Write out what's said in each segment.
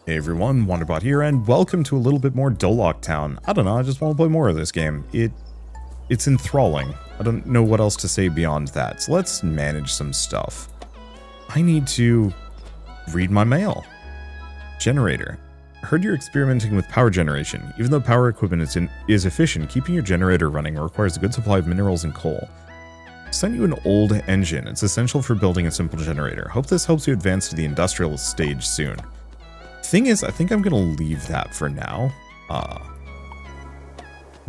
Hey everyone, Wanderbot here, and welcome to a little bit more Doloc Town. I don't know, I just want to play more of this game. It's enthralling. I don't know what else to say beyond that, so let's manage some stuff. I need to read my mail. Generator. I heard you're experimenting with power generation. Even though power equipment is efficient, keeping your generator running requires a good supply of minerals and coal. Sent you an old engine. It's essential for building a simple generator. Hope this helps you advance to the industrial stage soon. Thing is, I think I'm gonna leave that for now,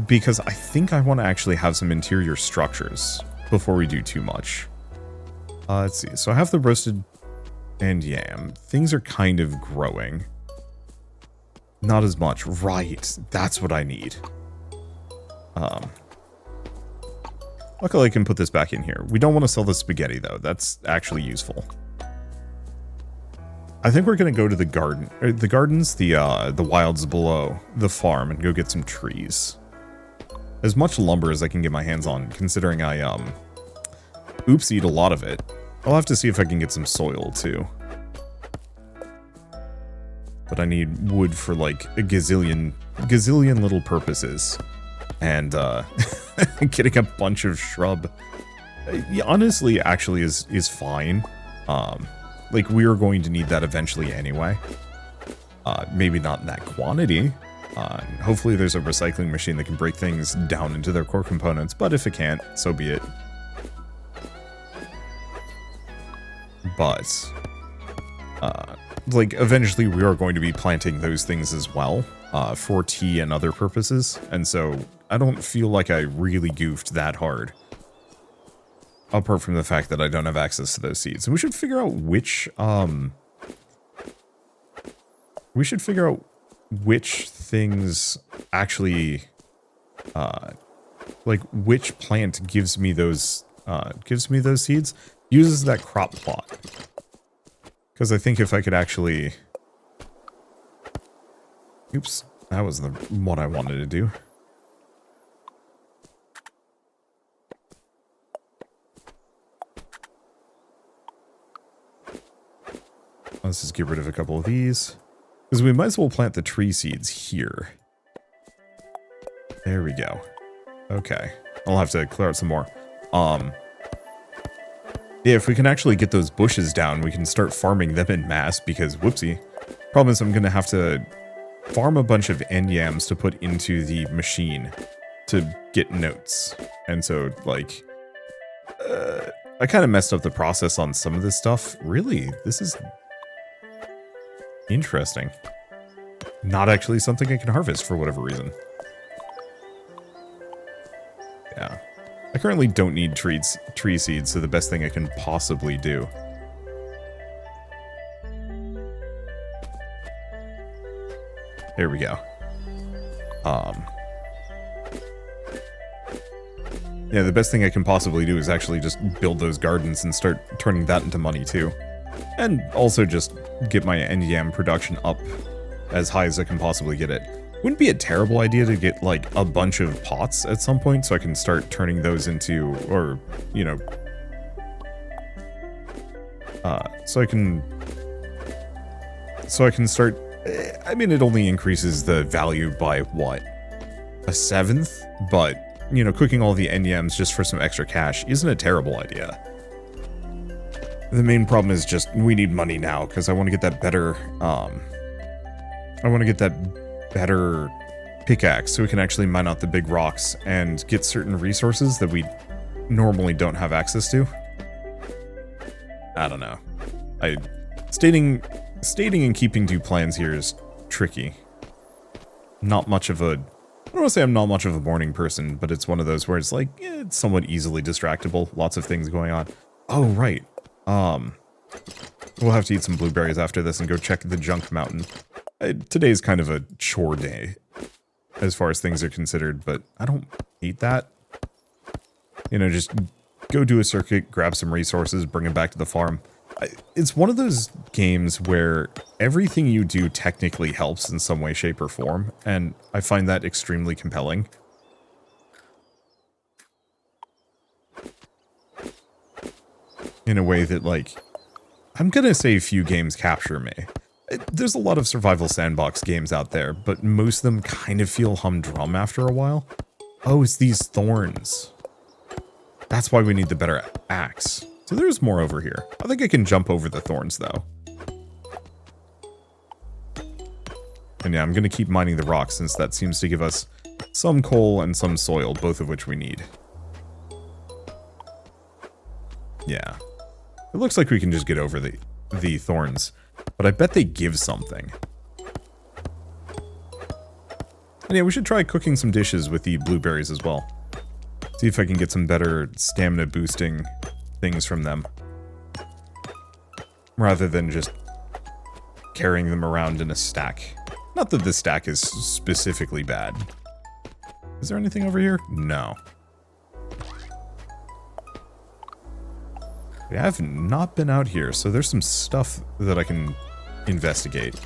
because I think I want to actually have some interior structures before we do too much. Let's see. So I have the roasted and yam. Things are kind of growing. Not as much. Right. That's what I need. Luckily I can put this back in here. We don't want to sell the spaghetti though. That's actually useful. I think we're gonna go to the gardens, the wilds below the farm, and go get some trees. As much lumber as I can get my hands on, considering I oopsied a lot of it. I'll have to see if I can get some soil too. But I need wood for like a gazillion little purposes, and getting a bunch of shrub, honestly, actually is fine. Like, we are going to need that eventually anyway. Maybe not in that quantity. Hopefully there's a recycling machine that can break things down into their core components, but if it can't, so be it. But, like, eventually we are going to be planting those things as well, for tea and other purposes, and so I don't feel like I really goofed that hard. Apart from the fact that I don't have access to those seeds. And we should figure out which, things actually, like, which plant gives me those seeds, uses that crop plot. Because I think if I could actually... Oops, that was what I wanted to do. Let's just get rid of a couple of these. Because we might as well plant the tree seeds here. There we go. Okay. I'll have to clear out some more. Yeah, if we can actually get those bushes down, we can start farming them in mass, because, whoopsie. Problem is I'm going to have to farm a bunch of end yams to put into the machine to get notes. And so, like, I kind of messed up the process on some of this stuff. Really? This is... interesting. Not actually something I can harvest for whatever reason. Yeah. I currently don't need tree seeds, so the best thing I can possibly do. There we go. Yeah, the best thing I can possibly do is actually just build those gardens and start turning that into money too. And also just get my end yam production up as high as I can possibly get it. Wouldn't be a terrible idea to get, like, a bunch of pots at some point so I can start turning those into, or, you know... So I can start... I mean, it only increases the value by, what? A 1/7? But, you know, cooking all the end yams just for some extra cash isn't a terrible idea. The main problem is just, we need money now, because I want to get that better, pickaxe, so we can actually mine out the big rocks and get certain resources that we normally don't have access to. I don't know. Stating and keeping to plans here is tricky. Not much of a... I don't want to say I'm not much of a morning person, but it's one of those where it's like, it's somewhat easily distractible. Lots of things going on. Oh, right. We'll have to eat some blueberries after this and go check the junk mountain. Today's kind of a chore day, as far as things are considered, but I don't hate that. You know, just go do a circuit, grab some resources, bring them back to the farm. It's one of those games where everything you do technically helps in some way, shape, or form, and I find that extremely compelling. In a way that, like, I'm gonna say few games capture me. There's a lot of survival sandbox games out there, but most of them kind of feel humdrum after a while. Oh, it's these thorns. That's why we need the better axe. So there's more over here. I think I can jump over the thorns, though. And yeah, I'm going to keep mining the rock since that seems to give us some coal and some soil, both of which we need. Yeah. It looks like we can just get over the thorns. But I bet they give something. And yeah, we should try cooking some dishes with the blueberries as well. See if I can get some better stamina boosting things from them. Rather than just carrying them around in a stack. Not that this stack is specifically bad. Is there anything over here? No. I have not been out here, so there's some stuff that I can investigate.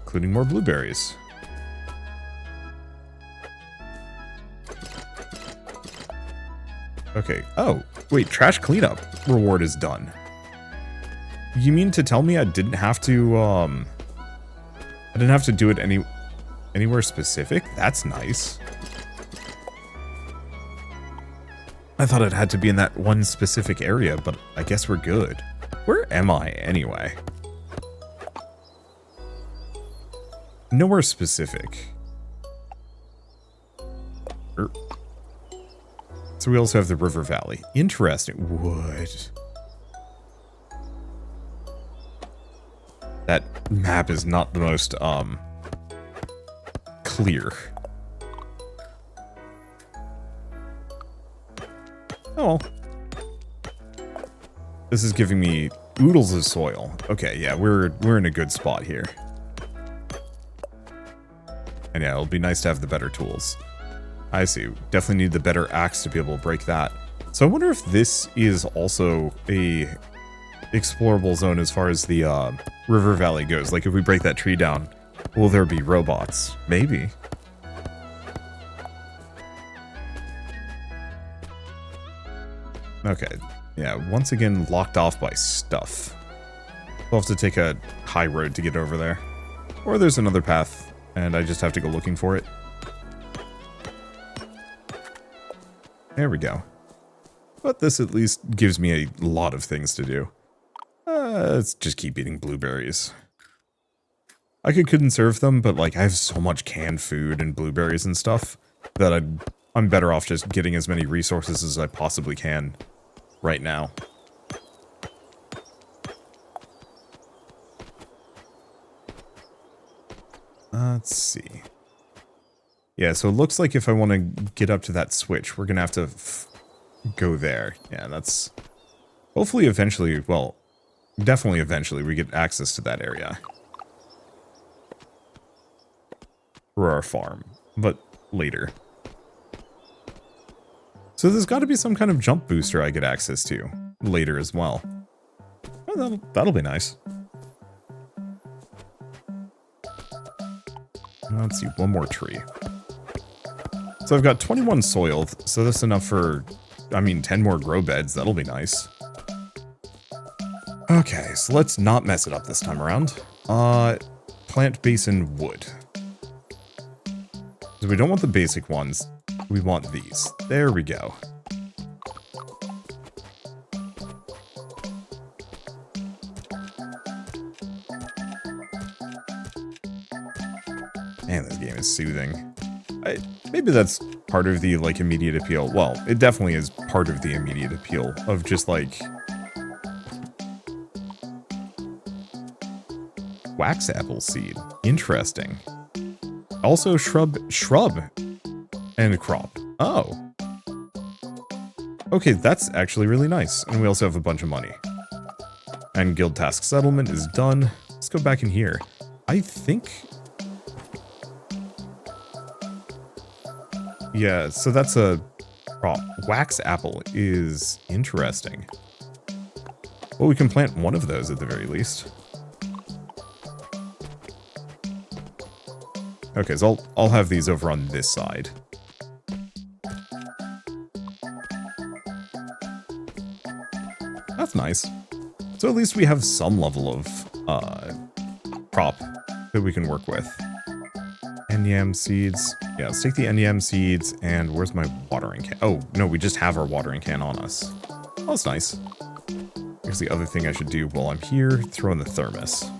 Including more blueberries. Okay. Oh, wait, trash cleanup reward is done. You mean to tell me I didn't have to, do it anywhere specific? That's nice. I thought it had to be in that one specific area, but I guess we're good. Where am I, anyway? Nowhere specific. So we also have the river valley. Interesting. Wood. That map is not the most, clear. Oh. This is giving me oodles of soil. Okay, yeah, we're in a good spot here. And yeah, it'll be nice to have the better tools. I see. Definitely need the better axe to be able to break that. So I wonder if this is also a explorable zone as far as the river valley goes. Like if we break that tree down, will there be robots? Maybe. Okay, yeah, once again locked off by stuff. We'll have to take a high road to get over there. Or there's another path, and I just have to go looking for it. There we go. But this at least gives me a lot of things to do. Let's just keep eating blueberries. I could conserve them, but like I have so much canned food and blueberries and stuff that I'm better off just getting as many resources as I possibly can right now. Let's see. Yeah, so it looks like if I want to get up to that switch, we're going to have to go there. Yeah, that's... Hopefully eventually, well, definitely eventually we get access to that area. For our farm, but later. So there's got to be some kind of jump booster I get access to later as well. Oh, that'll be nice. Let's see, one more tree. So I've got 21 soil, so that's enough for, 10 more grow beds. That'll be nice. Okay, so let's not mess it up this time around. Plant basin wood. So we don't want the basic ones. We want these. There we go. Man, this game is soothing. Maybe that's part of the, like, immediate appeal. Well, it definitely is part of the immediate appeal of just, like... wax apple seed. Interesting. Also shrub and crop. Oh. Okay, that's actually really nice. And we also have a bunch of money. And guild task settlement is done. Let's go back in here. I think... yeah, so that's a crop. Wax apple is interesting. Well, we can plant one of those at the very least. Okay, so I'll have these over on this side. That's nice. So at least we have some level of prop that we can work with. Endiam seeds. Yeah, let's take the endiam seeds, and where's my watering can? Oh, no, we just have our watering can on us. Oh, that's nice. Here's the other thing I should do while I'm here, throw in the thermos.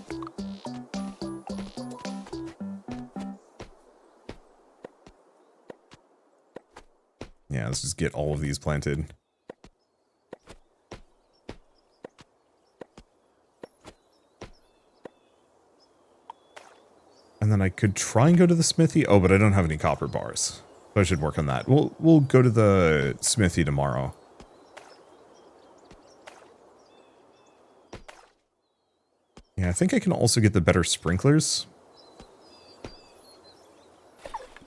Yeah, let's just get all of these planted. And then I could try and go to the smithy. Oh, but I don't have any copper bars. So I should work on that. We'll go to the smithy tomorrow. Yeah, I think I can also get the better sprinklers.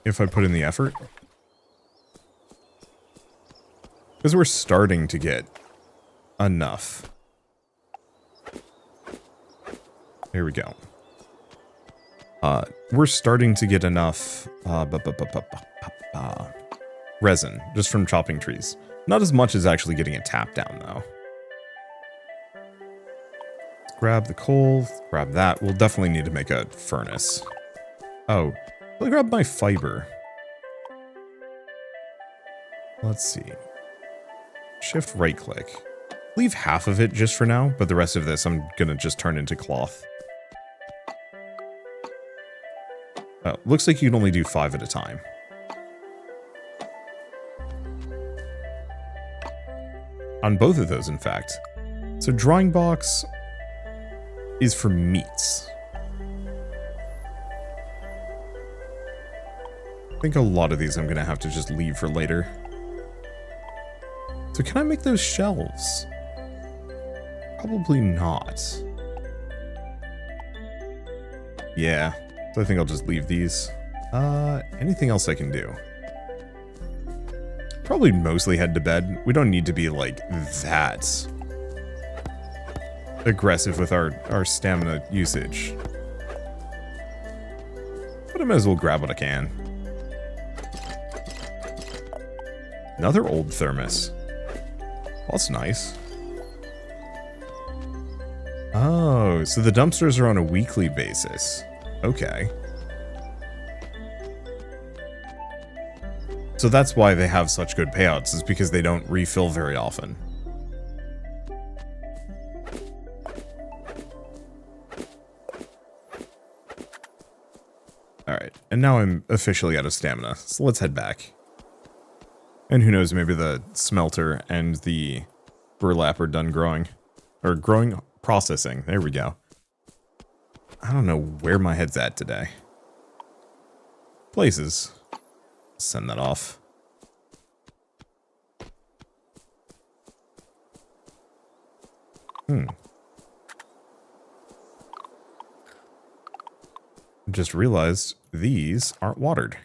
If I put in the effort. Because we're starting to get enough. There we go. We're starting to get enough resin just from chopping trees. Not as much as actually getting it tapped down, though. Let's grab the coal, grab that. We'll definitely need to make a furnace. Oh, I'll grab my fiber. Let's see. Shift right click. Leave half of it just for now, but the rest of this I'm gonna just turn into cloth. Oh, looks like you can only do 5 at a time. On both of those, in fact. So drawing box is for meats. I think a lot of these I'm gonna have to just leave for later. So can I make those shelves? Probably not. Yeah. So I think I'll just leave these. Anything else I can do? Probably mostly head to bed. We don't need to be like that aggressive with our stamina usage. But I might as well grab what I can. Another old thermos. Well, that's nice. Oh, so the dumpsters are on a weekly basis. Okay. So that's why they have such good payouts, is because they don't refill very often. Alright, and now I'm officially out of stamina, so let's head back. And who knows, maybe the smelter and the burlap are done growing. Or growing, processing, there we go. I don't know where my head's at today. Places. Send that off. Just realized these aren't watered.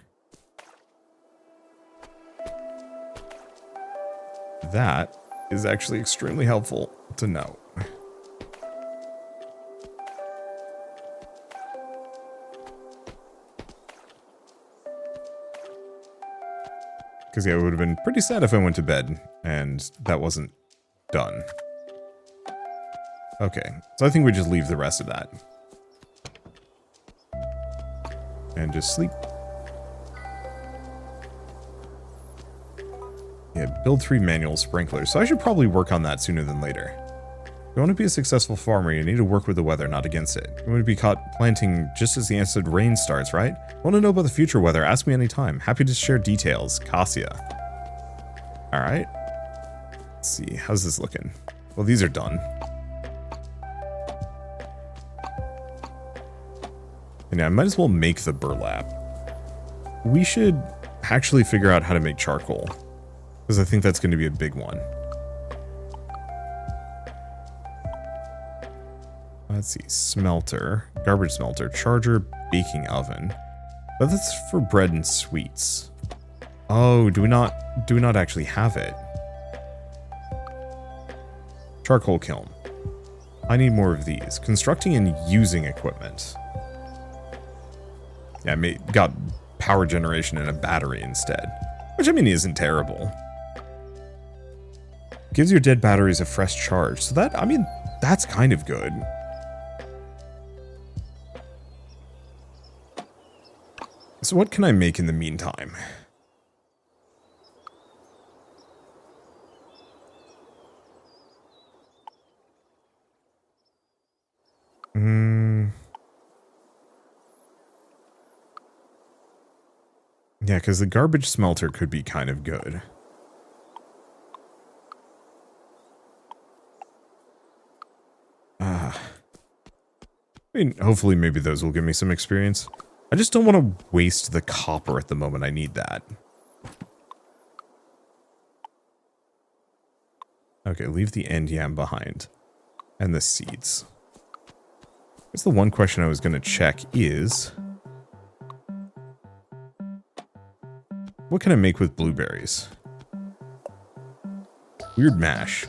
That is actually extremely helpful to know. Because yeah, it would have been pretty sad if I went to bed and that wasn't done. Okay, so I think we just leave the rest of that. And just sleep. Yeah, build 3 manual sprinklers. So I should probably work on that sooner than later. If you want to be a successful farmer, you need to work with the weather, not against it. You want to be caught planting just as the acid rain starts, right? Want to know about the future weather? Ask me anytime. Happy to share details. Cassia. Alright. Let's see. How's this looking? Well, these are done. And yeah, I might as well make the burlap. We should actually figure out how to make charcoal, because I think that's going to be a big one. Let's see, smelter, garbage smelter, charger, baking oven. But that's for bread and sweets. Oh, do we not actually have it? Charcoal kiln. I need more of these. Constructing and using equipment. Yeah, got power generation and a battery instead. Which, I mean, isn't terrible. Gives your dead batteries a fresh charge. So that, I mean, That's kind of good. So what can I make in the meantime? Yeah, because the garbage smelter could be kind of good. I mean, hopefully maybe those will give me some experience. I just don't want to waste the copper at the moment. I need that. Okay, leave the end yam behind. And the seeds. That's the one question I was going to check is... what can I make with blueberries? Weird mash.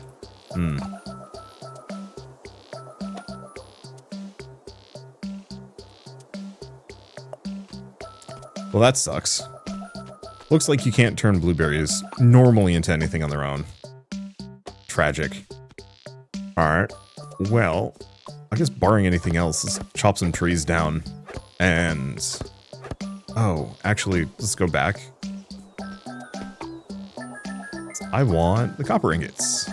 Well, that sucks. Looks like you can't turn blueberries normally into anything on their own. Tragic. Alright. Well, I guess barring anything else, let's chop some trees down. And... oh, actually, let's go back. I want the copper ingots.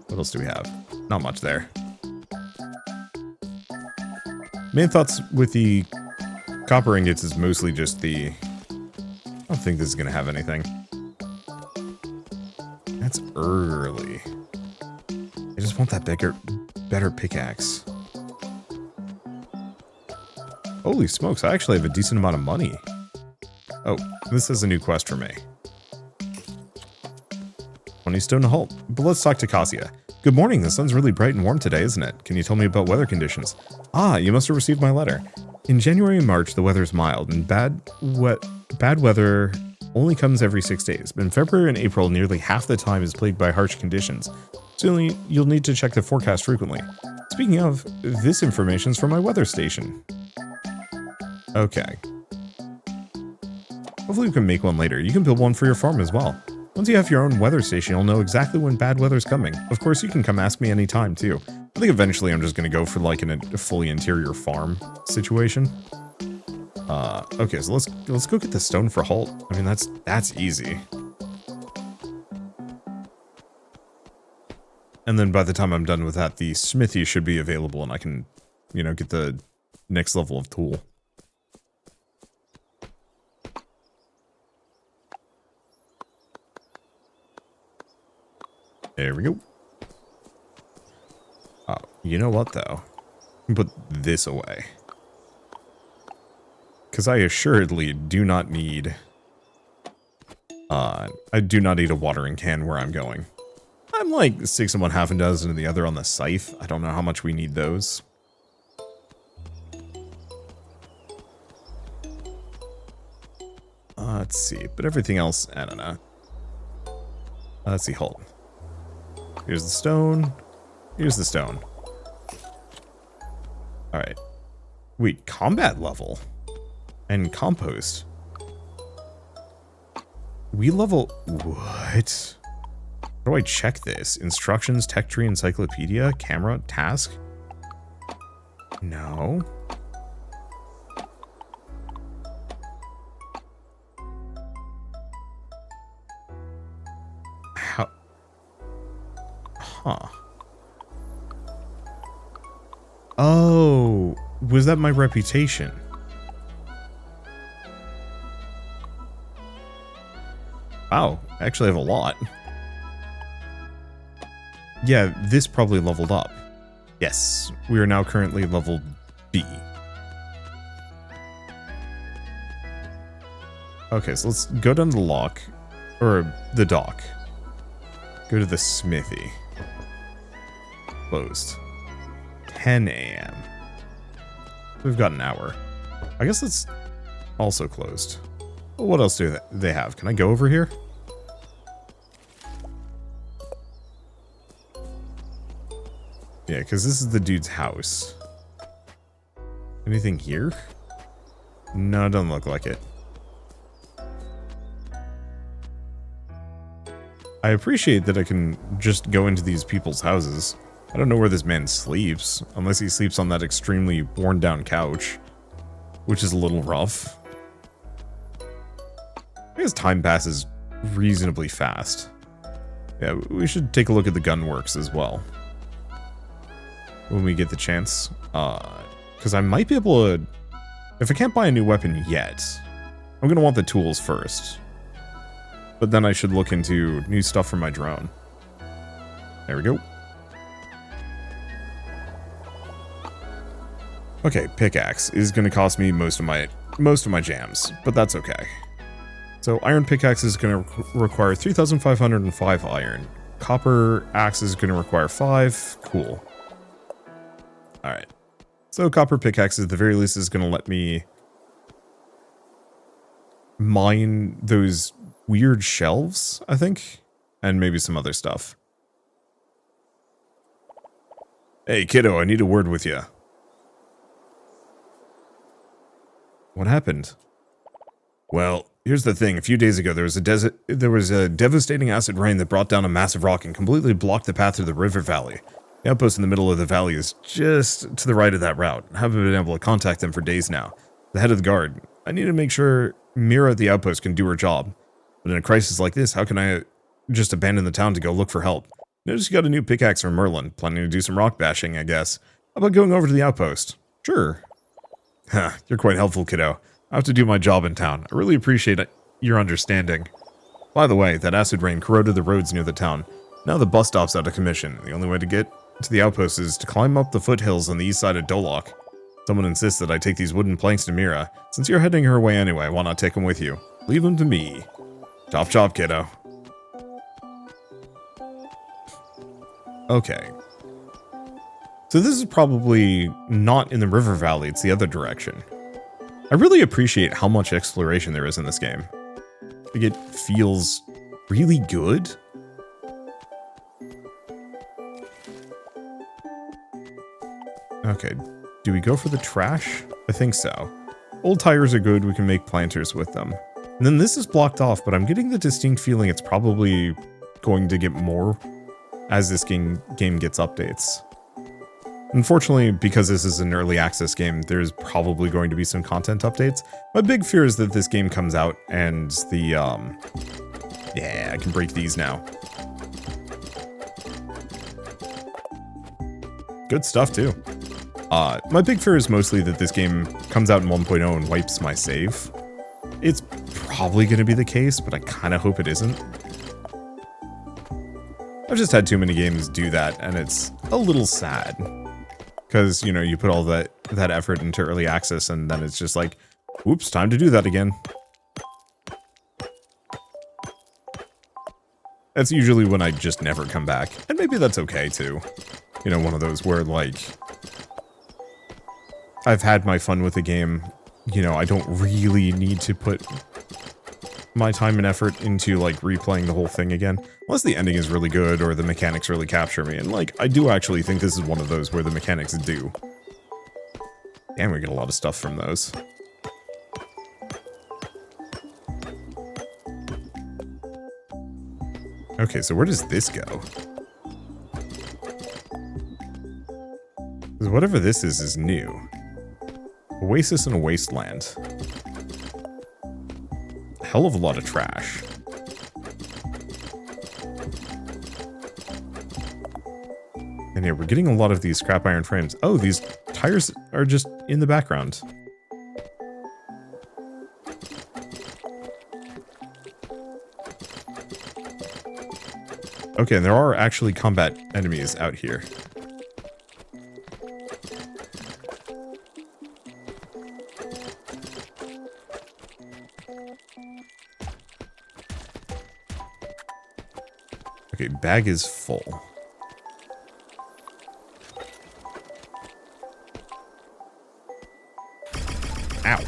What else do we have? Not much there. Main thoughts with the copper ingots is mostly just the... I don't think this is going to have anything. That's early. I just want that better pickaxe. Holy smokes, I actually have a decent amount of money. Oh, this is a new quest for me. 20 stone to halt. But let's talk to Cassia. Good morning, the sun's really bright and warm today, isn't it? Can you tell me about weather conditions? Ah, you must have received my letter. In January and March, the weather's mild, and bad weather only comes every 6 days. But in February and April, nearly half the time is plagued by harsh conditions. So you'll need to check the forecast frequently. Speaking of, this information's from my weather station. Okay. Hopefully we can make one later. You can build one for your farm as well. Once you have your own weather station, you'll know exactly when bad weather's coming. Of course, you can come ask me anytime, too. I think eventually I'm just going to go for, like, a fully interior farm situation. Okay, so let's go get the stone for halt. I mean, that's easy. And then by the time I'm done with that, the smithy should be available and I can, you know, get the next level of tool. There we go. Oh, you know what, though? Put this away. Because I assuredly do not need... I do not need a watering can where I'm going. I'm like 6 in one, half a dozen in the other on the scythe. I don't know how much we need those. Let's see. But everything else, I don't know. Let's see, hold. Here's the stone. Here's the stone. Alright. Wait, combat level? And compost. We level... what? How do I check this? Instructions, tech tree, encyclopedia, camera, task? No. How? Huh. Oh, was that my reputation? Wow, I actually have a lot. Yeah, this probably leveled up. Yes, we are now currently level B. Okay, so let's go down to the lock, or the dock. Go to the smithy. Closed. 10 a.m. We've got an hour. I guess it's also closed. Well, what else do they have? Can I go over here? Yeah, because this is the dude's house. Anything here? No, it doesn't look like it. I appreciate that I can just go into these people's houses. I don't know where this man sleeps, unless he sleeps on that extremely worn down couch, which is a little rough. I guess time passes reasonably fast. Yeah, we should take a look at the gunworks as well when we get the chance. Because I might be able to... If I can't buy a new weapon yet, I'm going to want the tools first. But then I should look into new stuff for my drone. There we go. Okay, pickaxe is going to cost me most of my jams, but that's okay. So iron pickaxe is going to require 3,505 iron. Copper axe is going to require 5. Cool. Alright. So copper pickaxe at the very least is going to let me mine those weird shelves, I think, and maybe some other stuff. Hey kiddo, I need a word with you. What happened? Well, here's the thing. A few days ago, there was a devastating acid rain that brought down a massive rock and completely blocked the path through the river valley. The outpost in the middle of the valley is just to the right of that route. I haven't been able to contact them for days now. The head of the guard. I need to make sure Mira at the outpost can do her job. But in a crisis like this, how can I just abandon the town to go look for help? Notice you got a new pickaxe from Merlin. Planning to do some rock bashing, I guess. How about going over to the outpost? Sure. Huh, you're quite helpful, kiddo. I have to do my job in town. I really appreciate your understanding. By the way, that acid rain corroded the roads near the town. Now the bus stop's out of commission. The only way to get to the outpost is to climb up the foothills on the east side of Doloc. Someone insists that I take these wooden planks to Mira. Since you're heading her way anyway, why not take them with you? Leave them to me. Chop chop, kiddo. Okay. So this is probably not in the river valley, it's the other direction. I really appreciate how much exploration there is in this game. Like, it feels really good. Okay, do we go for the trash? I think so. Old tires are good, we can make planters with them. And then this is blocked off, but I'm getting the distinct feeling it's probably going to get more as this game gets updates. Unfortunately, because this is an early access game, there's probably going to be some content updates. My big fear is that this game comes out and the, yeah, I can break these now. Good stuff, too. My big fear is mostly that this game comes out in 1.0 and wipes my save. It's probably going to be the case, but I kind of hope it isn't. I've just had too many games do that, and it's a little sad. Because, you know, you put all that effort into early access, and then it's just like, oops, time to do that again. That's usually when I just never come back. And maybe that's okay, too. You know, one of those where, like, I've had my fun with the game. You know, I don't really need to put my time and effort into, like, replaying the whole thing again. Unless the ending is really good or the mechanics really capture me. And, like, I do actually think this is one of those where the mechanics do. And we get a lot of stuff from those. Okay, so where does this go? 'Cause whatever this is new. Oasis and a wasteland. Hell of a lot of trash. And yeah, we're getting a lot of these scrap iron frames. Oh, these tires are just in the background. Okay, and there are actually combat enemies out here. Okay, bag is full. Ow.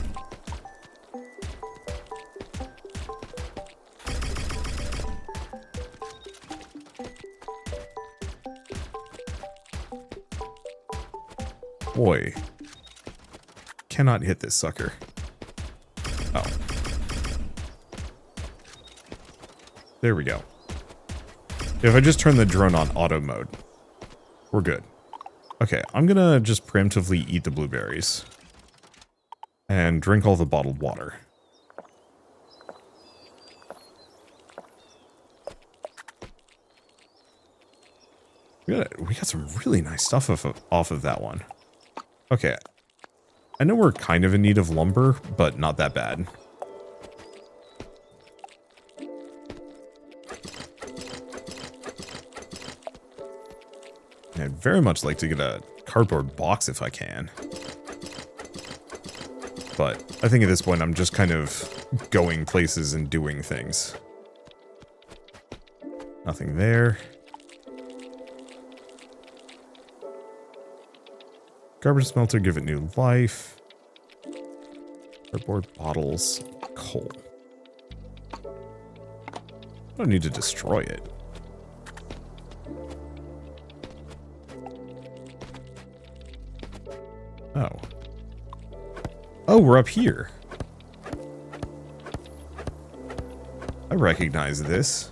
Boy. Cannot hit this sucker. Oh. There we go. If I just turn the drone on auto mode, we're good. Okay, I'm gonna just preemptively eat the blueberries. And drink all the bottled water. We got some really nice stuff off of that one. Okay. I know we're kind of in need of lumber, but not that bad. I'd very much like to get a cardboard box if I can. But I think at this point I'm just kind of going places and doing things. Nothing there. Garbage smelter, give it new life. Cardboard bottles, coal. I don't need to destroy it. Oh. Oh, we're up here. I recognize this.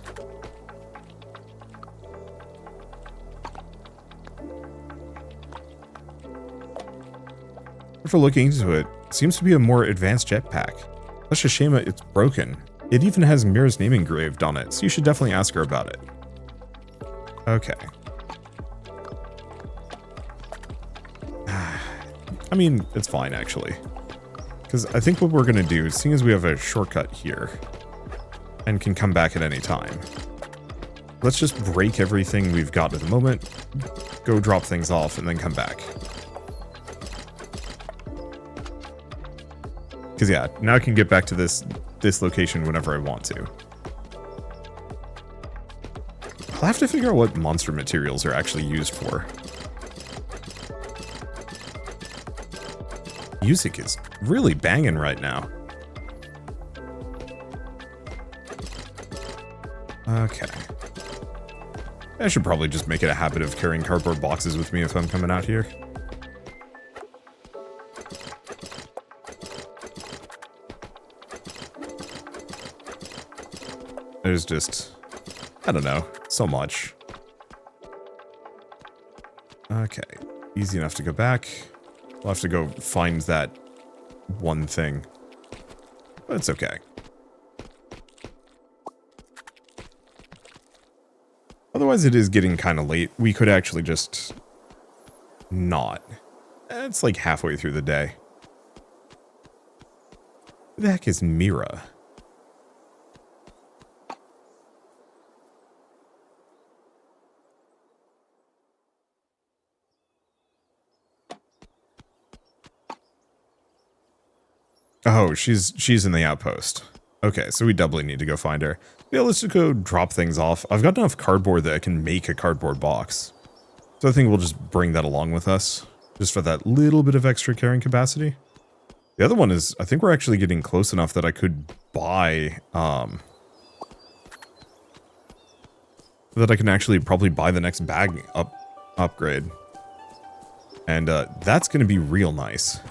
After looking into it, seems to be a more advanced jetpack. Such a shame it's broken. It even has Mira's name engraved on it, so you should definitely ask her about it. Okay. I mean, it's fine, actually. Because I think what we're going to do, seeing as we have a shortcut here, and can come back at any time, let's just break everything we've got at the moment, go drop things off, and then come back. Because yeah, now I can get back to this location whenever I want to. I'll have to figure out what monster materials are actually used for. Music is really banging right now. Okay. I should probably just make it a habit of carrying cardboard boxes with me if I'm coming out here. There's just, I don't know, so much. Okay, easy enough to go back. We'll have to go find that one thing. But it's okay. Otherwise, it is getting kind of late. We could actually just not. It's like halfway through the day. Who the heck is Mira? Oh, she's in the outpost. Okay, so we doubly need to go find her. Yeah, let's just go drop things off. I've got enough cardboard that I can make a cardboard box. So I think we'll just bring that along with us. Just for that little bit of extra carrying capacity. The other one is, I think we're actually getting close enough that I could buy, that I can actually probably buy the next bag upgrade. And that's going to be real nice.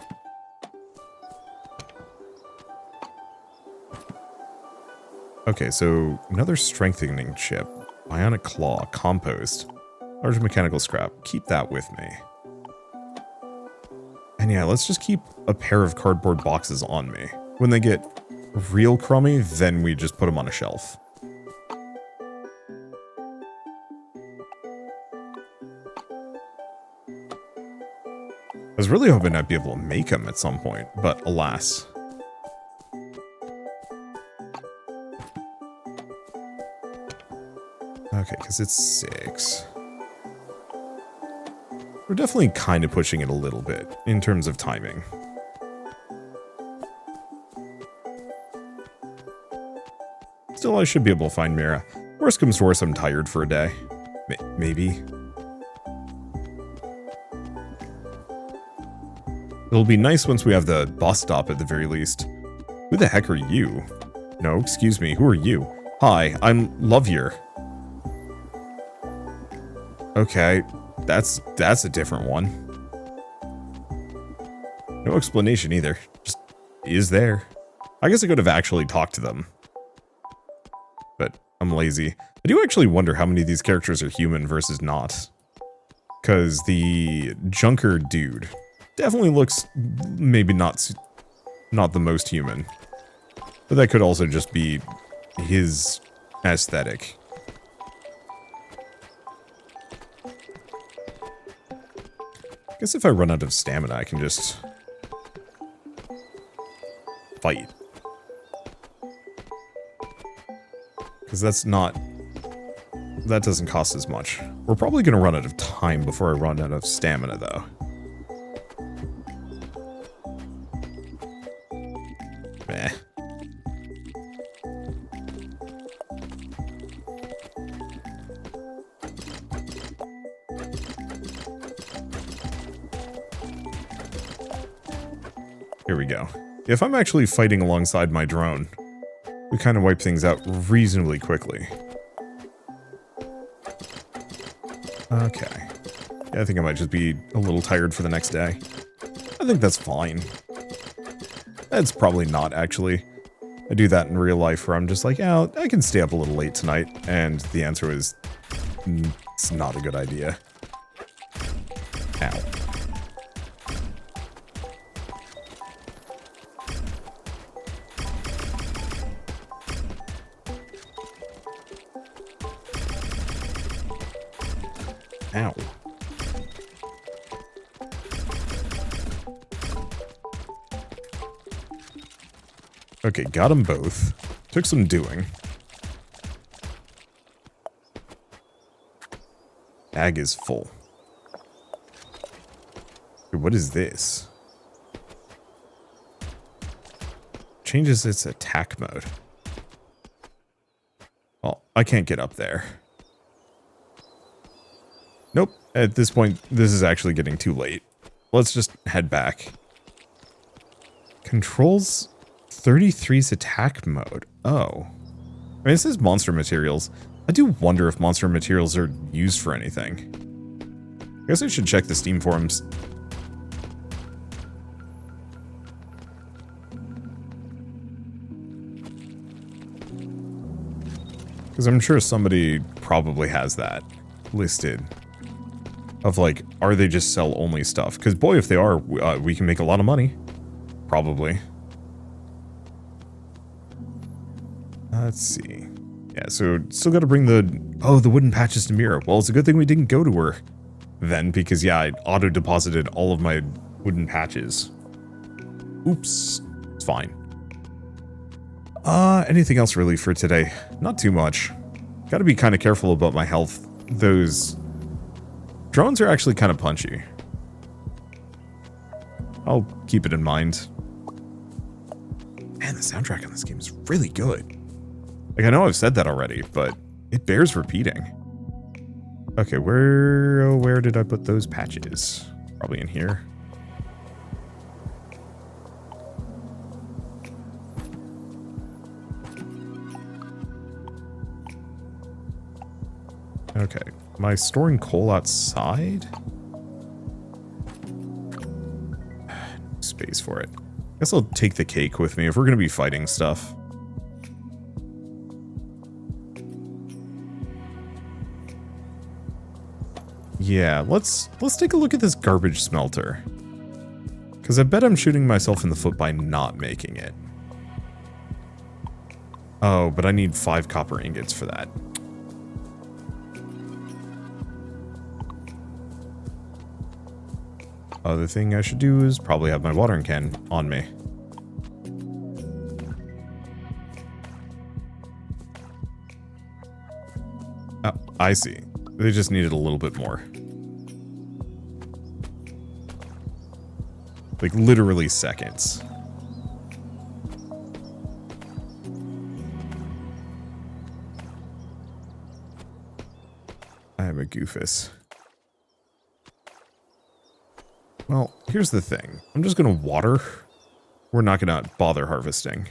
Okay, so another strengthening chip, bionic claw, compost, large mechanical scrap. Keep that with me. And yeah, let's just keep a pair of cardboard boxes on me. When they get real crummy, then we just put them on a shelf. I was really hoping I'd be able to make them at some point, but alas. Okay, because it's 6. We're definitely kind of pushing it a little bit in terms of timing. Still, I should be able to find Mira. Worst comes to worst, I'm tired for a day. Maybe. It'll be nice once we have the bus stop at the very least. Who the heck are you? No, excuse me, who are you? Hi, I'm Lovier. Okay, that's a different one. No explanation either. Just is there. I guess I could have actually talked to them. But I'm lazy. I do actually wonder how many of these characters are human versus not. Because the Junker dude definitely looks maybe not the most human. But that could also just be his aesthetic. I guess if I run out of stamina, I can just fight. Because that doesn't cost as much. We're probably going to run out of time before I run out of stamina, though. Meh. Here we go. If I'm actually fighting alongside my drone, we kind of wipe things out reasonably quickly. Okay. Yeah, I think I might just be a little tired for the next day. I think that's fine. That's probably not, actually. I do that in real life where I'm just like, yeah, I can stay up a little late tonight. And the answer is, it's not a good idea. Ow. Ow. Okay, got them both. Took some doing. Bag is full. Dude, what is this? Changes its attack mode. Well, I can't get up there. Nope, at this point, this is actually getting too late. Let's just head back. Controls 33's attack mode. Oh. I mean, it says monster materials. I do wonder if monster materials are used for anything. I guess I should check the Steam forums. Because I'm sure somebody probably has that listed. Of like, are they just sell only stuff? Because boy, if they are, we can make a lot of money. Probably. Let's see. Yeah, so still got to bring the wooden patches to Mira. Well, it's a good thing we didn't go to her then, because yeah, I auto-deposited all of my wooden patches. Oops. It's fine. Anything else really for today? Not too much. Got to be kind of careful about my health. Those drones are actually kind of punchy. I'll keep it in mind. Man, the soundtrack on this game is really good. Like, I know I've said that already, but it bears repeating. Okay, where did I put those patches? Probably in here. Okay, am I storing coal outside? Space for it. Guess I'll take the cake with me if we're gonna be fighting stuff. Yeah, let's take a look at this garbage smelter. Because I bet I'm shooting myself in the foot by not making it. Oh, but I need 5 copper ingots for that. Other thing I should do is probably have my watering can on me. Oh, I see. They just needed a little bit more. Like, literally seconds. I am a goofus. Well, here's the thing. I'm just gonna water. We're not gonna bother harvesting.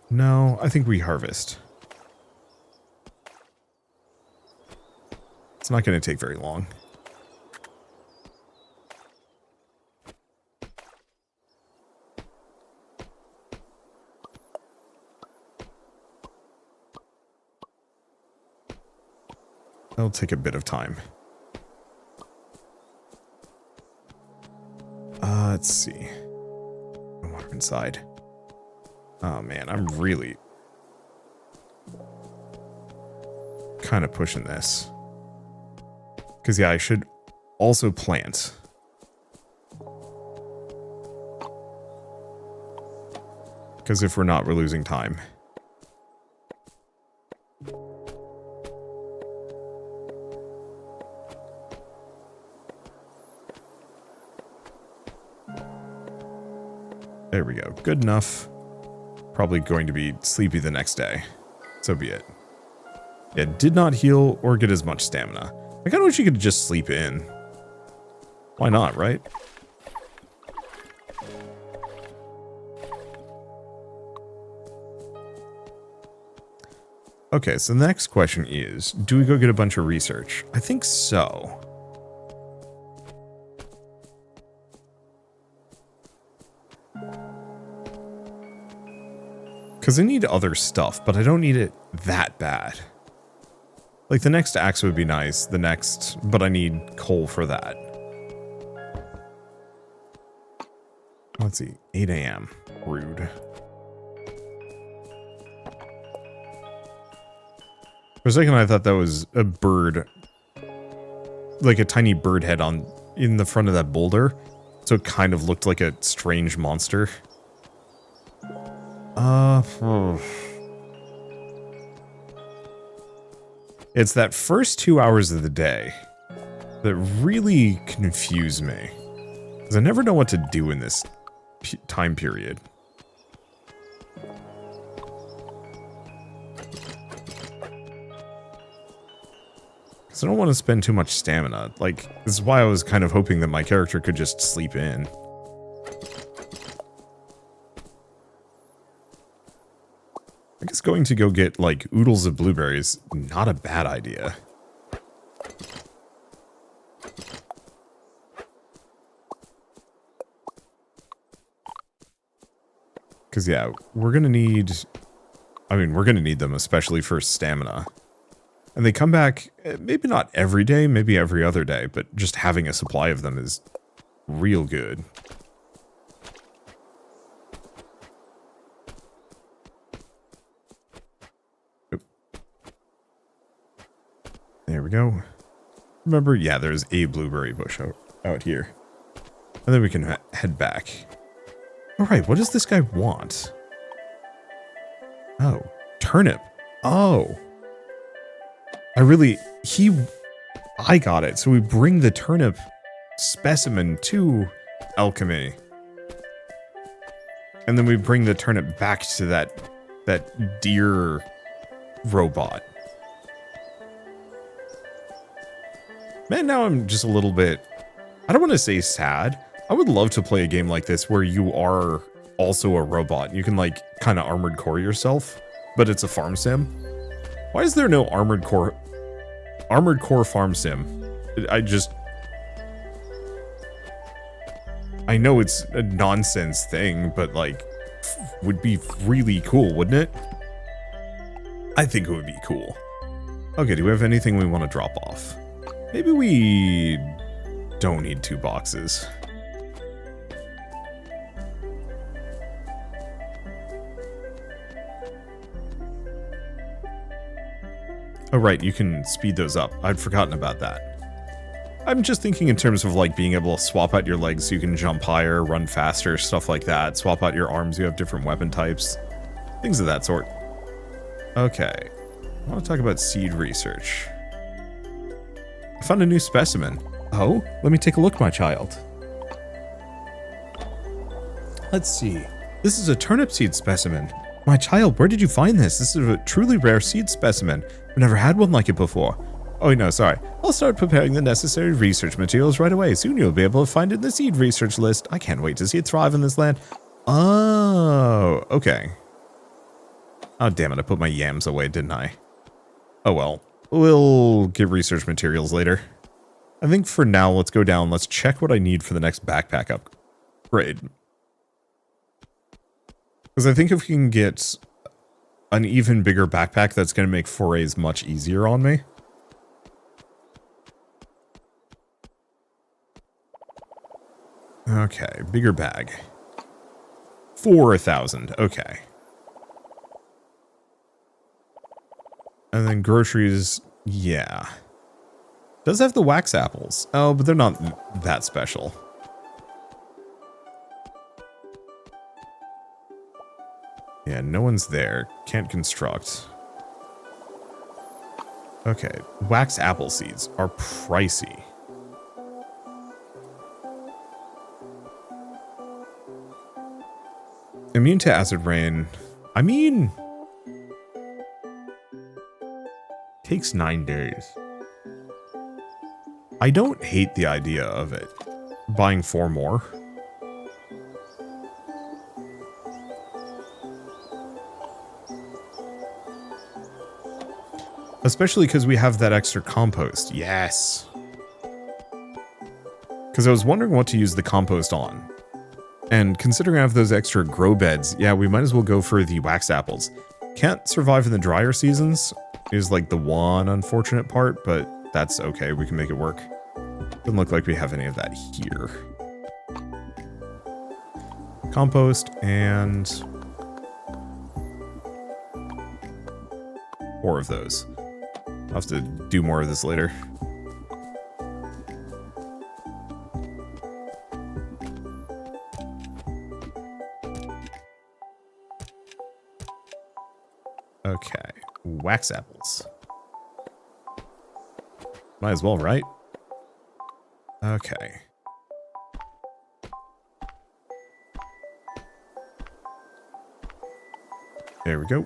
No, I think we harvest. It's not gonna take very long. It'll take a bit of time. Let's see. Water inside. Oh man, I'm really kind of pushing this. Because yeah, I should also plant. Because if we're not, we're losing time. There we go. Good enough. Probably going to be sleepy the next day. So be it. It did not heal or get as much stamina. I kind of wish you could just sleep in. Why not, right? Okay, so the next question is, do we go get a bunch of research? I think so. Because I need other stuff, but I don't need it that bad. Like, the next axe would be nice, the next, but I need coal for that. Let's see, 8 a.m. Rude. For a second, I thought that was a bird, like a tiny bird head in the front of that boulder, so it kind of looked like a strange monster. It's that first 2 hours of the day that really confuse me, because I never know what to do in this time period. Because I don't want to spend too much stamina. Like, this is why I was kind of hoping that my character could just sleep in. I guess going to go get, like, oodles of blueberries, not a bad idea. Because, yeah, we're going to need... I mean, we're going to need them, especially for stamina. And they come back, maybe not every day, maybe every other day, but just having a supply of them is real good. There we go. Remember, yeah, there's a blueberry bush out here. And then we can head back. Alright, what does this guy want? Oh, turnip. Oh. I got it. So we bring the turnip specimen to alchemy. And then we bring the turnip back to that deer robot. Man, now I'm just a little bit, I don't want to say sad. I would love to play a game like this where you are also a robot. You can, like, kind of armored core yourself, but it's a farm sim. Why is there no armored core farm sim? I know it's a nonsense thing, but, like, would be really cool, wouldn't it? I think it would be cool. Okay, do we have anything we want to drop off? Maybe we don't need 2 boxes. Oh right, you can speed those up. I'd forgotten about that. I'm just thinking in terms of, like, being able to swap out your legs so you can jump higher, run faster, stuff like that. Swap out your arms, you have different weapon types. Things of that sort. Okay. I want to talk about seed research. I found a new specimen. Oh, let me take a look, my child. Let's see. This is a turnip seed specimen. My child, where did you find this? This is a truly rare seed specimen. I've never had one like it before. Oh, no, sorry. I'll start preparing the necessary research materials right away. Soon you'll be able to find it in the seed research list. I can't wait to see it thrive in this land. Oh, okay. Oh, damn it. I put my yams away, didn't I? Oh, well. We'll get research materials later. I think for now, let's go down. Let's check what I need for the next backpack upgrade. Because I think if we can get an even bigger backpack, that's going to make forays much easier on me. Okay, bigger bag. 4,000. Okay. And then groceries, yeah. Does have the wax apples. Oh, but they're not that special. Yeah, no one's there. Can't construct. Okay, wax apple seeds are pricey. Immune to acid rain. I mean, takes 9 days. I don't hate the idea of it. Buying 4 more. Especially because we have that extra compost. Yes. Because I was wondering what to use the compost on. And considering I have those extra grow beds, yeah, we might as well go for the wax apples. Can't survive in the drier seasons is like the one unfortunate part, but that's okay. We can make it work. Doesn't look like we have any of that here. Compost and 4 of those. I'll have to do more of this later. Okay, wax apples. Might as well, right? Okay. There we go.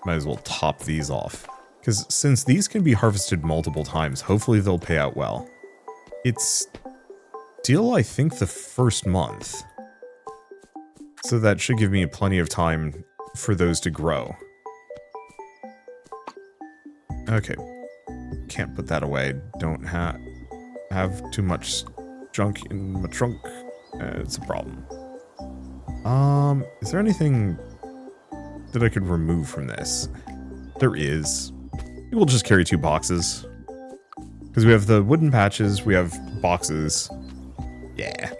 Might as well top these off. Because since these can be harvested multiple times, hopefully they'll pay out well. It's still, I think, the first month. So that should give me plenty of time for those to grow. Okay. Can't put that away. Don't have too much junk in my trunk. It's a problem. Is there anything that I could remove from this? There is. We'll just carry 2 boxes. Because we have the wooden patches, we have boxes. Yeah.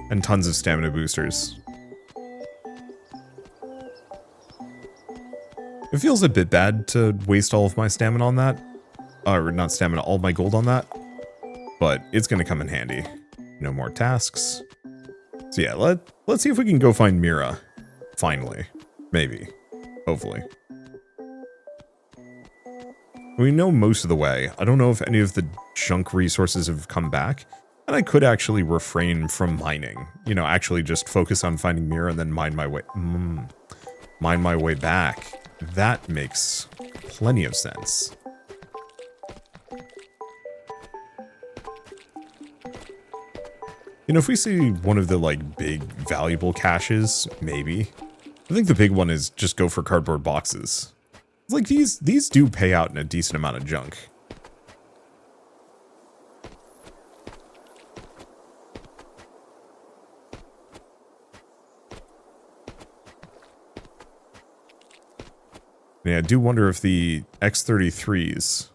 And tons of stamina boosters. It feels a bit bad to waste all of my stamina on that. Or not stamina, all my gold on that. But it's going to come in handy. No more tasks. So yeah, let's see if we can go find Mira. Finally. Maybe. Hopefully. We know most of the way. I don't know if any of the junk resources have come back. And I could actually refrain from mining. You know, actually just focus on finding Mira and then mine my way back. That makes plenty of sense. You know, if we see one of the, like, big, valuable caches, maybe. I think the big one is just go for cardboard boxes. It's like, these do pay out in a decent amount of junk. Yeah, I do wonder if the X-33s...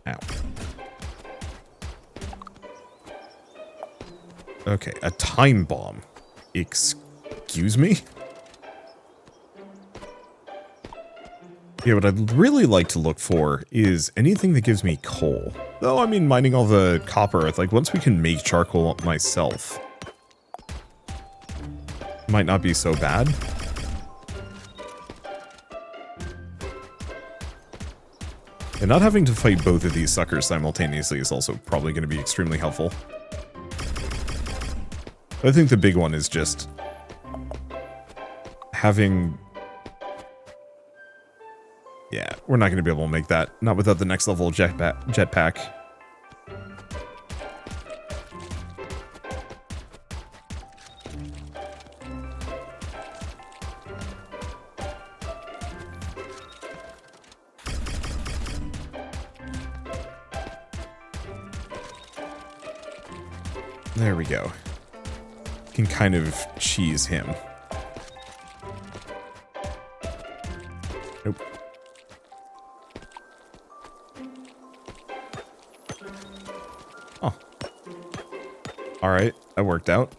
Ow. Okay, a time bomb. Excuse me? Yeah, what I'd really like to look for is anything that gives me coal. Though, I mean, mining all the copper, like, once we can make charcoal myself, might not be so bad. And not having to fight both of these suckers simultaneously is also probably going to be extremely helpful. I think the big one is just having... Yeah, we're not going to be able to make that. Not without the next level jetpack. There we go. Can kind of cheese him. Alright, that worked out.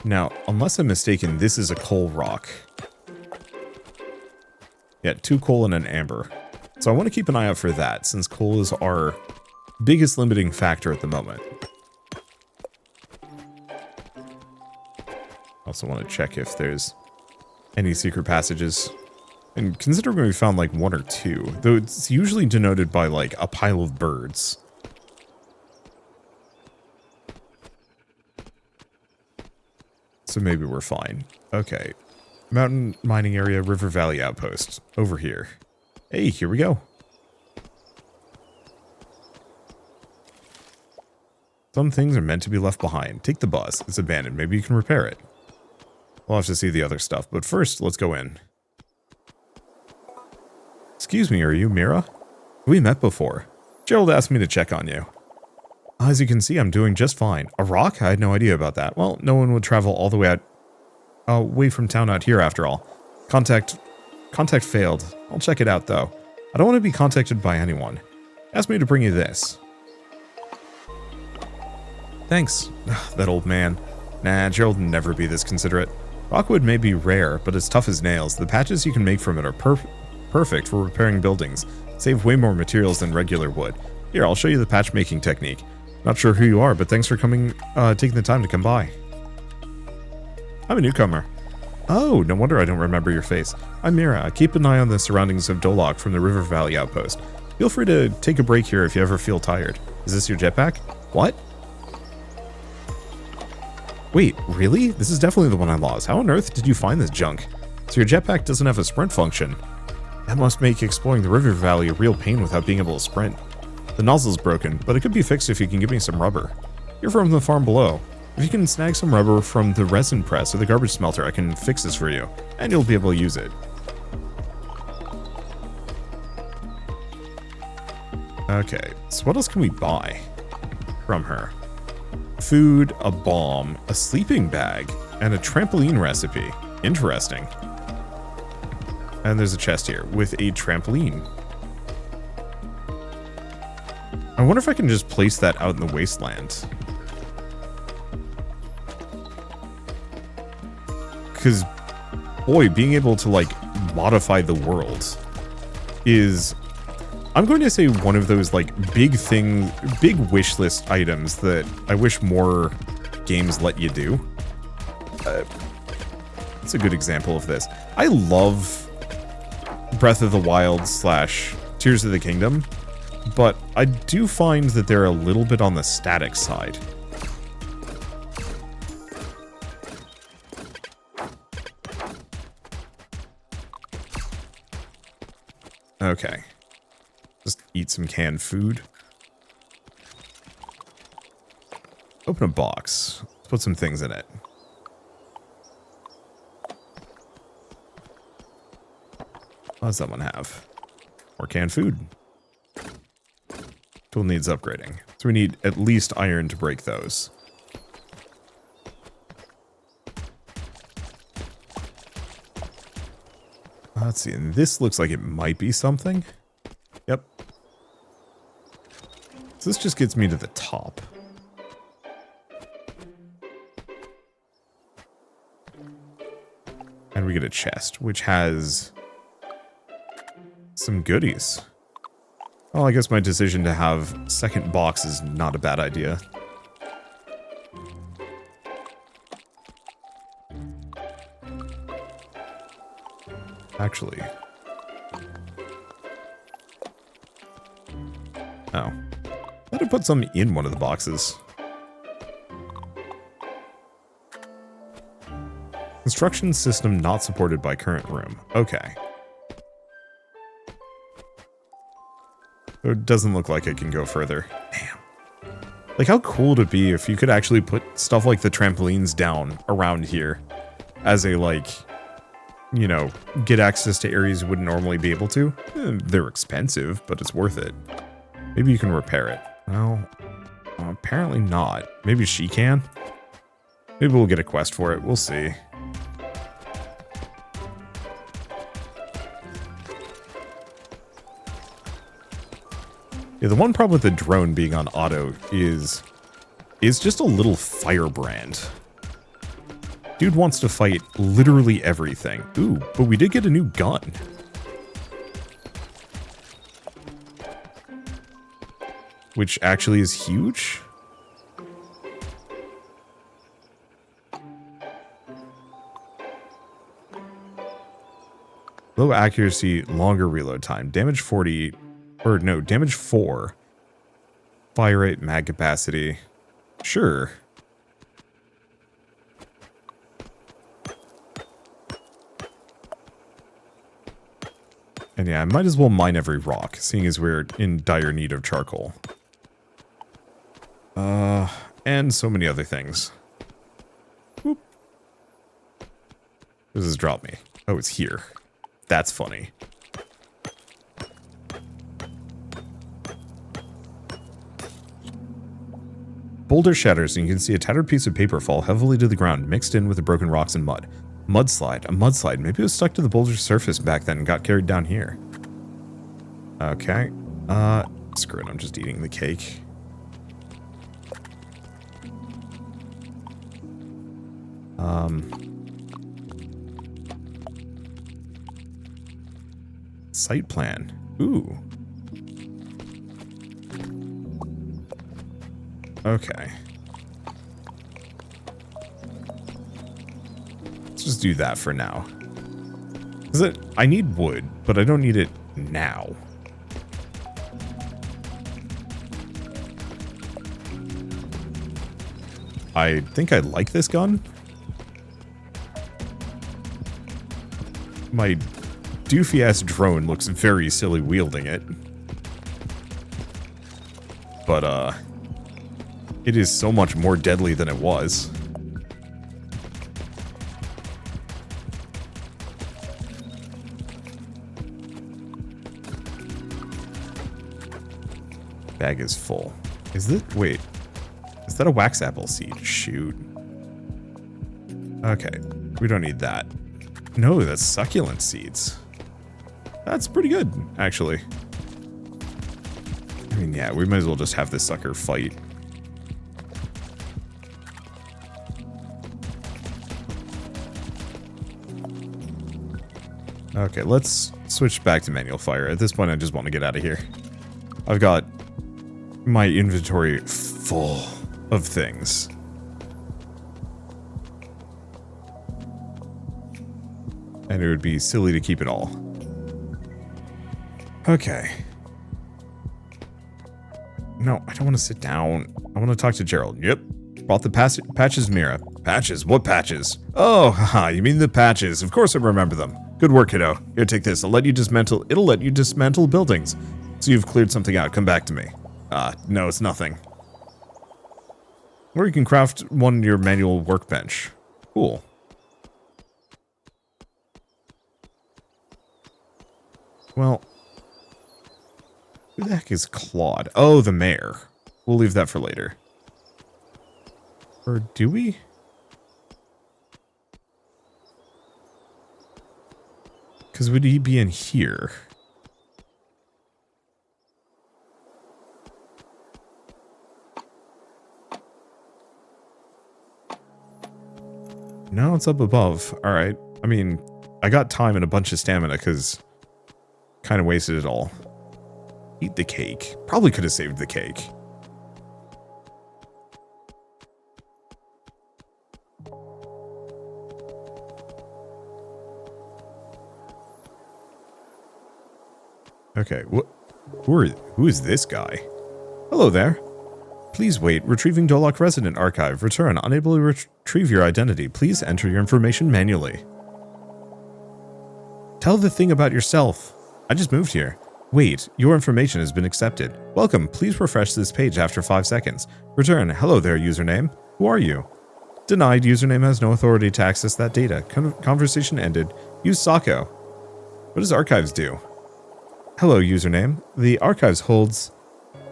Now, unless I'm mistaken, this is a coal rock. Yeah, 2 coal and an amber. So I want to keep an eye out for that, since coal is our biggest limiting factor at the moment. Also want to check if there's any secret passages. And considering we found like 1 or 2, though it's usually denoted by like a pile of birds. So maybe we're fine. Okay. Mountain mining area, river valley outpost. Over here. Hey, here we go. Some things are meant to be left behind. Take the bus. It's abandoned. Maybe you can repair it. We'll have to see the other stuff. But first, let's go in. Excuse me, are you Mira? We met before. Gerald asked me to check on you. As you can see, I'm doing just fine. A rock? I had no idea about that. Well, no one would travel all the way out, away from town out here after all. Contact failed. I'll check it out though. I don't want to be contacted by anyone. Asked me to bring you this. Thanks. That old man. Nah, Gerald would never be this considerate. Rockwood may be rare, but it's tough as nails. The patches you can make from it are perfect for repairing buildings. Save way more materials than regular wood. Here, I'll show you the patch making technique. Not sure who you are, but thanks for coming, taking the time to come by. I'm a newcomer. Oh, no wonder I don't remember your face. I'm Mira. Keep an eye on the surroundings of Doloc from the River Valley outpost. Feel free to take a break here if you ever feel tired. Is this your jetpack? What? Wait, really? This is definitely the one I lost. How on earth did you find this junk? So your jetpack doesn't have a sprint function. That must make exploring the river valley a real pain without being able to sprint. The nozzle's broken, but it could be fixed if you can give me some rubber. You're from the farm below. If you can snag some rubber from the resin press or the garbage smelter, I can fix this for you, and you'll be able to use it. Okay, so what else can we buy from her? Food, a bomb, a sleeping bag, and a trampoline recipe. Interesting. And there's a chest here with a trampoline. I wonder if I can just place that out in the wasteland. Because, boy, being able to, like, modify the world is, I'm going to say, one of those, like, big wish list items that I wish more games let you do. It's a good example of this. I love Breath of the Wild / Tears of the Kingdom, but I do find that they're a little bit on the static side. Okay. Just eat some canned food. Open a box. Let's put some things in it. What does that one have? More canned food. Tool needs upgrading. So we need at least iron to break those. Let's see, and this looks like it might be something. Yep. So this just gets me to the top. And we get a chest, which has some goodies. Well, I guess my decision to have second box is not a bad idea. Actually. Oh. I thought I put some in one of the boxes. Construction system not supported by current room. Okay. So it doesn't look like it can go further. Damn. Like, how cool would it be if you could actually put stuff like the trampolines down around here as a, like, you know, get access to areas you wouldn't normally be able to? They're expensive, but it's worth it. Maybe you can repair it. Well, apparently not. Maybe she can? Maybe we'll get a quest for it. We'll see. Yeah, the one problem with the drone being on auto is is just a little firebrand. Dude wants to fight literally everything. Ooh, but we did get a new gun. Which actually is huge. Low accuracy, longer reload time. Damage 40, or no, damage 4. Fire rate, mag capacity. Sure. And yeah, I might as well mine every rock, seeing as we're in dire need of charcoal. And so many other things. Whoop. What does this drop me? Oh, it's here. That's funny. Boulder shatters and you can see a tattered piece of paper fall heavily to the ground, mixed in with the broken rocks and mud. Mudslide. A mudslide. Maybe it was stuck to the boulder's surface back then and got carried down here. Okay. Screw it. I'm just eating the cake. Site plan. Ooh. Okay. Let's just do that for now. I need wood, but I don't need it now. I think I like this gun. My doofy-ass drone looks very silly wielding it. But, it is so much more deadly than it was. Bag is full. Is this... Wait. Is that a wax apple seed? Shoot. Okay. We don't need that. No, that's succulent seeds. That's pretty good, actually. I mean, yeah, we might as well just have this sucker fight. Okay, let's switch back to manual fire. At this point, I just want to get out of here. I've got my inventory full of things. And it would be silly to keep it all. Okay. No, I don't want to sit down. I want to talk to Gerald. Yep. Brought the patches mirror. Patches? What patches? Oh, haha, you mean the patches. Of course I remember them. Good work, kiddo. Here, take this. It'll let you dismantle buildings. So you've cleared something out. Come back to me. No, it's nothing. Or you can craft one in your manual workbench. Cool. Well, who the heck is Claude? Oh, the mayor. We'll leave that for later. Or do we? Because would he be in here? No, it's up above. Alright. I mean, I got time and a bunch of stamina because kind of wasted it all. Eat the cake. Probably could have saved the cake. Okay, who is this guy? Hello there. Please wait. Retrieving Doloc Resident Archive. Return. Unable to retrieve your identity. Please enter your information manually. Tell the thing about yourself. I just moved here. Wait, your information has been accepted. Welcome. Please refresh this page after 5 seconds. Return. Hello there, username. Who are you? Denied. Username has no authority to access that data. Conversation ended. Use Sako. What does archives do? Hello, username. The archives holds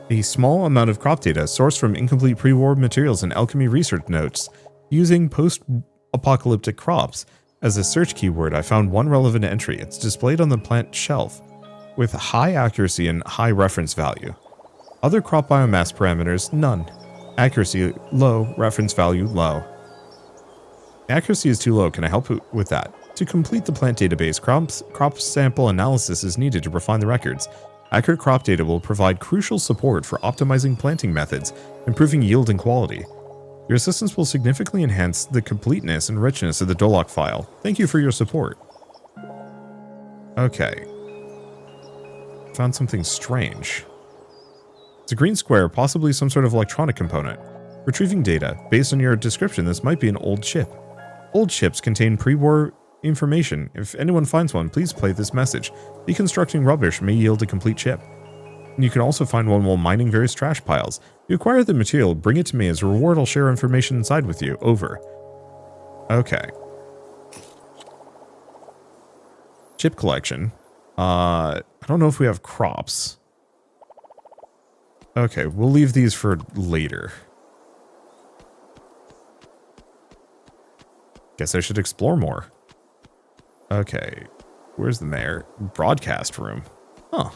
a small amount of crop data sourced from incomplete pre-war materials and alchemy research notes. Using post-apocalyptic crops as a search keyword, I found one relevant entry. It's displayed on the plant shelf with high accuracy and high reference value. Other crop biomass parameters, none. Accuracy low, reference value low. Accuracy is too low. Can I help with that? To complete the plant database, crop sample analysis is needed to refine the records. Accurate crop data will provide crucial support for optimizing planting methods, improving yield and quality. Your assistance will significantly enhance the completeness and richness of the Doloc file. Thank you for your support. Okay. Found something strange. It's a green square, possibly some sort of electronic component. Retrieving data. Based on your description, this might be an old ship. Old ships contain pre-war information. If anyone finds one, please play this message. Deconstructing rubbish may yield a complete ship. And you can also find one while mining various trash piles. If you acquire the material, bring it to me. As a reward, I'll share information inside with you. Over. Okay. Chip collection. I don't know if we have crops. Okay, we'll leave these for later. Guess I should explore more. Okay, where's the mayor? Broadcast room. Huh.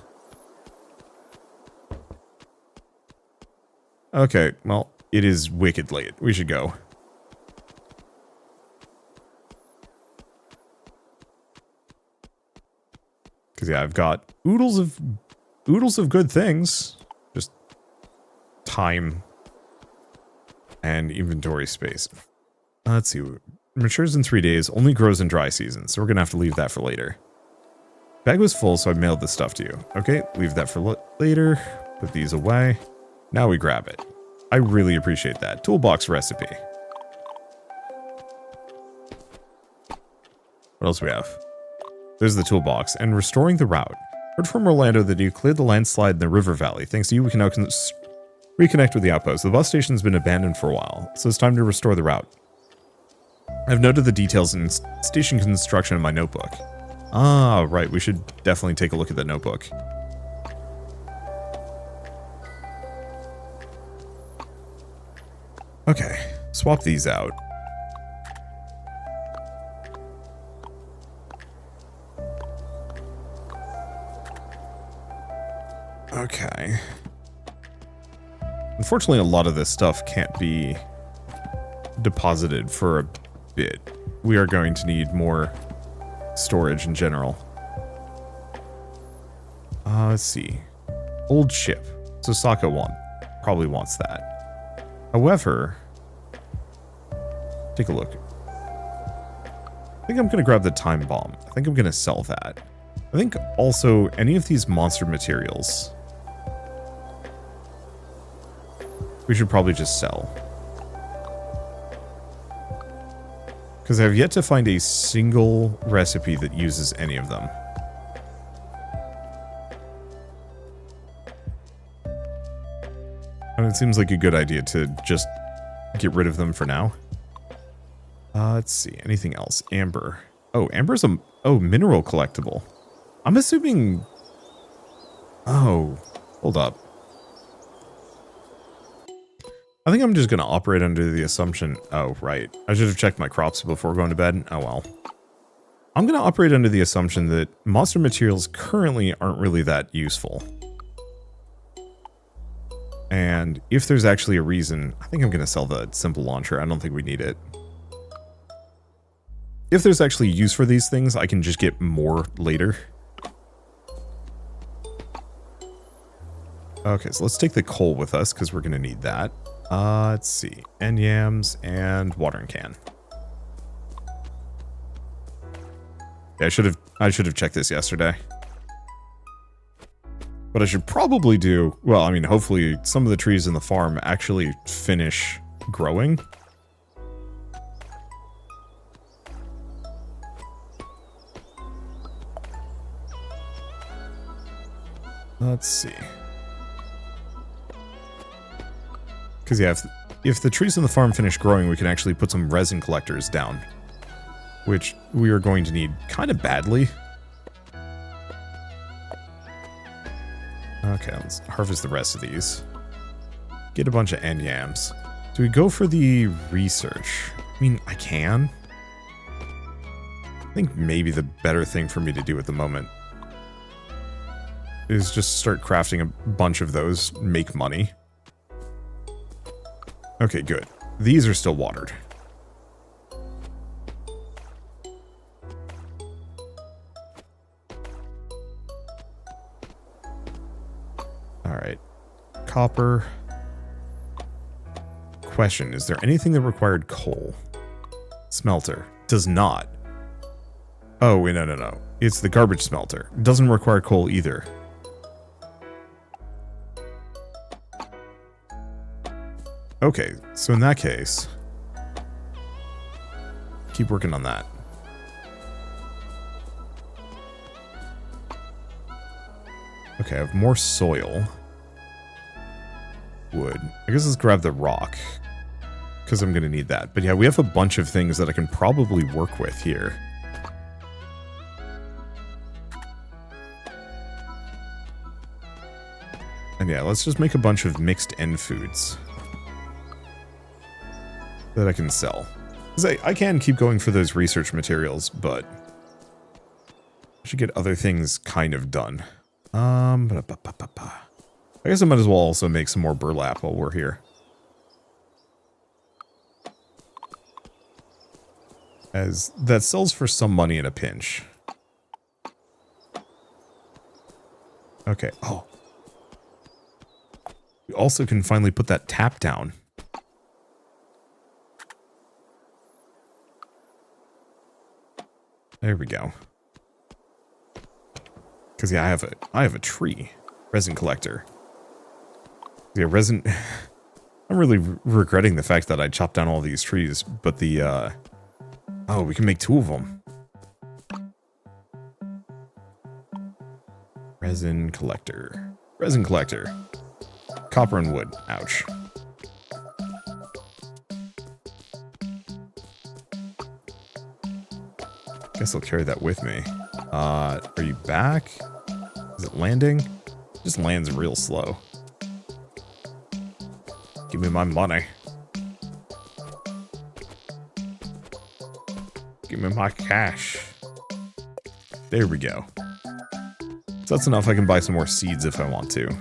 Okay, well, it is wicked late. We should go. Because yeah, I've got oodles of good things. Just time and inventory space. Let's see. Matures in 3 days, only grows in dry season, so we're gonna have to leave that for later. Bag was full, so I mailed this stuff to you. Okay, leave that for later. Put these away. Now we grab it. I really appreciate that. Toolbox recipe. What else do we have? There's the toolbox. And restoring the route. Heard from Orlando that you cleared the landslide in the river valley. Thanks to you, we can now reconnect with the outpost. The bus station's been abandoned for a while, so it's time to restore the route. I've noted the details in station construction in my notebook. Ah, right. We should definitely take a look at the notebook. Okay, swap these out. Okay. Unfortunately, a lot of this stuff can't be deposited for a bit. We are going to need more storage in general. Let's see. Old ship. So Sokka probably wants that. However, take a look. I think I'm going to grab the time bomb. I think I'm going to sell that. I think also any of these monster materials we should probably just sell. Because I've yet to find a single recipe that uses any of them. And it seems like a good idea to just get rid of them for now. Let's see. Anything else? Amber. Oh, amber's a... Oh, mineral collectible. I'm assuming... Oh, hold up. I think I'm just going to operate under the assumption... Oh, right. I should have checked my crops before going to bed. Oh, well. I'm going to operate under the assumption that monster materials currently aren't really that useful. And if there's actually a reason... I think I'm going to sell the simple launcher. I don't think we need it. If there's actually use for these things, I can just get more later. Okay, so let's take the coal with us, because we're going to need that. Let's see. Yams and watering can. Yeah, I should have checked this yesterday. What I should probably do... Well, I mean, hopefully some of the trees in the farm actually finish growing. Let's see. Because yeah, if the trees in the farm finish growing, we can actually put some resin collectors down. Which we are going to need kind of badly. Okay, let's harvest the rest of these. Get a bunch of yams. Do we go for the research? I mean, I can. I think maybe the better thing for me to do at the moment is just start crafting a bunch of those, make money. Okay, good. These are still watered. Alright. Copper. Question, is there anything that required coal? Smelter. Does not. Oh, wait, no. It's the garbage smelter. Doesn't require coal either. Okay, so in that case, keep working on that. Okay, I have more soil. Wood. I guess let's grab the rock, because I'm going to need that. But yeah, we have a bunch of things that I can probably work with here. And yeah, let's just make a bunch of mixed end foods that I can sell. Because I can keep going for those research materials, but I should get other things kind of done. I guess I might as well also make some more burlap while we're here. As that sells for some money in a pinch. Okay, oh. We also can finally put that tap down. There we go. Because yeah, I have a tree. Resin collector. Yeah, resin... I'm really regretting the fact that I chopped down all these trees, but the, oh, we can make 2 of them. Resin collector. Resin collector. Copper and wood. Ouch. Guess I'll carry that with me. Are you back? Is it landing? It just lands real slow. Give me my money. Give me my cash. There we go. So that's enough. I can buy some more seeds if I want to.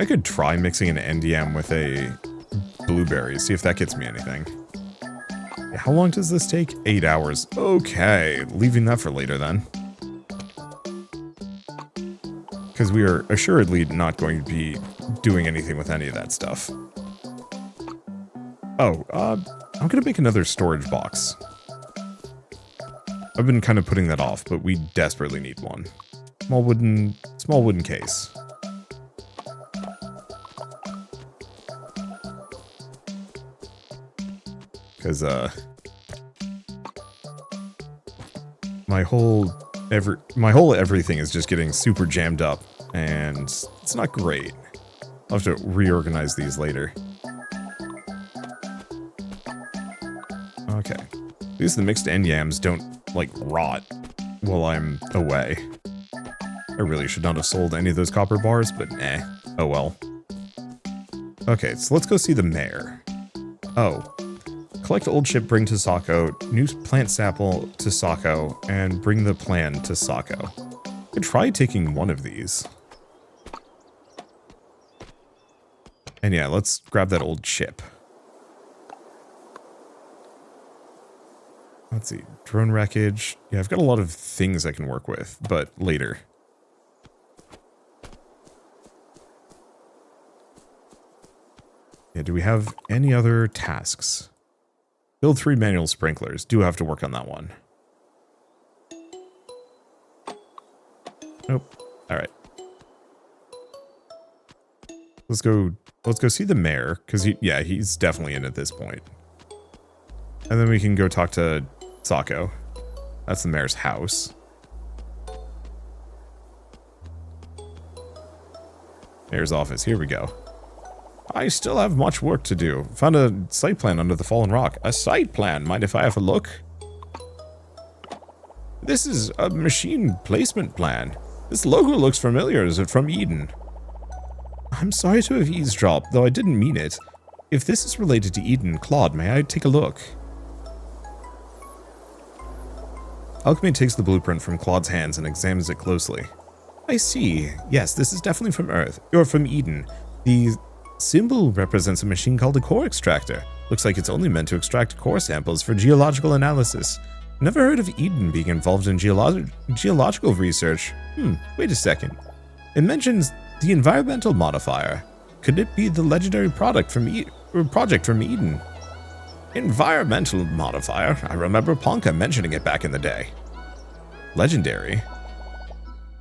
I could try mixing an NDM with a blueberry, see if that gets me anything. How long does this take? 8 hours. Okay, leaving that for later then. Because we are assuredly not going to be doing anything with any of that stuff. Oh, I'm gonna make another storage box. I've been kind of putting that off, but we desperately need one. Small wooden case. Because, my whole everything is just getting super jammed up, and it's not great. I'll have to reorganize these later. Okay. At least the mixed end yams don't, like, rot while I'm away. I really should not have sold any of those copper bars, but eh. Oh well. Okay, so let's go see the mayor. Oh. Collect old ship, bring to Sako, new plant sample to Sako, and bring the plan to Sako. I could try taking one of these. And yeah, let's grab that old ship. Let's see, drone wreckage. Yeah, I've got a lot of things I can work with, but later. Yeah, do we have any other tasks? Build 3 manual sprinklers. Do have to work on that one. Nope. Alright. Let's go see the mayor, because he's definitely in at this point. And then we can go talk to Sako. That's the mayor's house. Mayor's office. Here we go. I still have much work to do. Found a site plan under the fallen rock. A site plan? Mind if I have a look? This is a machine placement plan. This logo looks familiar. Is it from Eden? I'm sorry to have eavesdropped, though I didn't mean it. If this is related to Eden, Claude, may I take a look? Alchemy takes the blueprint from Claude's hands and examines it closely. I see. Yes, this is definitely from Earth. You're from Eden. The symbol represents a machine called a core extractor. Looks like it's only meant to extract core samples for geological analysis. Never heard of Eden being involved in geological research. Wait a second. It mentions the environmental modifier. Could it be the legendary project from Eden? Environmental modifier? I remember Ponka mentioning it back in the day. Legendary?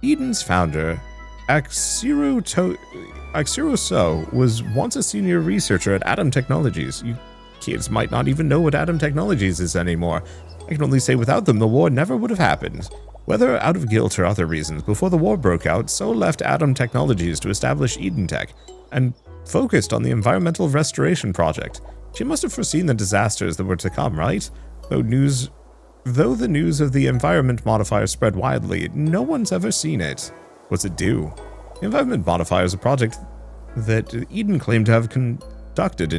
Eden's founder, Axiro So, was once a senior researcher at Atom Technologies. You kids might not even know what Atom Technologies is anymore. I can only say without them, the war never would have happened. Whether out of guilt or other reasons, before the war broke out, So left Atom Technologies to establish Eden Tech, and focused on the environmental restoration project. She must have foreseen the disasters that were to come, right? Though the news of the environment modifier spread widely, no one's ever seen it. What's it do? The environment modifier is a project that Eden claimed to have conducted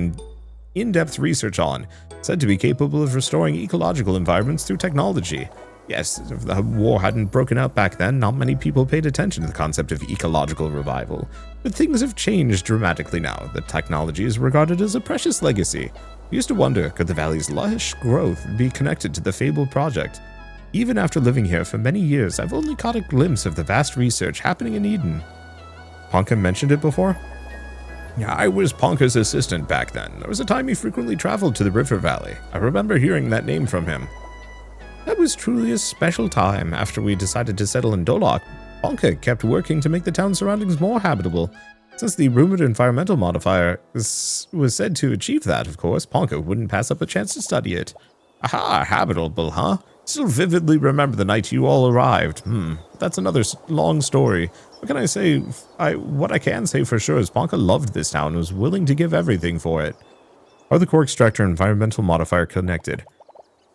in-depth research on, said to be capable of restoring ecological environments through technology. Yes, if the war hadn't broken out back then, not many people paid attention to the concept of ecological revival. But things have changed dramatically now. The technology is regarded as a precious legacy. We used to wonder, could the valley's lush growth be connected to the fabled project? Even after living here for many years, I've only caught a glimpse of the vast research happening in Eden. Ponka mentioned it before? Yeah, I was Ponka's assistant back then. There was a time he frequently traveled to the river valley. I remember hearing that name from him. That was truly a special time. After we decided to settle in Doloc, Ponka kept working to make the town's surroundings more habitable. Since the rumored environmental modifier was said to achieve that, of course, Ponka wouldn't pass up a chance to study it. Aha, habitable, huh? Still vividly remember the night you all arrived. That's another long story. What can I say? What I can say for sure is Ponka loved this town and was willing to give everything for it. Are the core extractor and environmental modifier connected?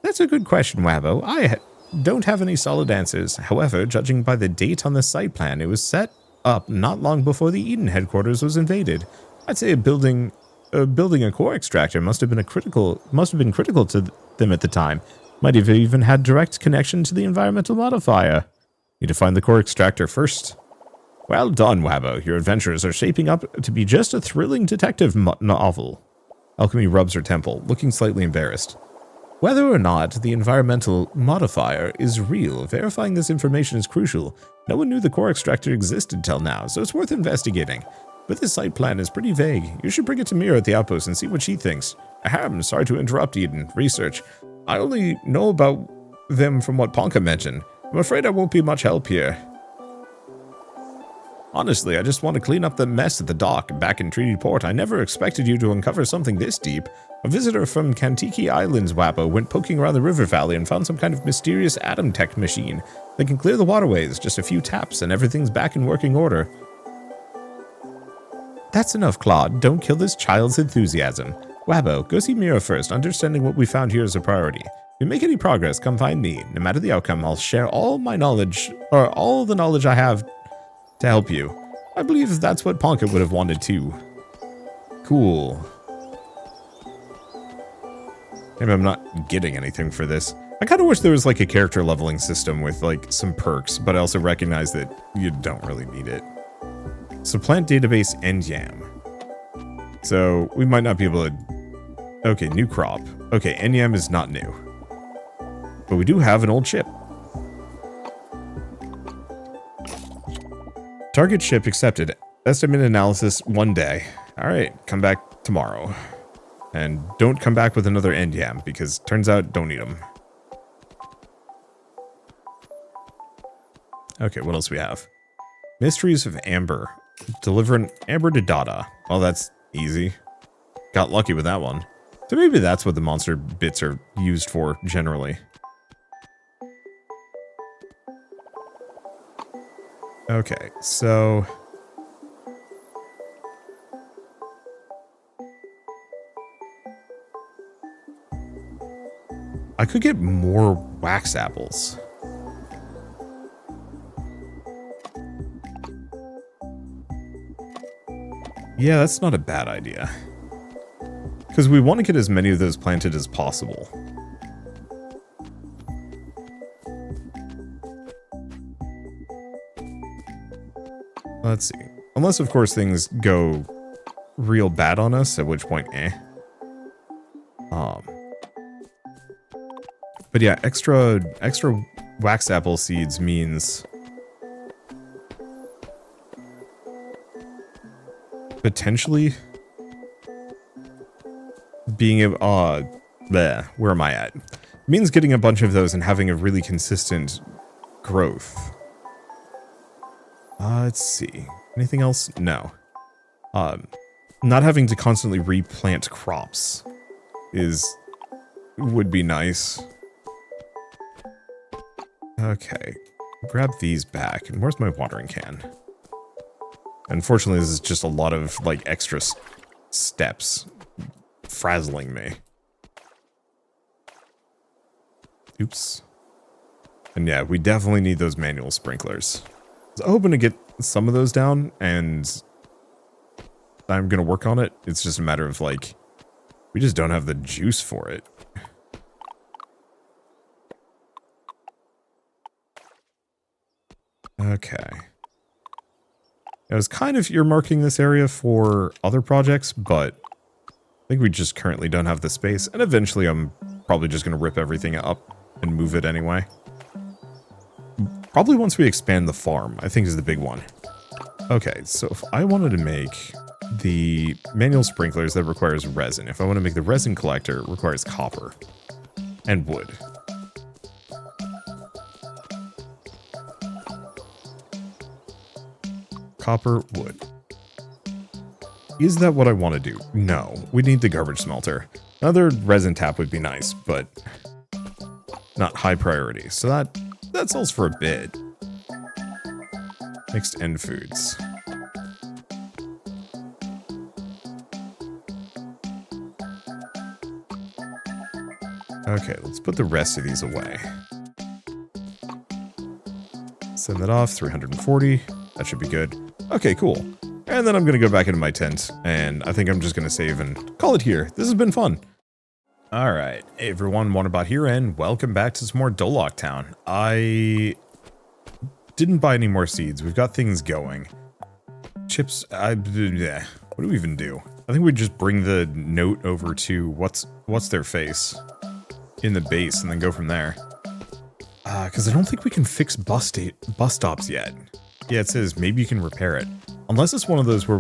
That's a good question, Wabo. I don't have any solid answers. However, judging by the date on the site plan, it was set up not long before the Eden headquarters was invaded. I'd say building a core extractor must have been critical to them at the time. Might have even had direct connection to the environmental modifier. Need to find the core extractor first. Well done, Wabo. Your adventures are shaping up to be just a thrilling detective novel. Alchemy rubs her temple, looking slightly embarrassed. Whether or not the environmental modifier is real, verifying this information is crucial. No one knew the core extractor existed till now, so it's worth investigating. But this site plan is pretty vague. You should bring it to Mira at the outpost and see what she thinks. Ahem, sorry to interrupt, Eden. Research. I only know about them from what Ponka mentioned. I'm afraid I won't be much help here. Honestly, I just want to clean up the mess at the dock back in Treaty Port. I never expected you to uncover something this deep. A visitor from Kantiki Islands, Wapo, went poking around the river valley and found some kind of mysterious atom tech machine that can clear the waterways. Just a few taps and everything's back in working order. That's enough, Claude. Don't kill this child's enthusiasm. Wabo, go see Mira first. Understanding what we found here is a priority. If you make any progress, come find me. No matter the outcome, I'll share all my knowledge, or all the knowledge I have to help you. I believe that's what Ponka would have wanted too. Cool. Maybe I'm not getting anything for this. I kind of wish there was like a character leveling system with like some perks, but I also recognize that you don't really need it. So plant database Enyam. So we might not be able to... Okay, new crop. Okay, Enyam is not new. But we do have an old ship. Target ship accepted. Estimate analysis 1 day. Alright, come back tomorrow. And don't come back with another Enyam, because turns out don't need them. Okay, what else we have? Mysteries of Amber. Deliver an Amber to Dada. Well, that's easy. Got lucky with that one. So maybe that's what the monster bits are used for, generally. Okay, so... I could get more wax apples. Yeah, that's not a bad idea. Because we want to get as many of those planted as possible. Let's see. Unless, of course, things go real bad on us, at which point, eh. But yeah, extra wax apple seeds means potentially being able, where am I at? It means getting a bunch of those and having a really consistent growth. Let's see. Anything else? No. Not having to constantly replant crops would be nice. Okay. Grab these back. And where's my watering can? Unfortunately, this is just a lot of, like, extra steps frazzling me. Oops. And yeah, we definitely need those manual sprinklers. I was hoping to get some of those down, and I'm going to work on it. It's just a matter of, like, we just don't have the juice for it. Okay. I was kind of earmarking this area for other projects, but I think we just currently don't have the space, and eventually I'm probably just going to rip everything up and move it anyway. Probably once we expand the farm, I think is the big one. Okay, so if I wanted to make the manual sprinklers, that requires resin. If I want to make the resin collector, it requires copper and wood. Copper, wood. Is that what I want to do? No, we need the garbage smelter. Another resin tap would be nice, but not high priority. So that sells for a bit. Mixed end foods. Okay, let's put the rest of these away. Send that off, 340. That should be good. Okay, cool. And then I'm going to go back into my tent, and I think I'm just going to save and call it here. This has been fun. Alright, hey everyone, Wanderbot here, and welcome back to some more Doloc Town. I didn't buy any more seeds. We've got things going. Chips, what do we even do? I think we just bring the note over to what's their face in the base, and then go from there. Because I don't think we can fix bus stops yet. Yeah, it says maybe you can repair it. Unless it's one of those where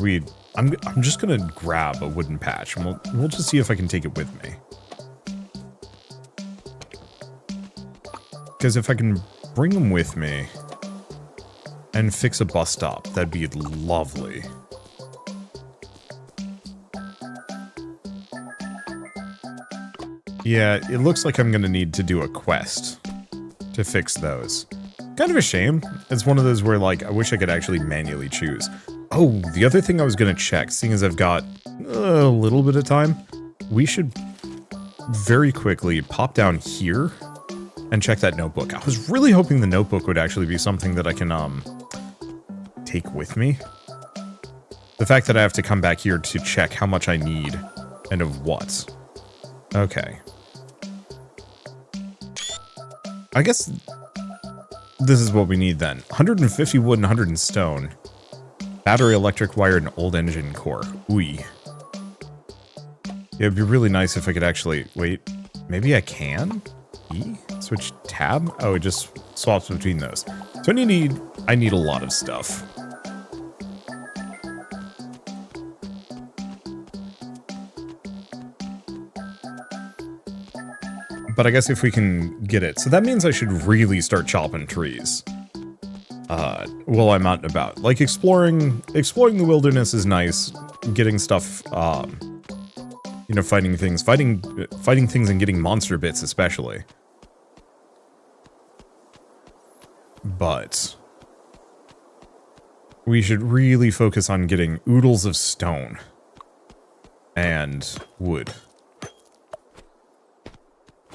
I'm just gonna grab a wooden patch, and we'll just see if I can take it with me. Because if I can bring them with me and fix a bus stop, that'd be lovely. Yeah, it looks like I'm gonna need to do a quest to fix those. Kind of a shame. It's one of those where, like, I wish I could actually manually choose. Oh, the other thing I was gonna check, seeing as I've got a little bit of time, we should very quickly pop down here and check that notebook. I was really hoping the notebook would actually be something that I can, take with me. The fact that I have to come back here to check how much I need and of what. Okay. I guess this is what we need then. 150 wood and 100 stone. Battery, electric wire, and old engine core. Ooh. Yeah, it'd be really nice if I could actually... Wait, maybe I can? E? Switch tab? Oh, it just swaps between those. So I need a lot of stuff. But I guess if we can get it. So that means I should really start chopping trees. While I'm out and about. Like, exploring the wilderness is nice. Getting stuff, you know, fighting things and getting monster bits especially. But we should really focus on getting oodles of stone and wood.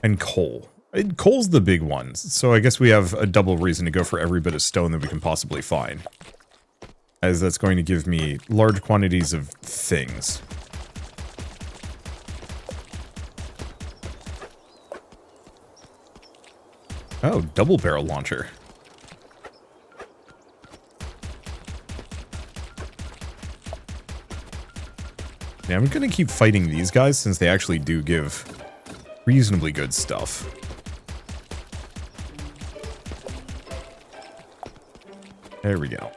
And coal. Coal's the big one, so I guess we have a double reason to go for every bit of stone that we can possibly find. As that's going to give me large quantities of things. Oh, double barrel launcher. Yeah, I'm gonna keep fighting these guys since they actually do give reasonably good stuff. There we go.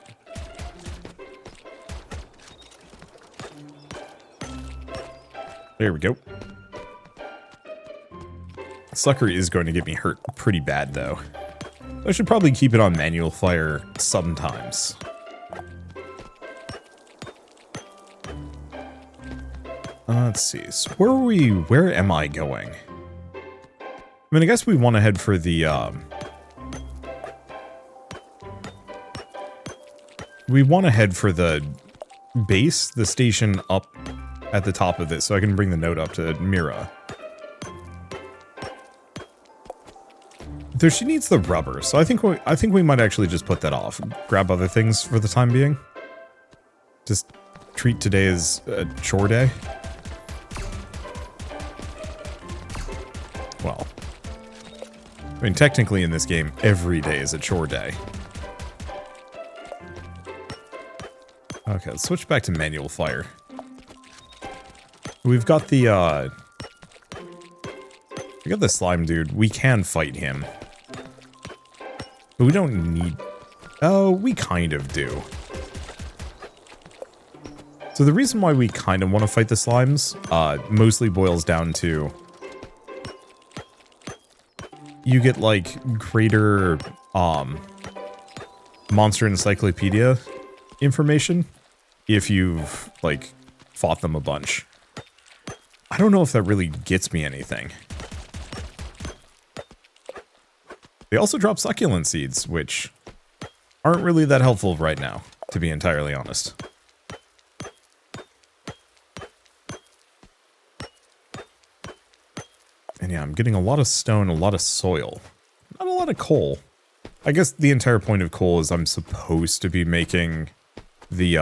There we go. Sucker is going to get me hurt pretty bad, though. I should probably keep it on manual fire sometimes. Let's see. So where am I going? I mean, I guess we want to head for the, we want to head for the base, the station up at the top of it, so I can bring the note up to Mira. Though she needs the rubber, so I think we might actually just put that off. Grab other things for the time being. Just treat today as a chore day. Well, I mean, technically in this game, every day is a chore day. Okay, let's switch back to manual fire. We've got the, we got the slime dude. We can fight him. But we don't need... Oh, we kind of do. So the reason why we kind of want to fight the slimes, mostly boils down to... You get, like, greater, Monster Encyclopedia information if you've, like, fought them a bunch. I don't know if that really gets me anything. They also drop succulent seeds, which aren't really that helpful right now, to be entirely honest. And yeah, I'm getting a lot of stone, a lot of soil. Not a lot of coal. I guess the entire point of coal is I'm supposed to be making the,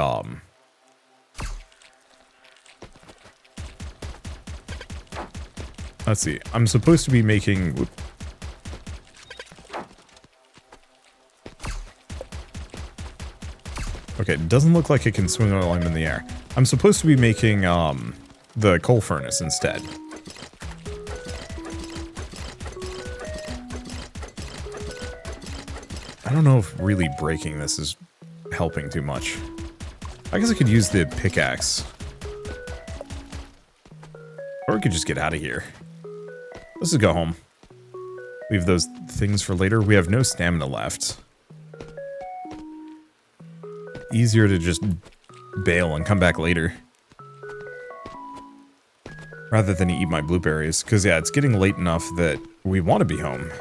let's see. I'm supposed to be making... Okay, it doesn't look like it can swing while I'm in the air. I'm supposed to be making, the coal furnace instead. I don't know if really breaking this is helping too much. I guess I could use the pickaxe. Or we could just get out of here. Let's just go home. Leave those things for later. We have no stamina left. Easier to just bail and come back later. Rather than eat my blueberries. Because, yeah, it's getting late enough that we want to be home.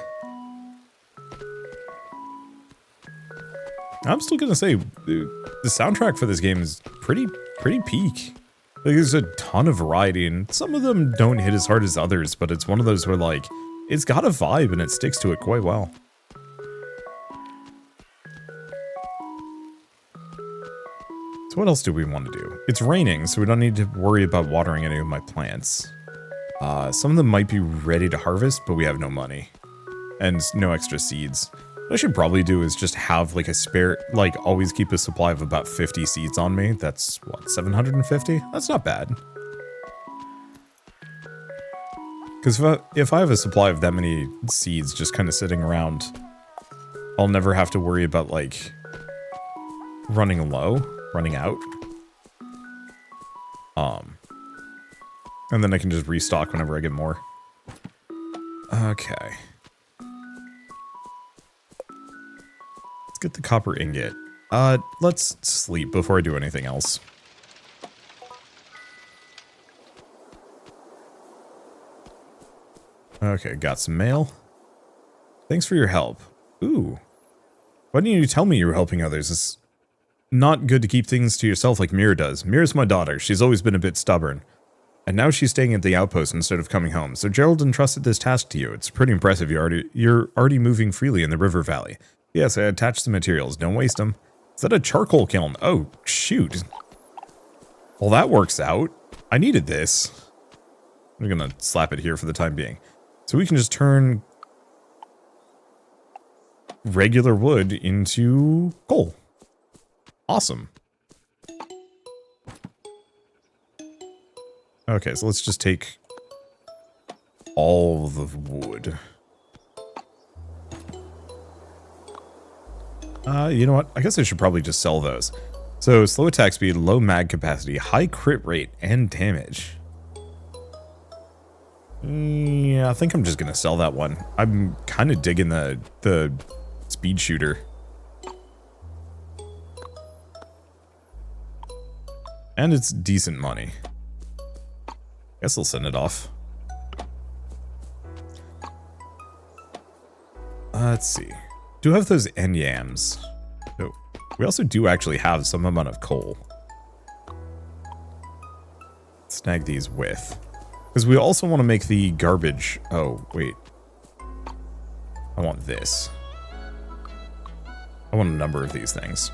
I'm still gonna say, the soundtrack for this game is pretty peak. Like, there's a ton of variety, and some of them don't hit as hard as others, but it's one of those where, like, it's got a vibe and it sticks to it quite well. So what else do we want to do? It's raining, so we don't need to worry about watering any of my plants. Some of them might be ready to harvest, but we have no money. And no extra seeds. What I should probably do is just have, like, a spare, like, always keep a supply of about 50 seeds on me. That's, what, 750? That's not bad. Because if I have a supply of that many seeds just kind of sitting around, I'll never have to worry about, like, running low, running out. And then I can just restock whenever I get more. Okay. Get the copper ingot. Let's sleep before I do anything else. Okay, got some mail. Thanks for your help. Ooh. Why didn't you tell me you were helping others? It's not good to keep things to yourself like Mira does. Mira's my daughter. She's always been a bit stubborn. And now she's staying at the outpost instead of coming home. So Gerald entrusted this task to you. It's pretty impressive. You're already moving freely in the river valley. Yes, I attached the materials. Don't waste them. Is that a charcoal kiln? Oh, shoot. Well, that works out. I needed this. I'm gonna slap it here for the time being. So we can just turn regular wood into coal. Awesome. Okay, so let's just take all the wood. You know what? I guess I should probably just sell those. So, slow attack speed, low mag capacity, high crit rate, and damage. Yeah, I think I'm just gonna sell that one. I'm kind of digging the speed shooter. And it's decent money. Guess I'll send it off. Let's see. Do have those yams. Oh, we also do actually have some amount of coal. Snag these with. Because we also want to make the garbage. Oh, wait. I want this. I want a number of these things.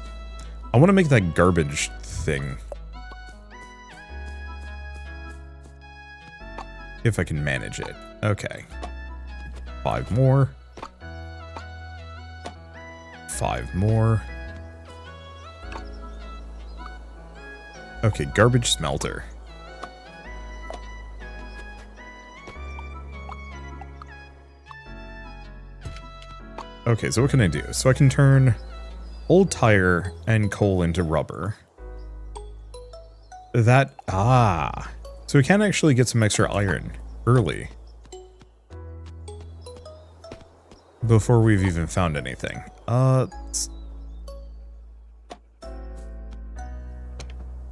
I want to make that garbage thing. If I can manage it. Okay. 5 more. 5 more. Okay, garbage smelter. Okay, so what can I do? So I can turn old tire and coal into rubber. That, so we can actually get some extra iron early. Before we've even found anything.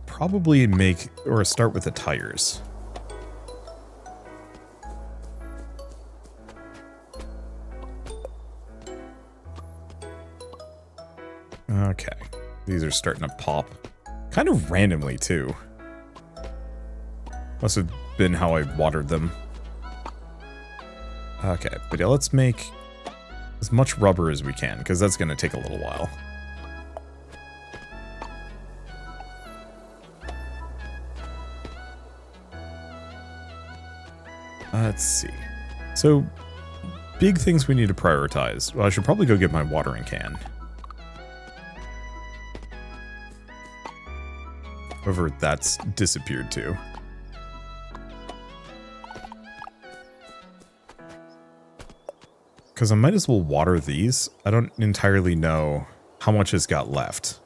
Probably make, or start with the tires. Okay, these are starting to pop. Kind of randomly, too. Must have been how I watered them. Okay, but yeah, let's make as much rubber as we can, because that's going to take a little while. Let's see. So, big things we need to prioritize. Well, I should probably go get my watering can. However, that's disappeared too. Because I might as well water these. I don't entirely know how much has got left.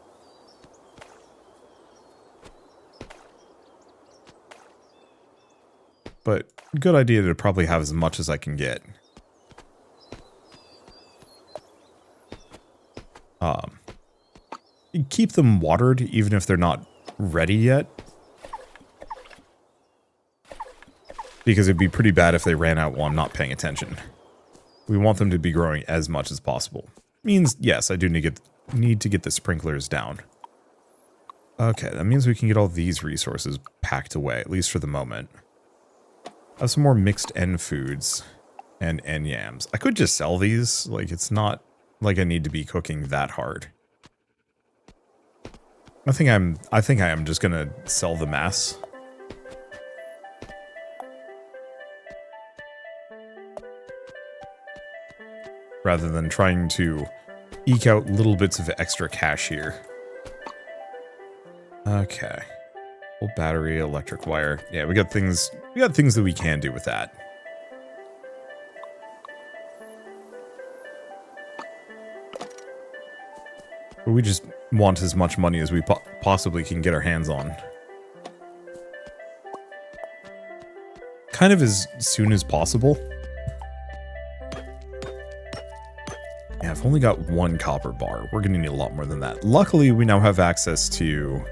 But good idea to probably have as much as I can get. Keep them watered even if they're not ready yet. Because it'd be pretty bad if they ran out while I'm not paying attention. We want them to be growing as much as possible. Means, yes, I do need to get the sprinklers down. Okay, that means we can get all these resources packed away, at least for the moment. I have some more mixed end foods and yams. I could just sell these. Like, it's not like I need to be cooking that hard. I think I am just gonna sell the mass. Rather than trying to eke out little bits of extra cash here. Okay. Full battery, electric wire. Yeah, we got things that we can do with that. But we just want as much money as we possibly can get our hands on. Kind of as soon as possible. Yeah, I've only got 1 copper bar. We're gonna need a lot more than that. Luckily, we now have access to...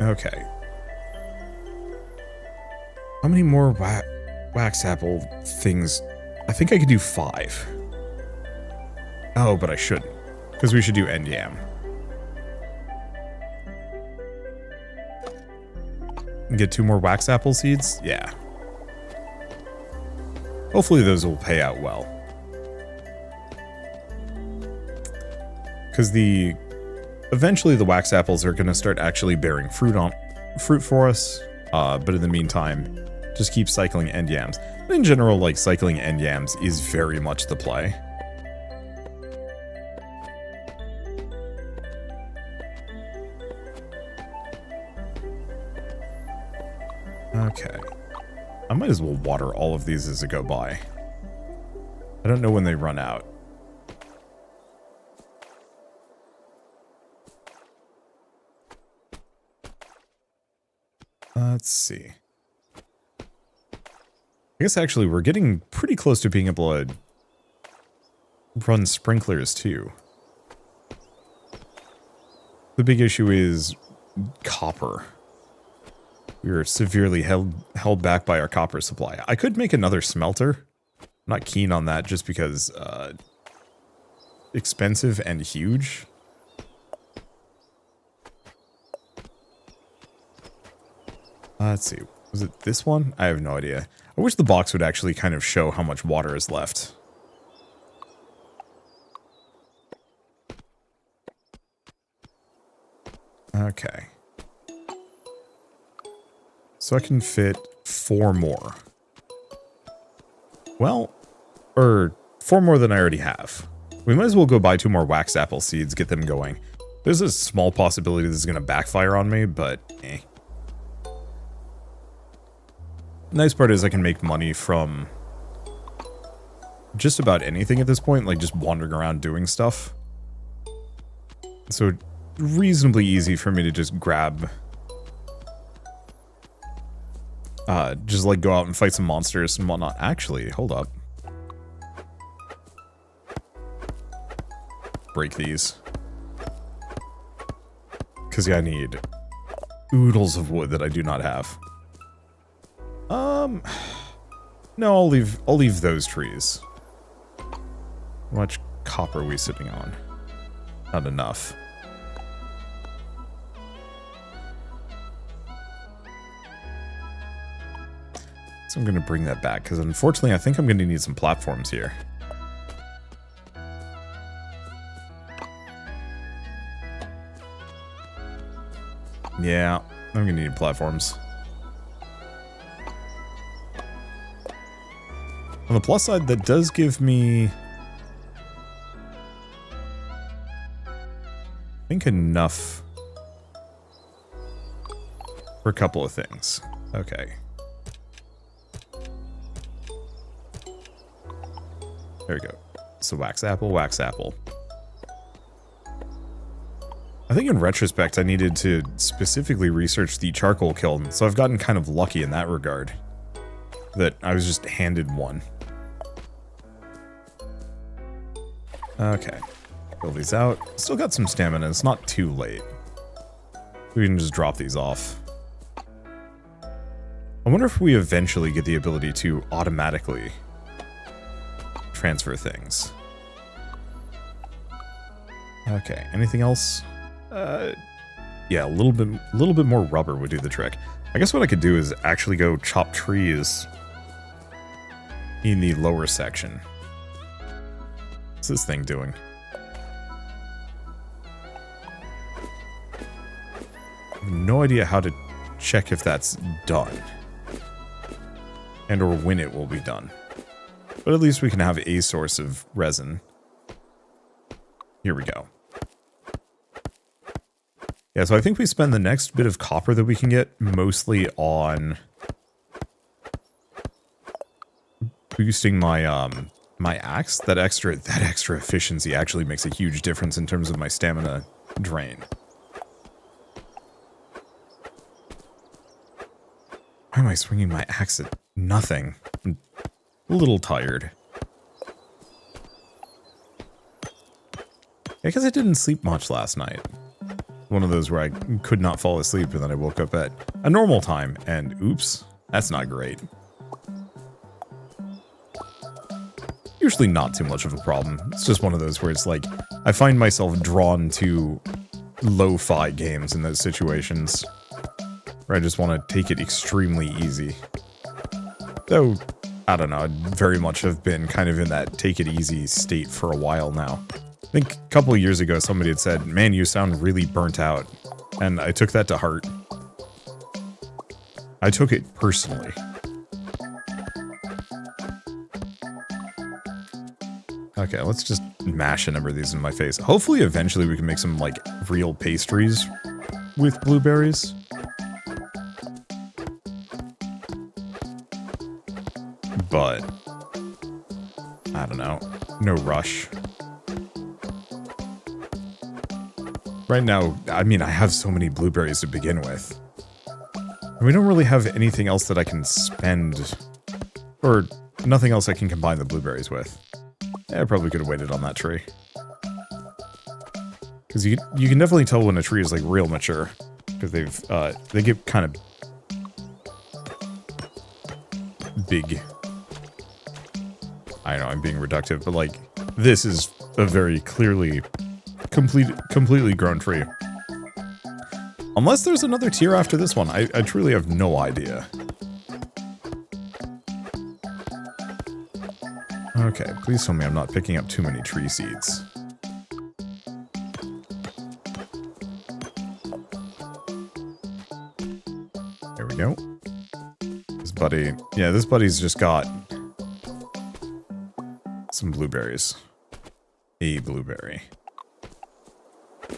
Okay. How many more wax apple things? I think I could do 5. Oh, but I shouldn't. Because we should do end yam. Get 2 more wax apple seeds? Yeah. Hopefully those will pay out well. Because eventually the wax apples are going to start actually bearing fruit for us. But in the meantime, just keep cycling end yams. In general, like, cycling end yams is very much the play. Okay. I might as well water all of these as they go by. I don't know when they run out. Let's see. I guess actually we're getting pretty close to being able to run sprinklers too. The big issue is copper. We are severely held back by our copper supply. I could make another smelter. I'm not keen on that just because expensive and huge. Let's see. Was it this one? I have no idea. I wish the box would actually kind of show how much water is left. Okay. So I can fit 4 more. Well, or 4 more than I already have. We might as well go buy 2 more wax apple seeds, get them going. There's a small possibility this is going to backfire on me, but eh. Nice part is I can make money from just about anything at this point, like just wandering around doing stuff. So reasonably easy for me to just grab, just like go out and fight some monsters and whatnot. Actually, hold up. Break these. Because yeah, I need oodles of wood that I do not have. No, I'll leave those trees. How much copper are we sitting on? Not enough. So I'm going to bring that back, because unfortunately I think I'm going to need some platforms here. Yeah, I'm going to need platforms. On the plus side, that does give me, I think, enough for a couple of things. Okay. There we go. So wax apple, wax apple. I think in retrospect, I needed to specifically research the charcoal kiln, so I've gotten kind of lucky in that regard. That I was just handed one. Okay. Fill these out. Still got some stamina. It's not too late. We can just drop these off. I wonder if we eventually get the ability to automatically transfer things. Okay. Anything else? Yeah, a little bit more rubber would do the trick. I guess what I could do is actually go chop trees in the lower section. What's this thing doing? I have no idea how to check if that's done. And or when it will be done. But at least we can have a source of resin. Here we go. Yeah, so I think we spend the next bit of copper that we can get mostly on boosting my my axe. That extra efficiency actually makes a huge difference in terms of my stamina drain. Why am I swinging my axe at nothing? I'm a little tired. I guess I didn't sleep much last night. One of those where I could not fall asleep and then I woke up at a normal time and oops, that's not great. Usually not too much of a problem. It's just one of those where it's like, I find myself drawn to lo-fi games in those situations. Where I just want to take it extremely easy. Though, I don't know, I very much have been kind of in that take it easy state for a while now. I think a couple of years ago somebody had said, man, you sound really burnt out. And I took that to heart. I took it personally. Okay, let's just mash a number of these in my face. Hopefully eventually we can make some, like, real pastries with blueberries. but I don't know. No rush. Right now, I mean, I have so many blueberries to begin with. And we don't really have anything else that I can spend, or nothing else I can combine the blueberries with. Yeah, I probably could have waited on that tree. Because you can definitely tell when a tree is like real mature, because they get kind of big. I know I'm being reductive, but like this is a very clearly completely grown tree. Unless there's another tier after this one, I truly have no idea. Okay, please tell me I'm not picking up too many tree seeds. There we go. This buddy, yeah, this buddy's just got some blueberries. A blueberry.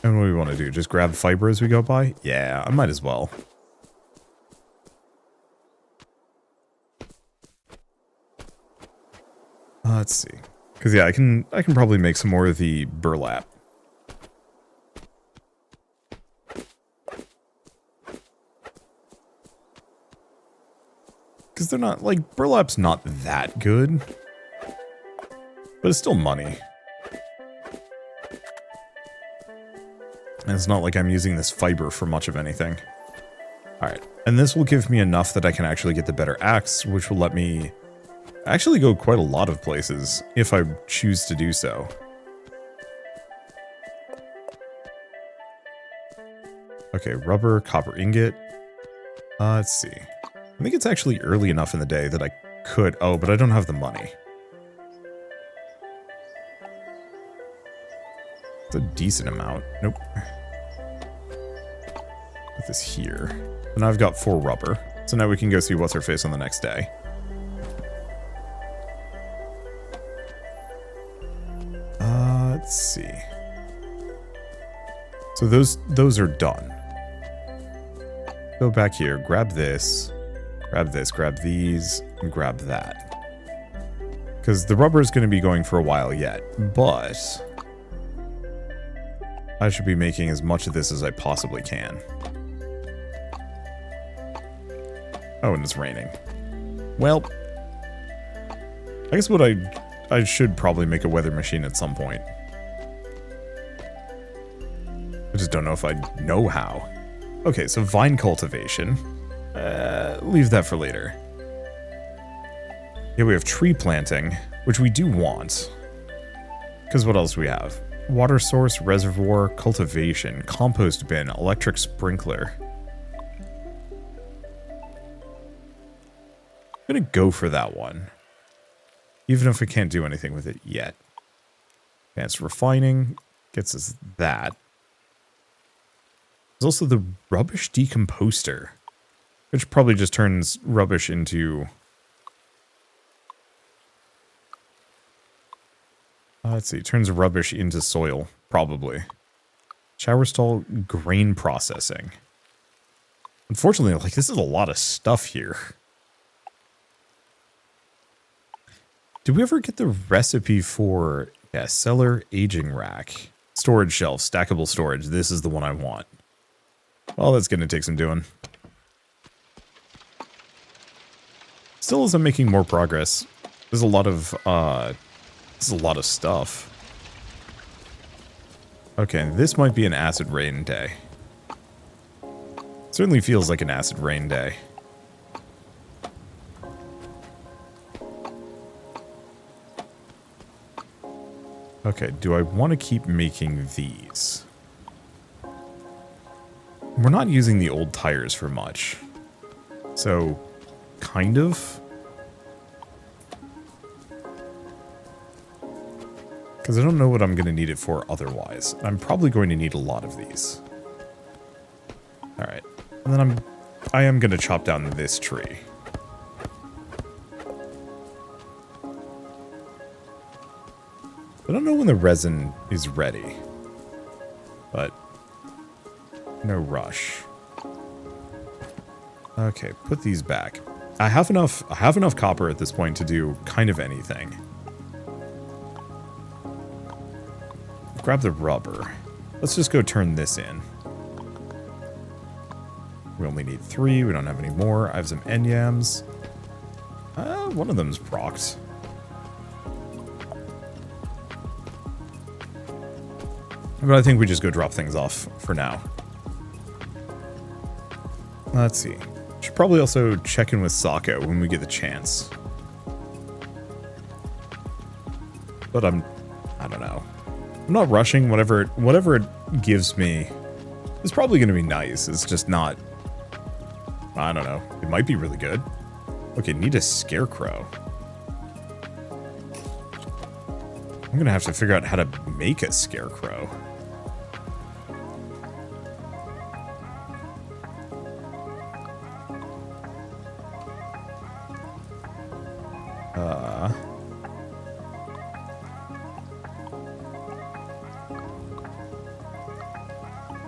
And what do we want to do? Just grab fiber as we go by? Yeah, I might as well. Let's see. Because yeah, I can probably make some more of the burlap. Because they're not, like, burlap's not that good. But it's still money. And it's not like I'm using this fiber for much of anything. Alright, and this will give me enough that I can actually get the better axe, which will let me actually go quite a lot of places, if I choose to do so. Okay, rubber, copper ingot. Let's see. I think it's actually early enough in the day that I could... Oh, but I don't have the money. It's a decent amount. Nope. Put this here. And I've got 4 rubber. So now we can go see what's her face on the next day. Let's see. So those are done. Go back here, grab this, grab these, and grab that. Because the rubber is going to be going for a while yet, but I should be making as much of this as I possibly can. Oh, and it's raining. Well, I guess what I should probably make a weather machine at some point. I just don't know if I know how. Okay, so vine cultivation. Leave that for later. Yeah, we have tree planting, which we do want. Because what else do we have? Water source, reservoir, cultivation, compost bin, electric sprinkler. I'm gonna go for that one. Even if we can't do anything with it yet. Advanced refining gets us that. There's also the rubbish decomposter, which probably just turns rubbish into... let's see, turns rubbish into soil, probably. Shower stall, grain processing. Unfortunately, like, this is a lot of stuff here. Did we ever get the recipe for... Yeah, cellar aging rack. Storage shelf, stackable storage. This is the one I want. Well, that's going to take some doing. Still as I'm making more progress, there's a lot of, stuff. Okay, this might be an acid rain day. Certainly feels like an acid rain day. Okay, do I want to keep making these? We're not using the old tires for much. So, kind of. Because I don't know what I'm going to need it for otherwise. I'm probably going to need a lot of these. Alright. And then I am going to chop down this tree. I don't know when the resin is ready. But no rush. Okay, put these back. I have enough copper at this point to do kind of anything. Grab the rubber. Let's just go turn this in. We only need 3. We don't have any more. I have some enyams. One of them's procced. But I think we just go drop things off for now. Let's see. Should probably also check in with Sako when we get the chance. But I don't know. I'm not rushing. Whatever it gives me is probably going to be nice. It's just not. I don't know. It might be really good. Okay, need a scarecrow. I'm going to have to figure out how to make a scarecrow.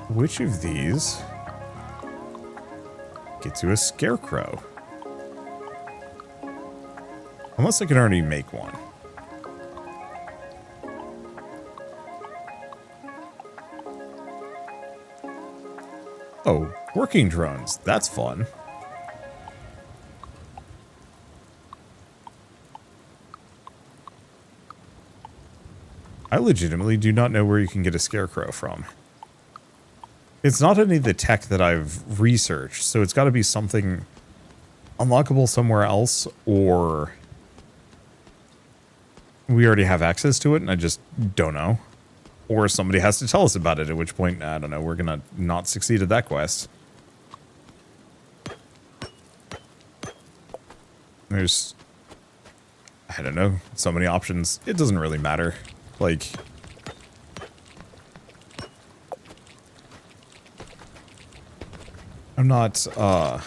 Which of these gets you a scarecrow? Unless I can already make one. Oh, working drones. That's fun. I legitimately do not know where you can get a scarecrow from. It's not any of the tech that I've researched, so it's got to be something unlockable somewhere else, or we already have access to it and I just don't know. Or somebody has to tell us about it, at which point, I don't know, we're going to not succeed at that quest. There's, I don't know, so many options. It doesn't really matter. Like, I'm not, I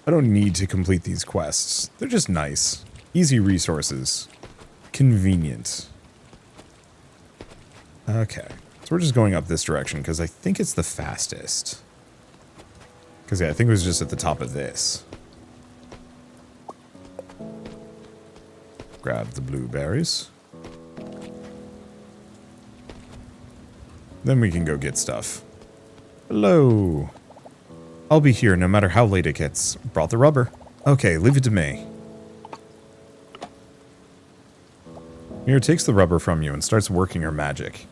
don't need to complete these quests. They're just nice. Easy resources. Convenient. Okay. So we're just going up this direction because I think it's the fastest. Because, yeah, I think it was just at the top of this. Grab the blueberries. Then we can go get stuff. Hello. I'll be here no matter how late it gets. Brought the rubber. Okay, leave it to me. Mira takes the rubber from you and starts working her magic.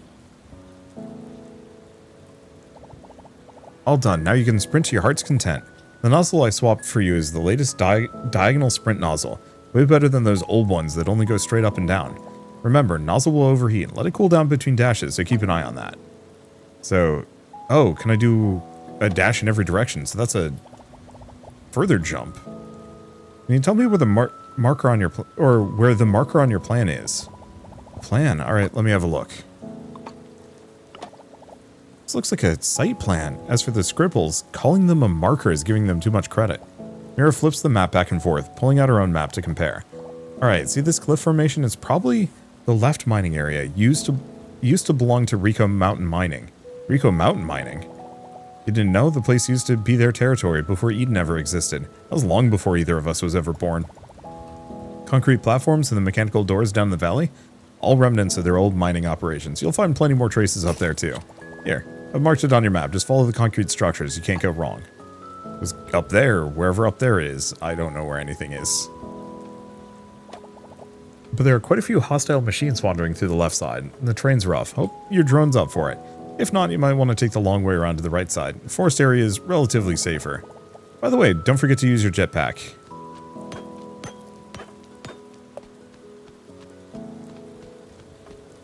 All done. Now you can sprint to your heart's content. The nozzle I swapped for you is the latest diagonal sprint nozzle. Way better than those old ones that only go straight up and down. Remember, nozzle will overheat. Let it cool down between dashes, so keep an eye on that. So, oh, can I do a dash in every direction? So that's a further jump. Can you tell me where the marker on your where the marker on your plan is? Plan. All right, let me have a look. This looks like a site plan. As for the scribbles, calling them a marker is giving them too much credit. Mira flips the map back and forth, pulling out her own map to compare. All right, see this cliff formation is probably the left mining area. Used to belong to Rico Mountain Mining. Rico Mountain Mining? You didn't know? The place used to be their territory before Eden ever existed. That was long before either of us was ever born. Concrete platforms and the mechanical doors down the valley? All remnants of their old mining operations. You'll find plenty more traces up there too. Here, I've marked it on your map. Just follow the concrete structures. You can't go wrong. It was up there, wherever up there is. I don't know where anything is. But there are quite a few hostile machines wandering through the left side. The terrain's rough. Hope your drone's up for it. If not, you might want to take the long way around to the right side. The forest area is relatively safer. By the way, don't forget to use your jetpack.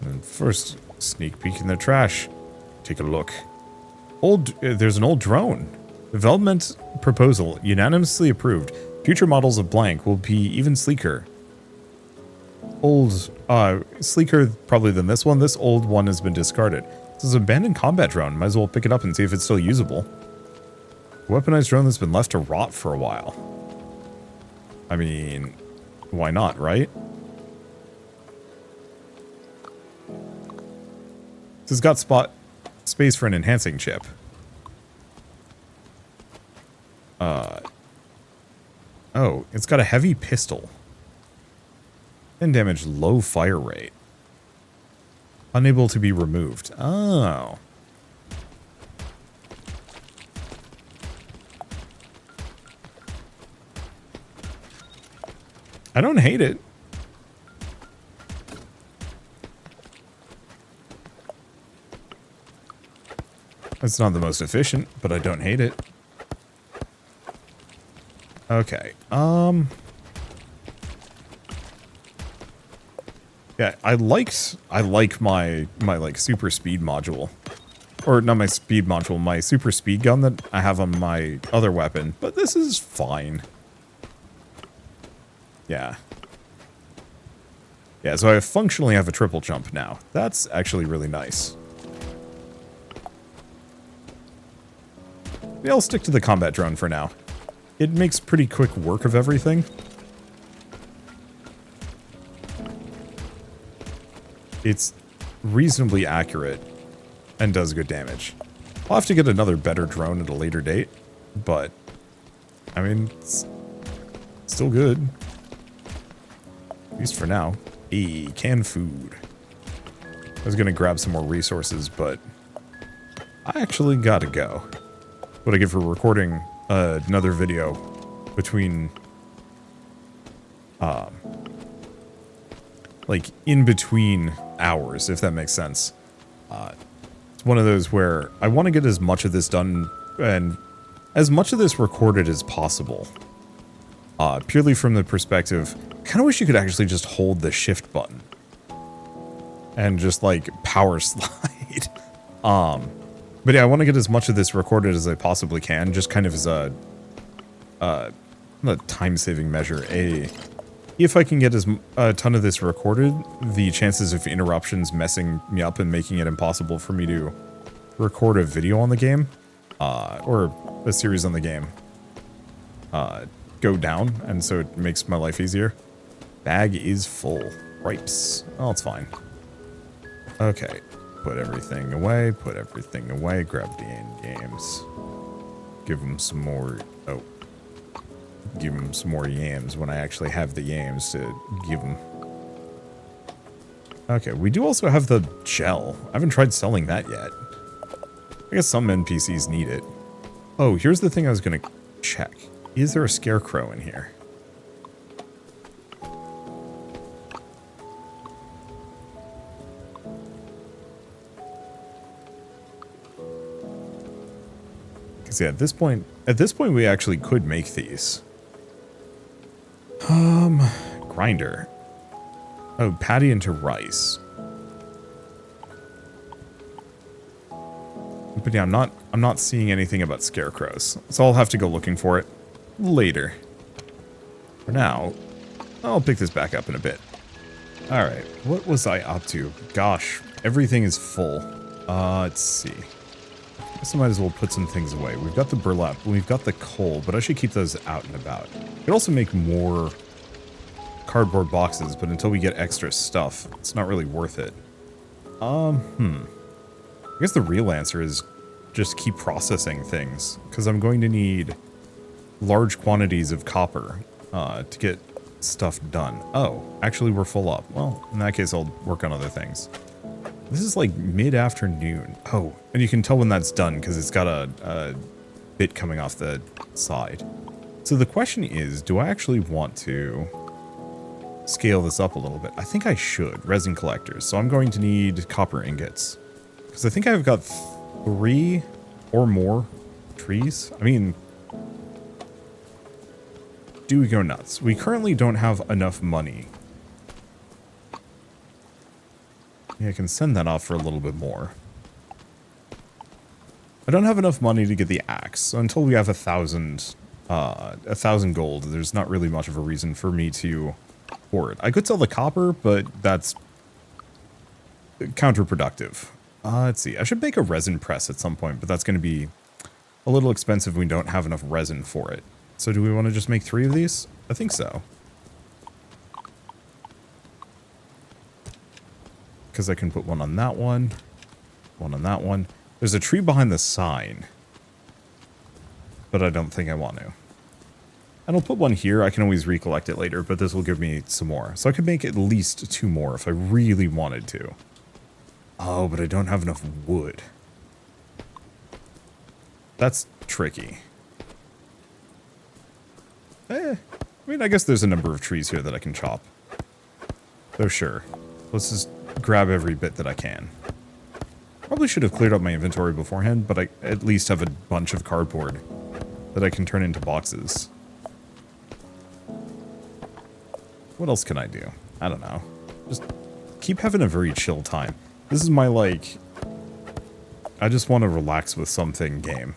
And first, sneak peek in the trash. Take a look. There's an old drone. Development proposal unanimously approved. Future models of blank will be even sleeker. Sleeker probably than this one. This old one has been discarded. This is an abandoned combat drone. Might as well pick it up and see if it's still usable. A weaponized drone that's been left to rot for a while. I mean, why not, right? This has got space for an enhancing chip. Oh, it's got a heavy pistol. 10 damage, low fire rate. Unable to be removed. Oh. I don't hate it. It's not the most efficient, but I don't hate it. Okay. Yeah, I like my like super speed module. Or not my speed module, my super speed gun that I have on my other weapon, but this is fine. Yeah. Yeah, so I functionally have a triple jump now. That's actually really nice. Yeah, I'll stick to the combat drone for now. It makes pretty quick work of everything. It's reasonably accurate and does good damage. I'll have to get another better drone at a later date, but I mean, it's still good. At least for now. Canned food. I was gonna grab some more resources, but I actually gotta go. What I get for recording another video between, like in between hours, if that makes sense. It's one of those where I want to get as much of this done and as much of this recorded as possible. Purely from the perspective, kind of wish you could actually just hold the shift button and just like power slide. But yeah, I want to get as much of this recorded as I possibly can, just kind of as a time-saving measure. If I can get a ton of this recorded, the chances of interruptions messing me up and making it impossible for me to record a video on the game, or a series on the game, go down, and so it makes my life easier. Bag is full. Ripes. Oh, it's fine. Okay. Put everything away, grab the end games. Give them some more, give them some more yams when I actually have the yams to give them. Okay, we do also have the gel. I haven't tried selling that yet. I guess some NPCs need it. Oh, here's the thing I was gonna check. Is there a scarecrow in here? Because yeah, at this point we actually could make these. Grinder. Oh, patty into rice. But yeah, I'm not seeing anything about scarecrows, so I'll have to go looking for it later. For now, I'll pick this back up in a bit. Alright, what was I up to? Gosh, everything is full. Let's see. I guess I might as well put some things away. We've got the burlap, we've got the coal, but I should keep those out and about. We could also make more cardboard boxes, but until we get extra stuff, it's not really worth it. I guess the real answer is just keep processing things, because I'm going to need large quantities of copper to get stuff done. Oh, actually we're full up. Well, in that case, I'll work on other things. This is like mid-afternoon. Oh, and you can tell when that's done because it's got a bit coming off the side. So the question is, do I actually want to scale this up a little bit? I think I should. Resin collectors. So I'm going to need copper ingots. Because I think I've got 3 or more trees. I mean, do we go nuts? We currently don't have enough money. Yeah, I can send that off for a little bit more. I don't have enough money to get the axe, so until we have 1,000 gold, there's not really much of a reason for me to hoard. I could sell the copper, but that's counterproductive. Let's see. I should make a resin press at some point, but that's going to be a little expensive. We don't have enough resin for it. So do we want to just make 3 of these? I think so. Because I can put one on that one on that one. There's a tree behind the sign, but I don't think I want to. And I'll put one here. I can always recollect it later, but this will give me some more. So I could make at least 2 more if I really wanted to. Oh, but I don't have enough wood. That's tricky. I mean, I guess there's a number of trees here that I can chop. So sure. Let's just grab every bit that I can. Probably should have cleared up my inventory beforehand, but I at least have a bunch of cardboard that I can turn into boxes. What else can I do? I don't know. Just keep having a very chill time. This is my, like, I just want to relax with something game.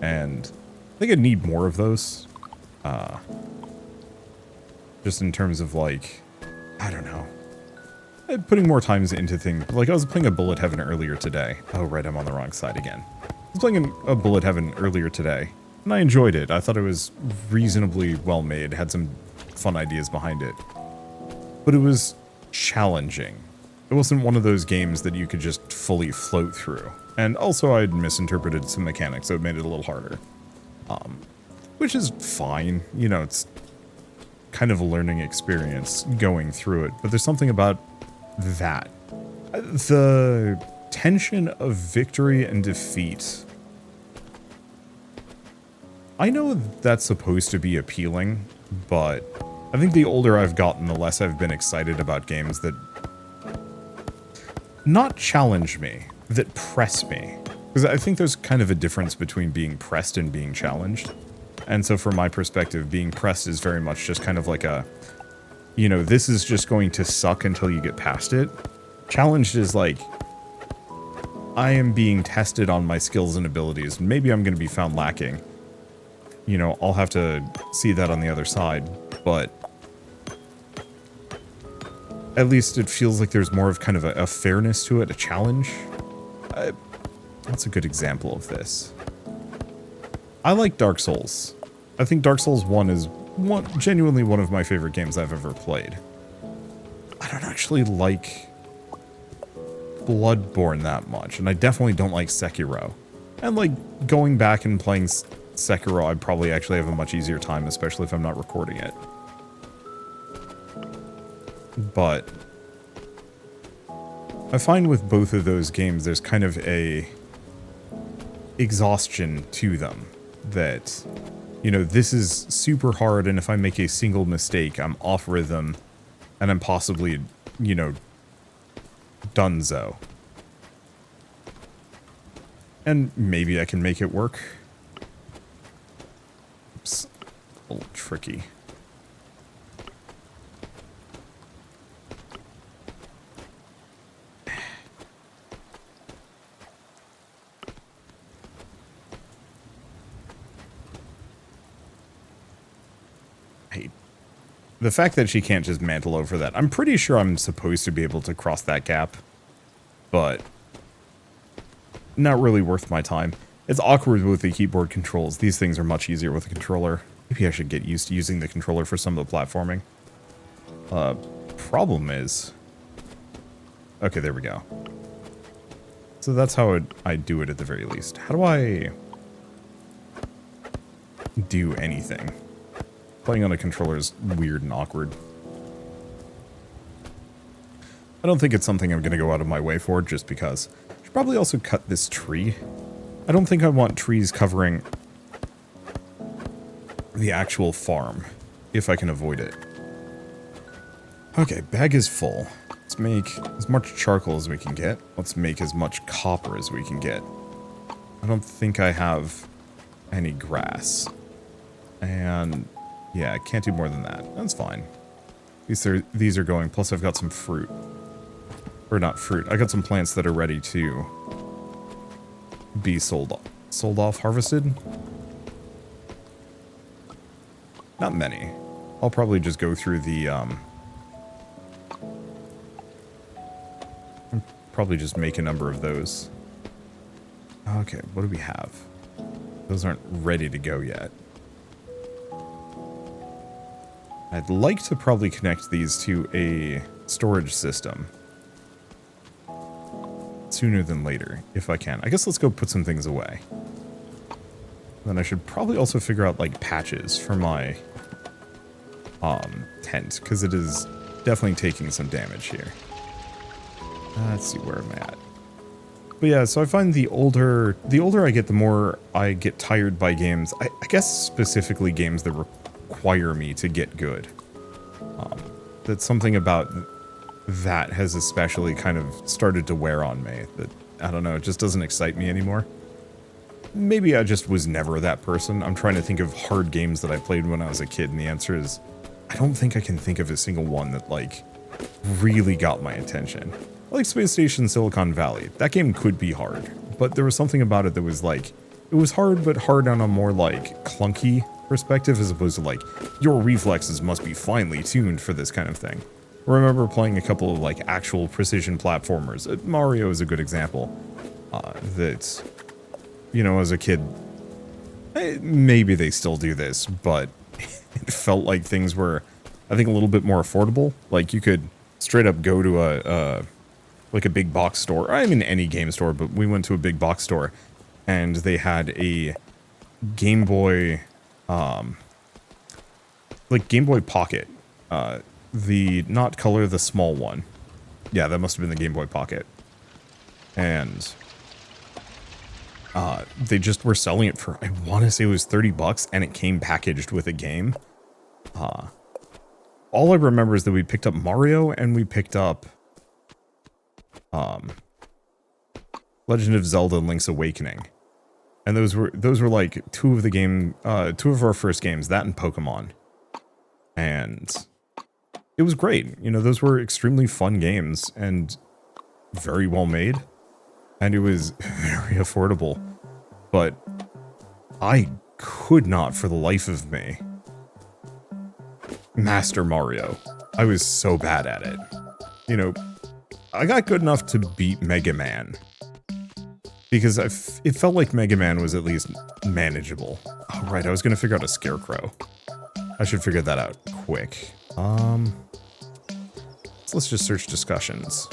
And I think I need more of those. Just in terms of, like, I don't know. Putting more times into things. Like, I was playing a Bullet Heaven earlier today. Oh, right, I'm on the wrong side again. I was playing a Bullet Heaven earlier today, and I enjoyed it. I thought it was reasonably well made, had some fun ideas behind it. But it was challenging. It wasn't one of those games that you could just fully float through. And also, I'd misinterpreted some mechanics, so it made it a little harder. Which is fine. You know, it's kind of a learning experience going through it. But there's something about that. The tension of victory and defeat. I know that's supposed to be appealing, but I think the older I've gotten, the less I've been excited about games that not challenge me, that press me. Because I think there's kind of a difference between being pressed and being challenged. And so from my perspective, being pressed is very much just kind of like a, you know, this is just going to suck until you get past it. Challenged is like, I am being tested on my skills and abilities. Maybe I'm going to be found lacking. You know, I'll have to see that on the other side, but at least it feels like there's more of kind of a fairness to it, a challenge. That's a good example of this. I like Dark Souls. I think Dark Souls 1 is genuinely one of my favorite games I've ever played. I don't actually like Bloodborne that much, and I definitely don't like Sekiro. And like going back and playing Sekiro, I'd probably actually have a much easier time, especially if I'm not recording it. But I find with both of those games, there's kind of a exhaustion to them that, you know, this is super hard, and if I make a single mistake, I'm off rhythm, and I'm possibly, you know, donezo. And maybe I can make it work. Oops. A little tricky. The fact that she can't just mantle over that. I'm pretty sure I'm supposed to be able to cross that gap. But not really worth my time. It's awkward with the keyboard controls. These things are much easier with a controller. Maybe I should get used to using the controller for some of the platforming. Problem is... Okay, there we go. So that's how I do it at the very least. How do I do anything? Playing on a controller is weird and awkward. I don't think it's something I'm going to go out of my way for, just because. I should probably also cut this tree. I don't think I want trees covering the actual farm, if I can avoid it. Okay, bag is full. Let's make as much charcoal as we can get. Let's make as much copper as we can get. I don't think I have any grass. And... yeah, I can't do more than that. That's fine. These are going, plus I've got some fruit. Or not fruit, I got some plants that are ready to be sold off, harvested. Not many. I'll probably just go through the, probably just make a number of those. Okay, what do we have? Those aren't ready to go yet. I'd like to probably connect these to a storage system sooner than later, if I can. I guess let's go put some things away. Then I should probably also figure out, like, patches for my tent, because it is definitely taking some damage here. Let's see where I'm at. But yeah, so I find the older I get, the more I get tired by games. I guess specifically games that require me to get good. That something about that has especially kind of started to wear on me. That, I don't know, it just doesn't excite me anymore. Maybe I just was never that person. I'm trying to think of hard games that I played when I was a kid, and the answer is, I don't think I can think of a single one that, like, really got my attention. Like Space Station Silicon Valley. That game could be hard, but there was something about it that was like, it was hard, but hard on a more, like, clunky perspective, as opposed to, like, your reflexes must be finely tuned for this kind of thing. I remember playing a couple of, like, actual precision platformers. Mario is a good example. That, you know, as a kid, maybe they still do this, but it felt like things were, I think, a little bit more affordable. Like, you could straight up go to like a big box store. I mean, any game store, but we went to a big box store, and they had a Game Boy, like Game Boy Pocket. The, not color, the small one. Yeah, that must have been the Game Boy Pocket. And they just were selling it for, I want to say it was $30, and it came packaged with a game. All I remember is that we picked up Mario, and we picked up Legend of Zelda: Link's Awakening. And those were like two of our first games, that and Pokemon. And it was great. You know, those were extremely fun games and very well made. And it was very affordable. But I could not, for the life of me, master Mario. I was so bad at it. You know, I got good enough to beat Mega Man. Because it felt like Mega Man was at least manageable. Oh, right, I was going to figure out a Scarecrow. I should figure that out quick. So let's just search discussions.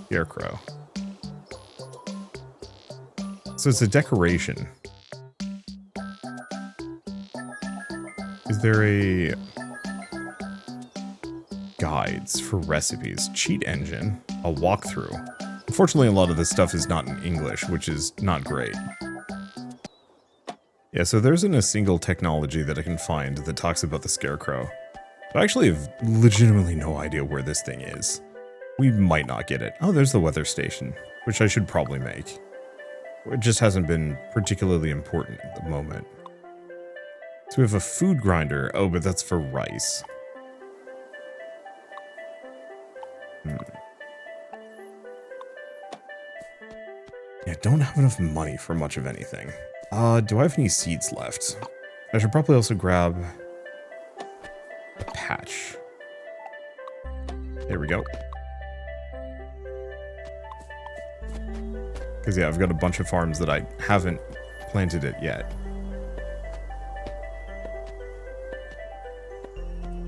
Scarecrow. So it's a decoration. Is there a guides for recipes, cheat engine, a walkthrough? Unfortunately, a lot of this stuff is not in English, which is not great. Yeah, so there isn't a single technology that I can find that talks about the Scarecrow. I actually have legitimately no idea where this thing is. We might not get it. Oh, there's the weather station, which I should probably make. It just hasn't been particularly important at the moment. So we have a food grinder. Oh, but that's for rice. Yeah, don't have enough money for much of anything. Do I have any seeds left? I should probably also grab a patch. There we go. Because, yeah, I've got a bunch of farms that I haven't planted it yet.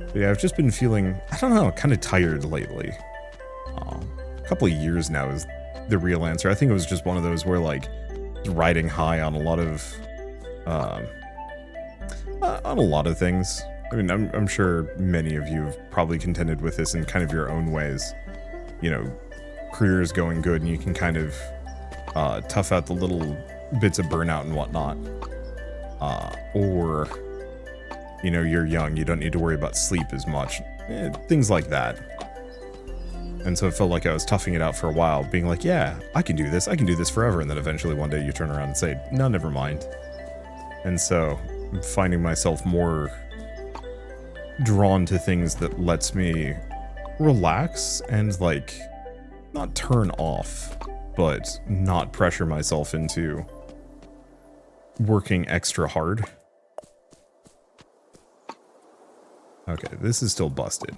But yeah, I've just been feeling, I don't know, kind of tired lately. A couple of years now is the real answer. I think it was just one of those where, like, riding high on a lot of things. I mean, I'm sure many of you have probably contended with this in kind of your own ways. You know, career is going good and you can kind of tough out the little bits of burnout and whatnot. Or, you know, you're young, you don't need to worry about sleep as much. Things like that. And so it felt like I was toughing it out for a while, being like, yeah, I can do this forever. And then eventually one day you turn around and say, no, never mind. And so I'm finding myself more drawn to things that lets me relax and, like, not turn off, but not pressure myself into working extra hard. Okay, this is still busted.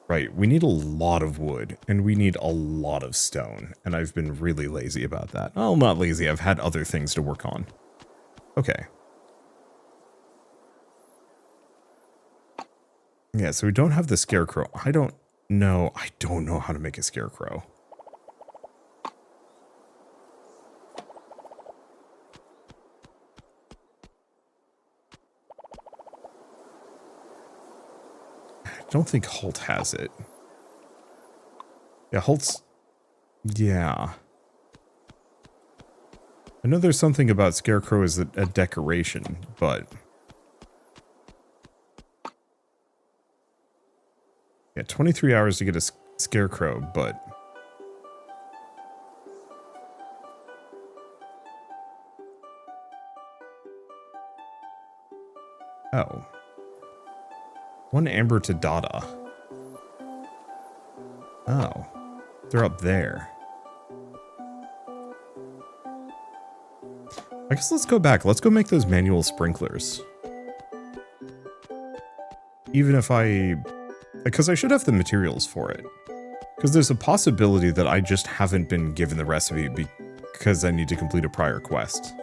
Right, we need a lot of wood, and we need a lot of stone, and I've been really lazy about that. Well, not lazy, I've had other things to work on. Okay. Yeah, so we don't have the Scarecrow. I don't know how to make a Scarecrow. don't think Holt has it. Yeah, Holt's... Yeah. I know there's something about Scarecrow as a decoration, but... Yeah, 23 hours to get a Scarecrow, but... Oh. 1 amber to Dada. Oh. They're up there. I guess let's go back. Let's go make those manual sprinklers. Even if because I should have the materials for it. Because there's a possibility that I just haven't been given the recipe because I need to complete a prior quest.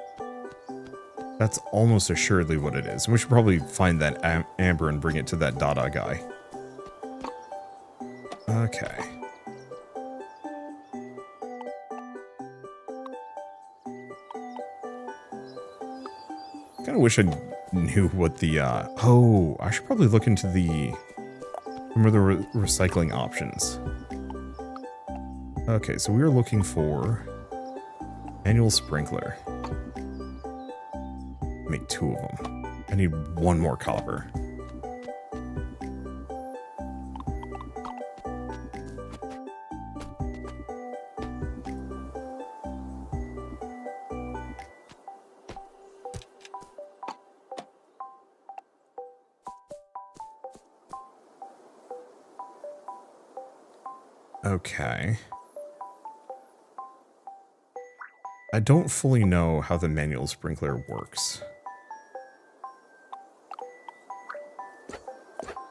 That's almost assuredly what it is. We should probably find that amber and bring it to that Dada guy. Okay. Kind of wish I knew what the, oh, I should probably look into the, remember the recycling options. Okay, so we were looking for annual sprinkler. Make 2 of them. I need 1 more copper. Okay. I don't fully know how the manual sprinkler works.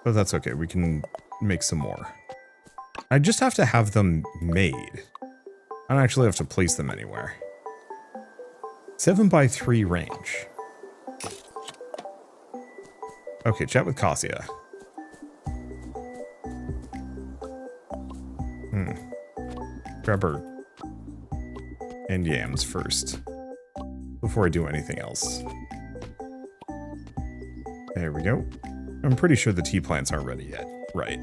But that's okay, we can make some more. I just have to have them made. I don't actually have to place them anywhere. 7x3 range. Okay, chat with Cassia. Grab her and yams first before I do anything else. There we go. I'm pretty sure the tea plants aren't ready yet. Right.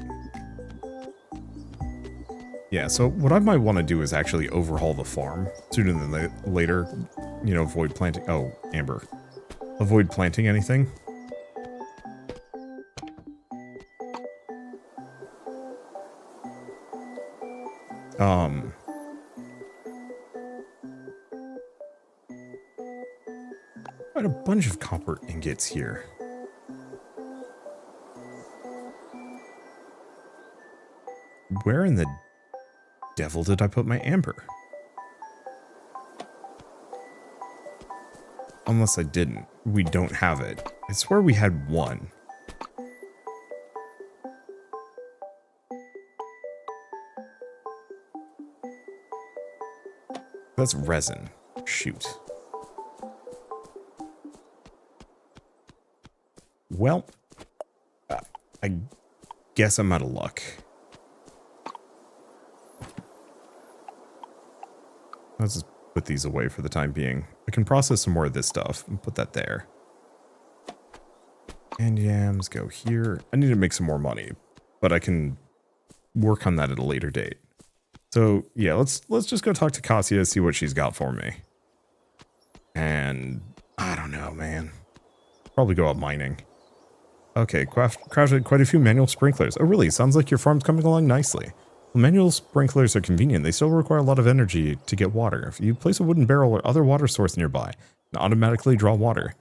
Yeah, so what I might want to do is actually overhaul the farm sooner than later. You know, avoid planting... Oh, amber. Avoid planting anything. Quite a bunch of copper ingots here. Where in the devil did I put my amber? Unless I didn't. We don't have it. I swear we had 1. That's resin. Shoot. Well, I guess I'm out of luck. Let's just put these away for the time being. I can process some more of this stuff and put that there. And yams go here. I need to make some more money, but I can work on that at a later date. So yeah, let's just go talk to Cassia, see what she's got for me. And I don't know, man. Probably go out mining. Okay, crafted quite a few manual sprinklers. Oh really? Sounds like your farm's coming along nicely. Well, manual sprinklers are convenient. They still require a lot of energy to get water. If you place a wooden barrel or other water source nearby, and automatically draw water.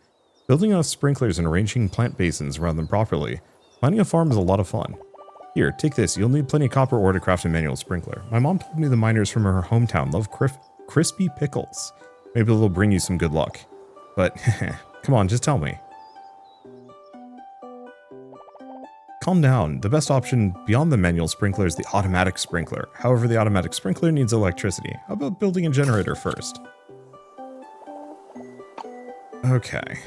Building enough sprinklers and arranging plant basins around them properly. Planning a farm is a lot of fun. Here, take this. You'll need plenty of copper ore to craft a manual sprinkler. My mom told me the miners from her hometown love crispy pickles. Maybe they'll bring you some good luck. But, come on, just tell me. Calm down. The best option beyond the manual sprinkler is the automatic sprinkler. However, the automatic sprinkler needs electricity. How about building a generator first? Okay.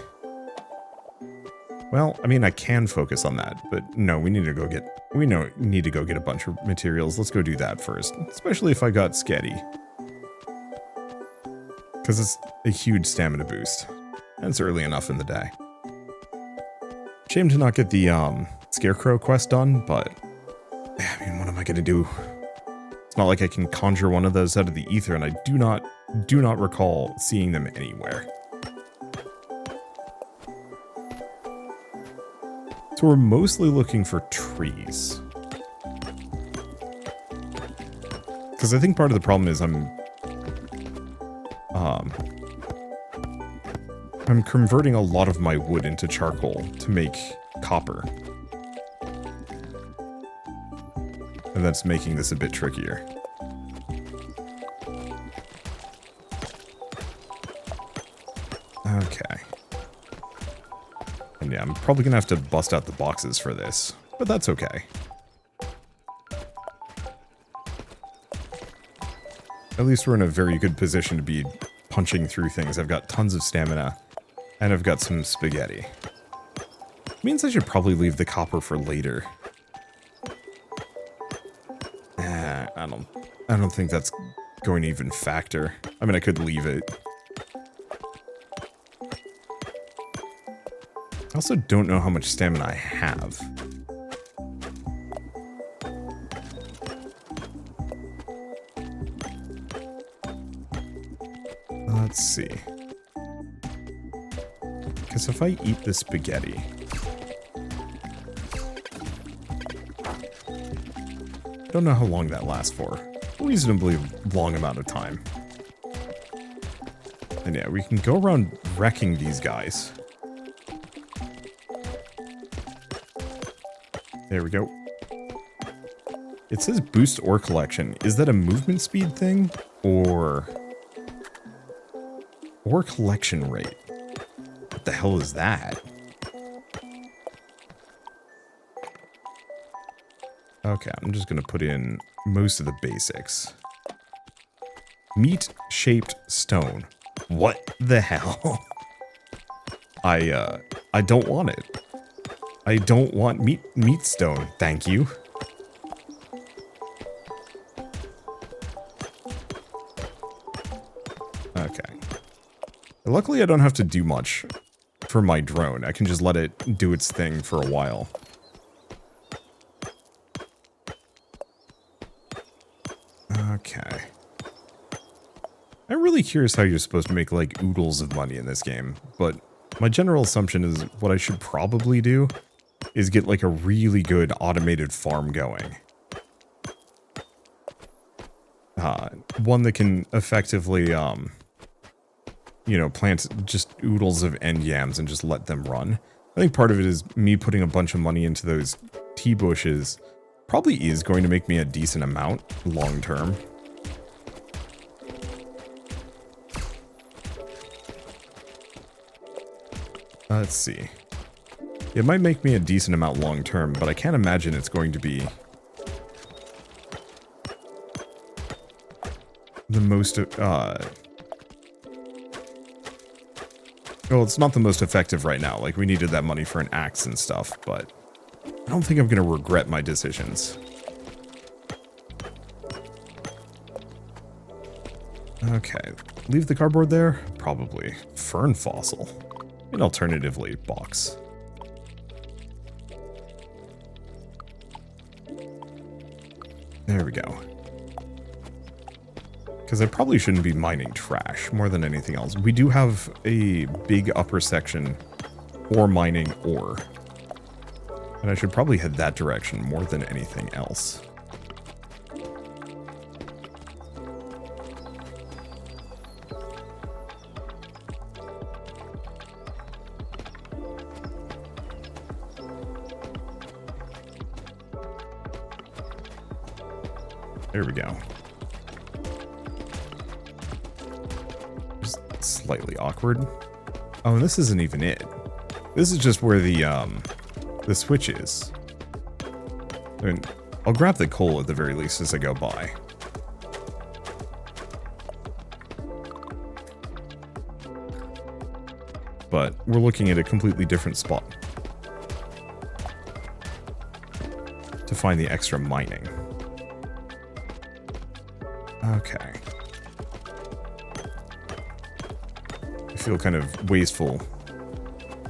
Well, I mean, I can focus on that, but no, we need to go get a bunch of materials. Let's go do that first, especially if I got Sketty. Because it's a huge stamina boost. And it's early enough in the day. Shame to not get the scarecrow quest done, but I mean, what am I gonna do? It's not like I can conjure one of those out of the ether, and I do not recall seeing them anywhere. So we're mostly looking for trees. Because I think part of the problem is I'm converting a lot of my wood into charcoal to make copper. And that's making this a bit trickier. Okay. And yeah, I'm probably gonna have to bust out the boxes for this, but that's okay. At least we're in a very good position to be punching through things. I've got tons of stamina, and I've got some spaghetti. Means I should probably leave the copper for later. I don't think that's going to even factor. I mean, I could leave it. I also don't know how much stamina I have. Let's see. Because if I eat the spaghetti... I don't know how long that lasts for. A reasonably long amount of time. And yeah, we can go around wrecking these guys. There we go. It says boost ore collection. Is that a movement speed thing? Or ore collection rate? What the hell is that? Okay, I'm just gonna put in most of the basics. Meat-shaped stone. What the hell? I don't want it. I don't want meat stone, thank you. Okay. Luckily I don't have to do much for my drone. I can just let it do its thing for a while. Okay. I'm really curious how you're supposed to make, like, oodles of money in this game, but my general assumption is what I should probably do is get, like, a really good automated farm going. One that can effectively, you know, plant just oodles of end yams and just let them run. I think part of it is me putting a bunch of money into those tea bushes probably is going to make me a decent amount long term. Let's see. It might make me a decent amount long term, but I can't imagine it's going to be the most, well, it's not the most effective right now. Like, we needed that money for an axe and stuff, but I don't think I'm going to regret my decisions. Okay. Leave the cardboard there? Probably. Fern fossil. And alternatively, box. There we go. Because I probably shouldn't be mining trash more than anything else. We do have a big upper section for mining ore. And I should probably head that direction more than anything else. There we go. Just slightly awkward. Oh, and this isn't even it. This is just where the switch is. I mean, I'll grab the coal at the very least as I go by. But we're looking at a completely different spot to find the extra mining. Okay. I feel kind of wasteful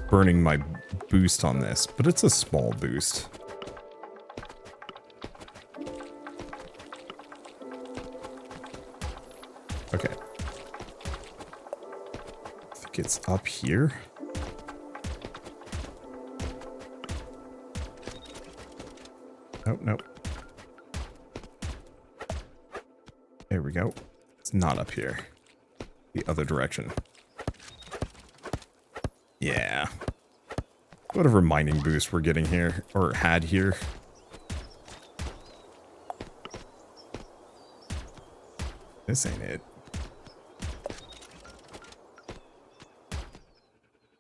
burning my boost on this, but it's a small boost. it's up here. Nope, nope. There we go. It's not up here. The other direction. Yeah. Whatever mining boost we're getting here, or had here. This ain't it.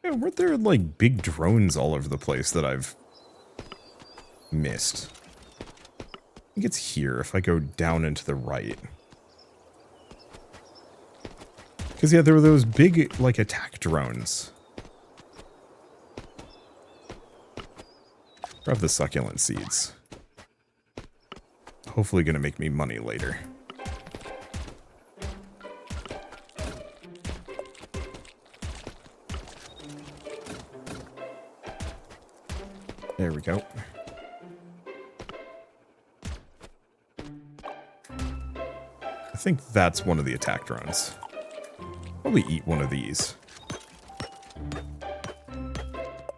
Yeah, weren't there like big drones all over the place that I've missed? I think it's here if I go down and to the right. Because yeah, there were those big like attack drones. Grab the succulent seeds. Hopefully gonna make me money later. There we go. I think that's one of the attack drones. Probably eat one of these.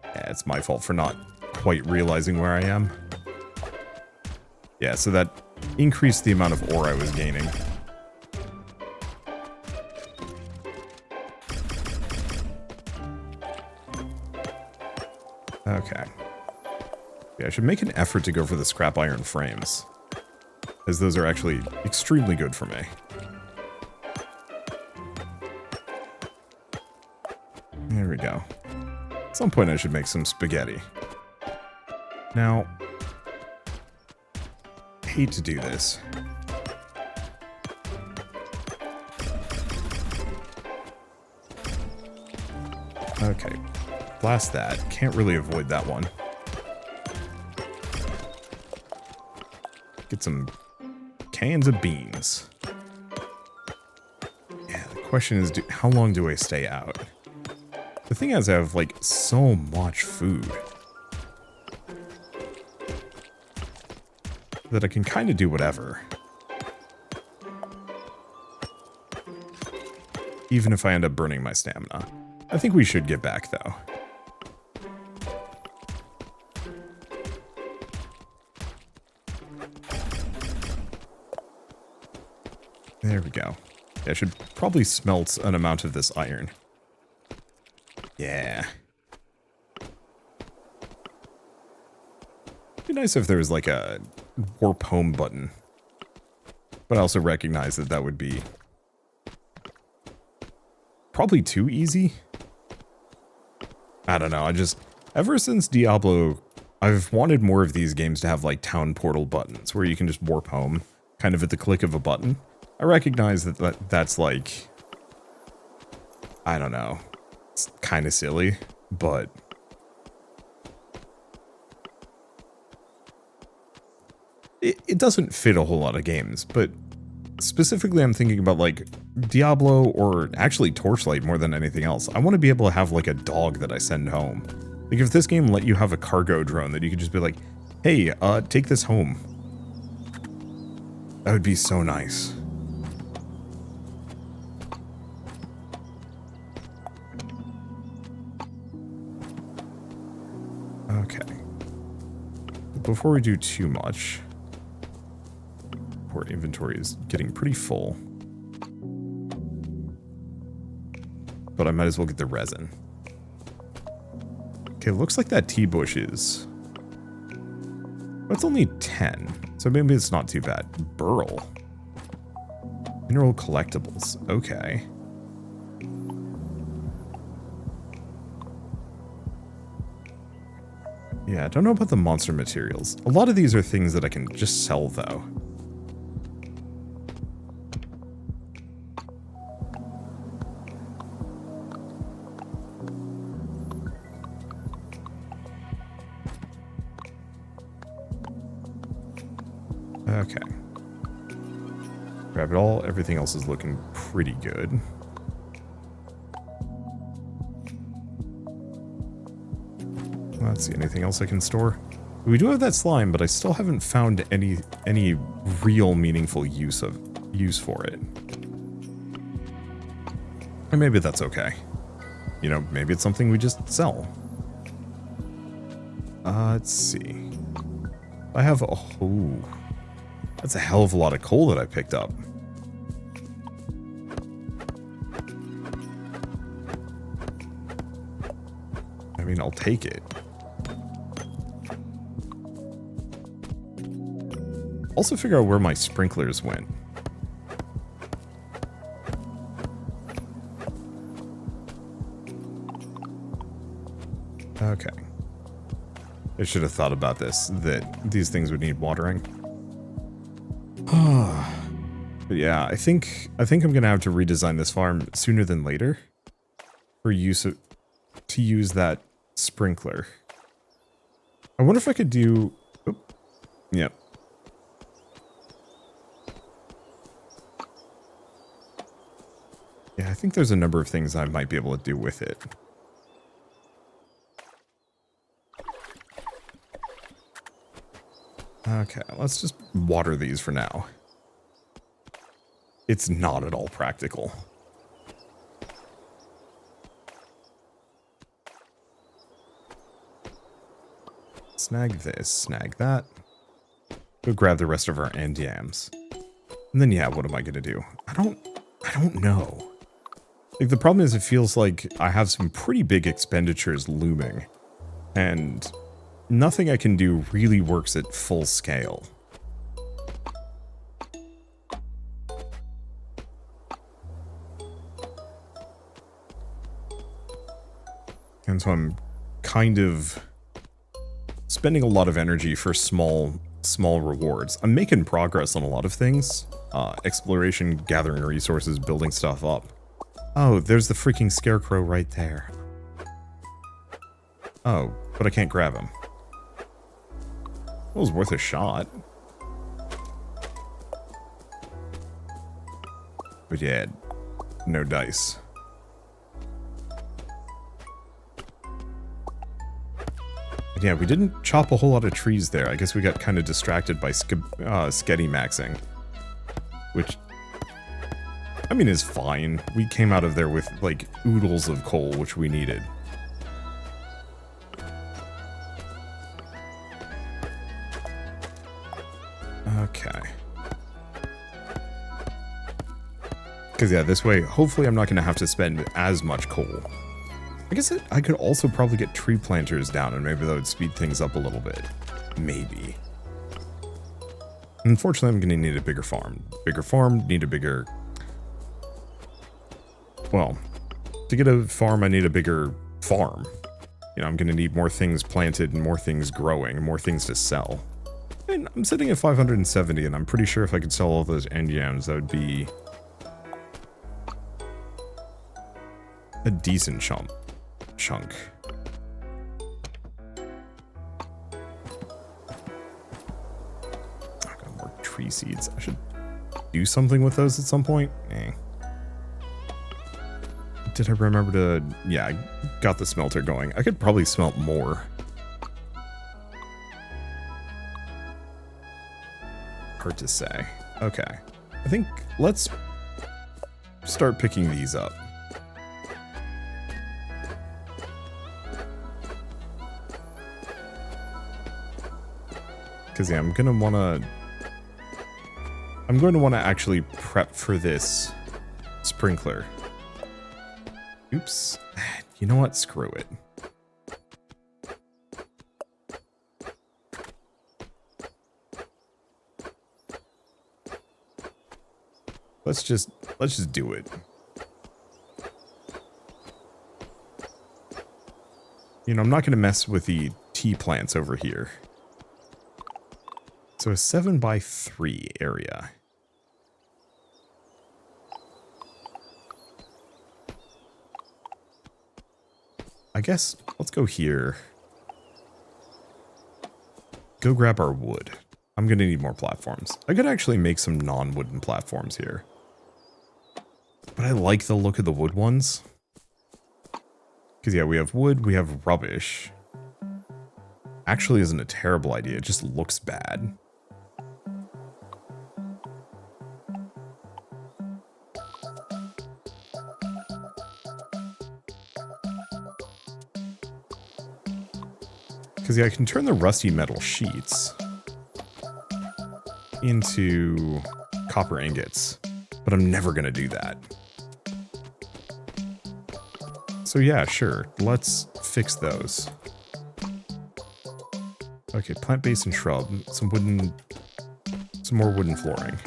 Yeah, it's my fault for not quite realizing where I am. Yeah, so that increased the amount of ore I was gaining. Okay. Yeah, I should make an effort to go for the scrap iron frames, as those are actually extremely good for me. There we go. At some point I should make some spaghetti. Now, I hate to do this. Okay, blast that. Can't really avoid that one. Get some cans of beans. Yeah, the question is, how long do I stay out? The thing is, I have, like, so much food that I can kind of do whatever. Even if I end up burning my stamina. I think we should get back, though. There we go. Yeah, I should probably smelt an amount of this iron. Yeah. It'd be nice if there was like a warp home button. But I also recognize that that would be probably too easy. I don't know, ever since Diablo, I've wanted more of these games to have like town portal buttons where you can just warp home kind of at the click of a button. I recognize that that's like, I don't know, it's kind of silly, but it doesn't fit a whole lot of games. But specifically I'm thinking about like Diablo, or actually Torchlight more than anything else. I want to be able to have like a dog that I send home. Like if this game let you have a cargo drone that you could just be like, hey, take this home. That would be so nice. Okay. Before we do too much, our inventory is getting pretty full. But I might as well get the resin. Okay, looks like that tea bush is... That's only 10, so maybe it's not too bad. Burl. Mineral collectibles. Okay. Yeah, I don't know about the monster materials. A lot of these are things that I can just sell, though. Okay. Grab it all. Everything else is looking pretty good. Let's see, anything else I can store? We do have that slime, but I still haven't found any real meaningful use for it. And maybe that's okay. you know, maybe it's something we just sell. Let's see. I have, oh, that's a hell of a lot of coal that I picked up. I mean, I'll take it. Also figure out where my sprinklers went. Okay. I should have thought about this, that these things would need watering. But yeah, I think I'm gonna have to redesign this farm sooner than later for to use that sprinkler. I wonder if I could do. Oop, yep. Yeah, I think there's a number of things I might be able to do with it. Okay, let's just water these for now. It's not at all practical. Snag this, snag that. Go grab the rest of our end yams. And then yeah, what am I gonna do? I don't know. Like the problem is it feels like I have some pretty big expenditures looming. And nothing I can do really works at full scale. And so I'm kind of spending a lot of energy for small rewards. I'm making progress on a lot of things. Exploration, gathering resources, building stuff up. Oh, there's the freaking scarecrow right there. Oh, but I can't grab him. It was worth a shot. But yeah, no dice. Yeah, we didn't chop a whole lot of trees there. I guess we got kind of distracted by sketty maxing. Which, I mean, is fine. We came out of there with, like, oodles of coal, which we needed. Okay. Because, yeah, this way, hopefully I'm not going to have to spend as much coal. I guess I could also probably get tree planters down, and maybe that would speed things up a little bit. Maybe. Unfortunately, I'm going to need a bigger farm. Bigger farm, need a bigger... Well, to get a farm, I need a bigger farm. You know, I'm going to need more things planted and more things growing, and more things to sell. And I'm sitting at 570, and I'm pretty sure if I could sell all those end yams, that would be a decent chunk. I got more tree seeds. I should do something with those at some point. Did I remember to... Yeah, I got the smelter going. I could probably smelt more. Hard to say. Okay. I think let's start picking these up. Because, yeah, I'm going to want to actually prep for this sprinkler. Oops. You know what? Screw it. Let's just do it. You know, I'm not going to mess with the tea plants over here. So a 7x3 area. I guess let's go here. Go grab our wood. I'm going to need more platforms. I could actually make some non-wooden platforms here. But I like the look of the wood ones. Because yeah, we have wood, we have rubbish. Actually isn't a terrible idea, it just looks bad. Because, yeah, I can turn the rusty metal sheets into copper ingots, but I'm never going to do that. So, yeah, sure. Let's fix those. Okay, plant base and shrub. Some more wooden flooring.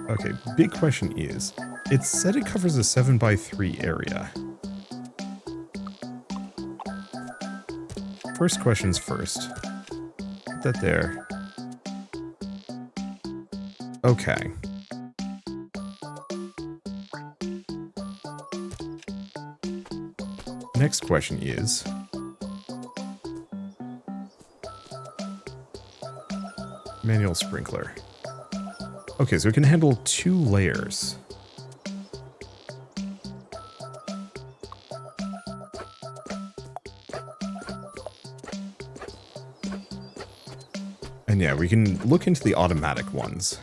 Okay, big question is, it said it covers a 7x3 area. First questions first. Put that there. Okay. Next question is... manual sprinkler. Okay, so it can handle 2 layers. And yeah, we can look into the automatic ones.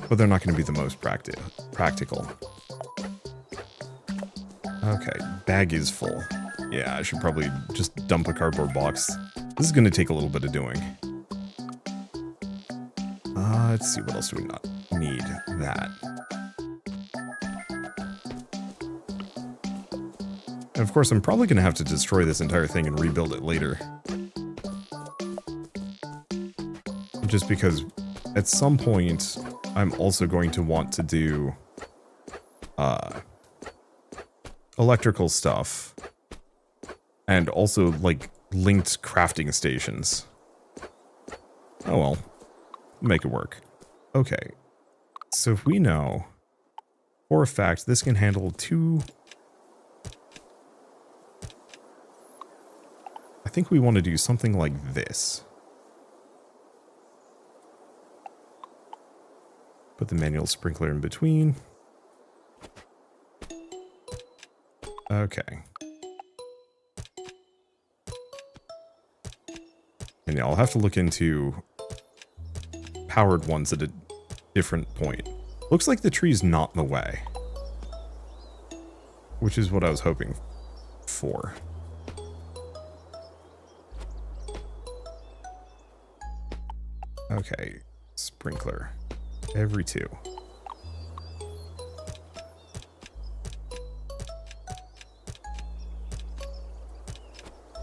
But they're not going to be the most practical. Okay, bag is full. Yeah, I should probably just dump a cardboard box. This is going to take a little bit of doing. Let's see, what else do we not need? That. And of course, I'm probably going to have to destroy this entire thing and rebuild it later. Just because at some point, I'm also going to want to do electrical stuff. And also, like, linked crafting stations. Oh well. Make it work. Okay. So if we know for a fact this can handle 2... I think we want to do something like this. Put the manual sprinkler in between. Okay. And yeah, I'll have to look into powered ones at a different point. Looks like the tree's not in the way. Which is what I was hoping for. Okay, sprinkler. Every 2.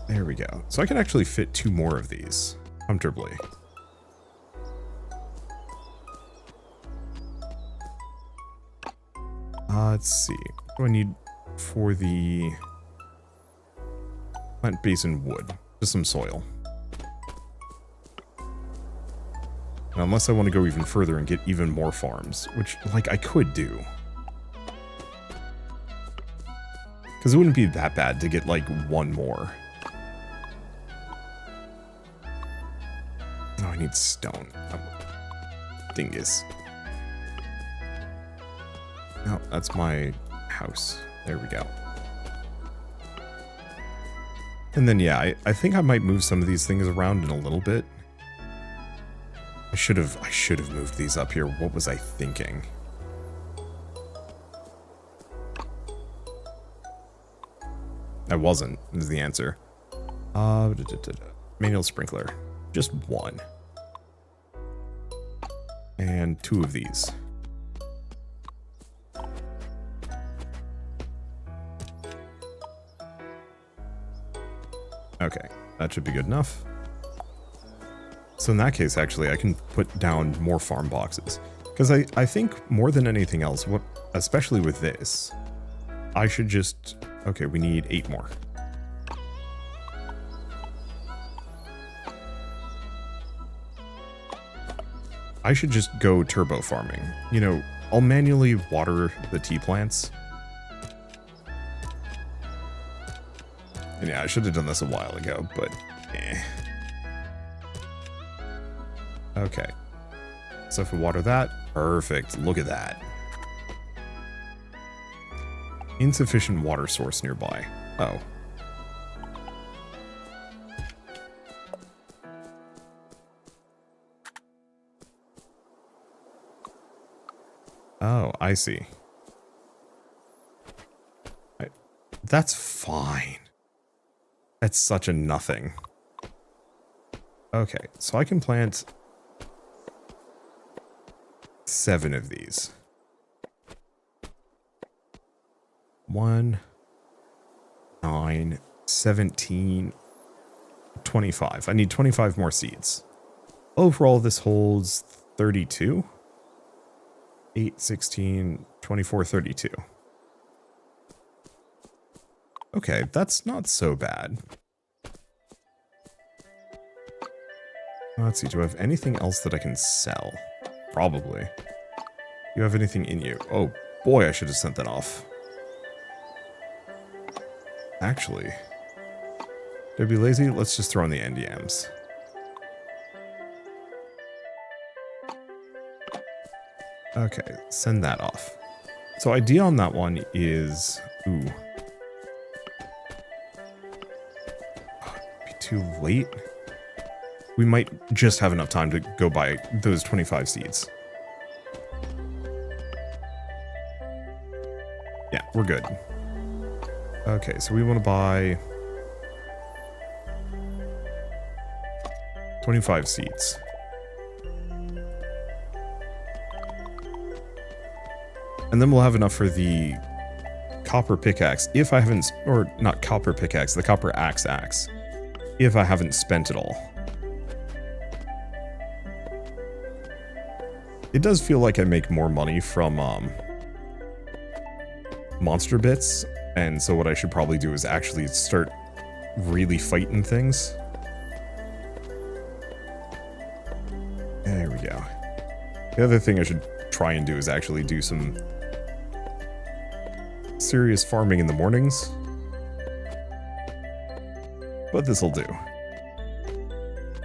There we go. So I can actually fit 2 more of these comfortably. Let's see. What do I need for the plant base and wood? Just some soil. Now, unless I want to go even further and get even more farms, which, like, I could do. Because it wouldn't be that bad to get, like, 1 more. Oh, I need stone. Oh, dingus. No, that's my house. There we go. And then, yeah, I think I might move some of these things around in a little bit. I should have moved these up here. What was I thinking? I wasn't, is the answer. Manual sprinkler. Just 1. And 2 of these. Okay, that should be good enough. So in that case, actually, I can put down more farm boxes. Because I think more than anything else, especially with this, I should just... Okay, we need 8 more. I should just go turbo farming. You know, I'll manually water the tea plants. And yeah, I should have done this a while ago, but eh. Okay. So if we water that, perfect. Look at that. Insufficient water source nearby. Oh. Oh, I see. That's fine. That's such a nothing. Okay, so I can plant 7 of these. 1, 9, 17, 25. I need 25 more seeds. Overall, this holds 32. 8, 16, 24, 32. Okay, that's not so bad. Let's see, do I have anything else that I can sell? Probably. Do you have anything in you? Oh boy, I should have sent that off. Actually, to be lazy, let's just throw in the end yams. Okay, send that off. So idea on that one is, ooh. Be too late. We might just have enough time to go buy those 25 seeds. Yeah, we're good. Okay, so we want to buy 25 seeds. And then we'll have enough for the copper pickaxe if I haven't, or not copper pickaxe, the copper axe, if I haven't spent it all. It does feel like I make more money from monster bits, and so what I should probably do is actually start really fighting things. There we go. The other thing I should try and do is actually do some serious farming in the mornings. But this'll do.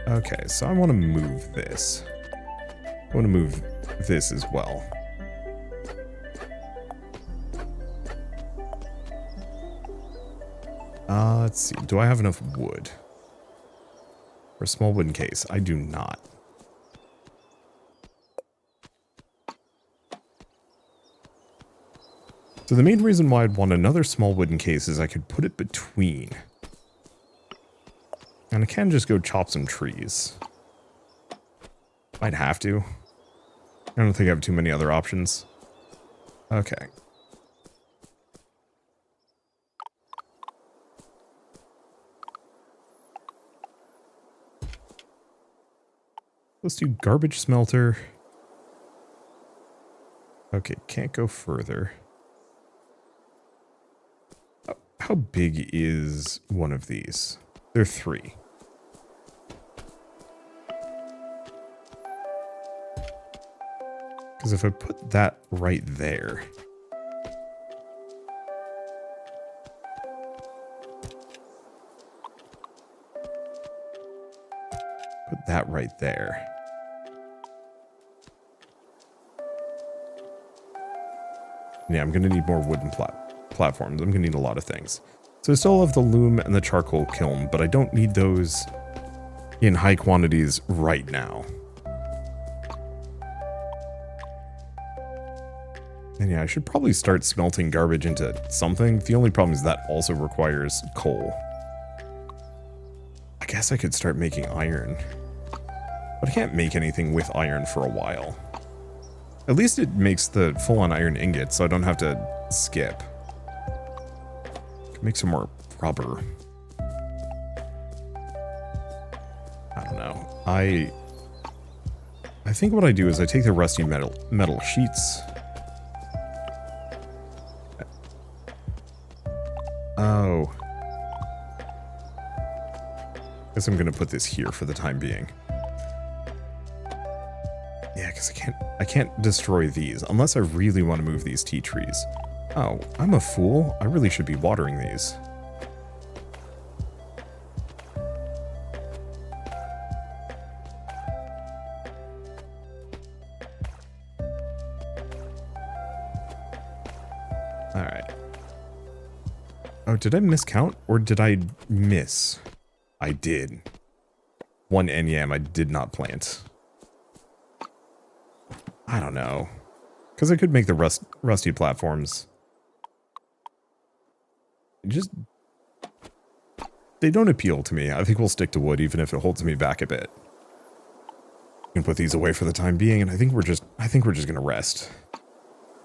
Okay, so I want to move this. I want to move this as well. Let's see. Do I have enough wood? For a small wooden case? I do not. So the main reason why I'd want another small wooden case is I could put it between. And I can just go chop some trees. I'd have to. I don't think I have too many other options. Okay. Let's do garbage smelter. Okay, can't go further. How big is one of these? They're 3. Because if I put that right there... Put that right there. Yeah, I'm going to need more wooden platforms. I'm going to need a lot of things. So I still have the loom and the charcoal kiln, but I don't need those in high quantities right now. And yeah, I should probably start smelting garbage into something. The only problem is that also requires coal. I guess I could start making iron. But I can't make anything with iron for a while. At least it makes the full-on iron ingot, so I don't have to skip. Make some more rubber. I don't know. I think what I do is I take the rusty metal sheets. Oh. Guess I'm gonna put this here for the time being. Yeah, because I can't destroy these unless I really want to move these tea trees. Oh, I'm a fool. I really should be watering these. Alright. Oh, did I miscount or did I miss? I did. 1 yam I did not plant. I don't know. Because I could make the rusty platforms. Just... they don't appeal to me. I think we'll stick to wood even if it holds me back a bit. We can put these away for the time being, and I think we're just gonna rest.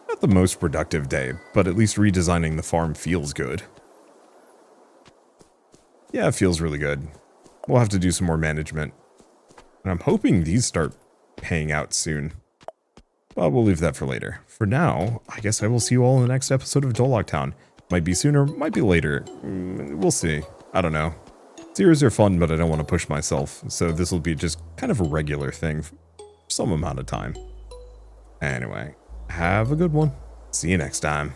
Not the most productive day, but at least redesigning the farm feels good. Yeah, it feels really good. We'll have to do some more management. And I'm hoping these start paying out soon. But we'll leave that for later. For now, I guess I will see you all in the next episode of Doloc Town. Might be sooner, might be later. We'll see. I don't know. Series are fun, but I don't want to push myself. So this will be just kind of a regular thing for some amount of time. Anyway, have a good one. See you next time.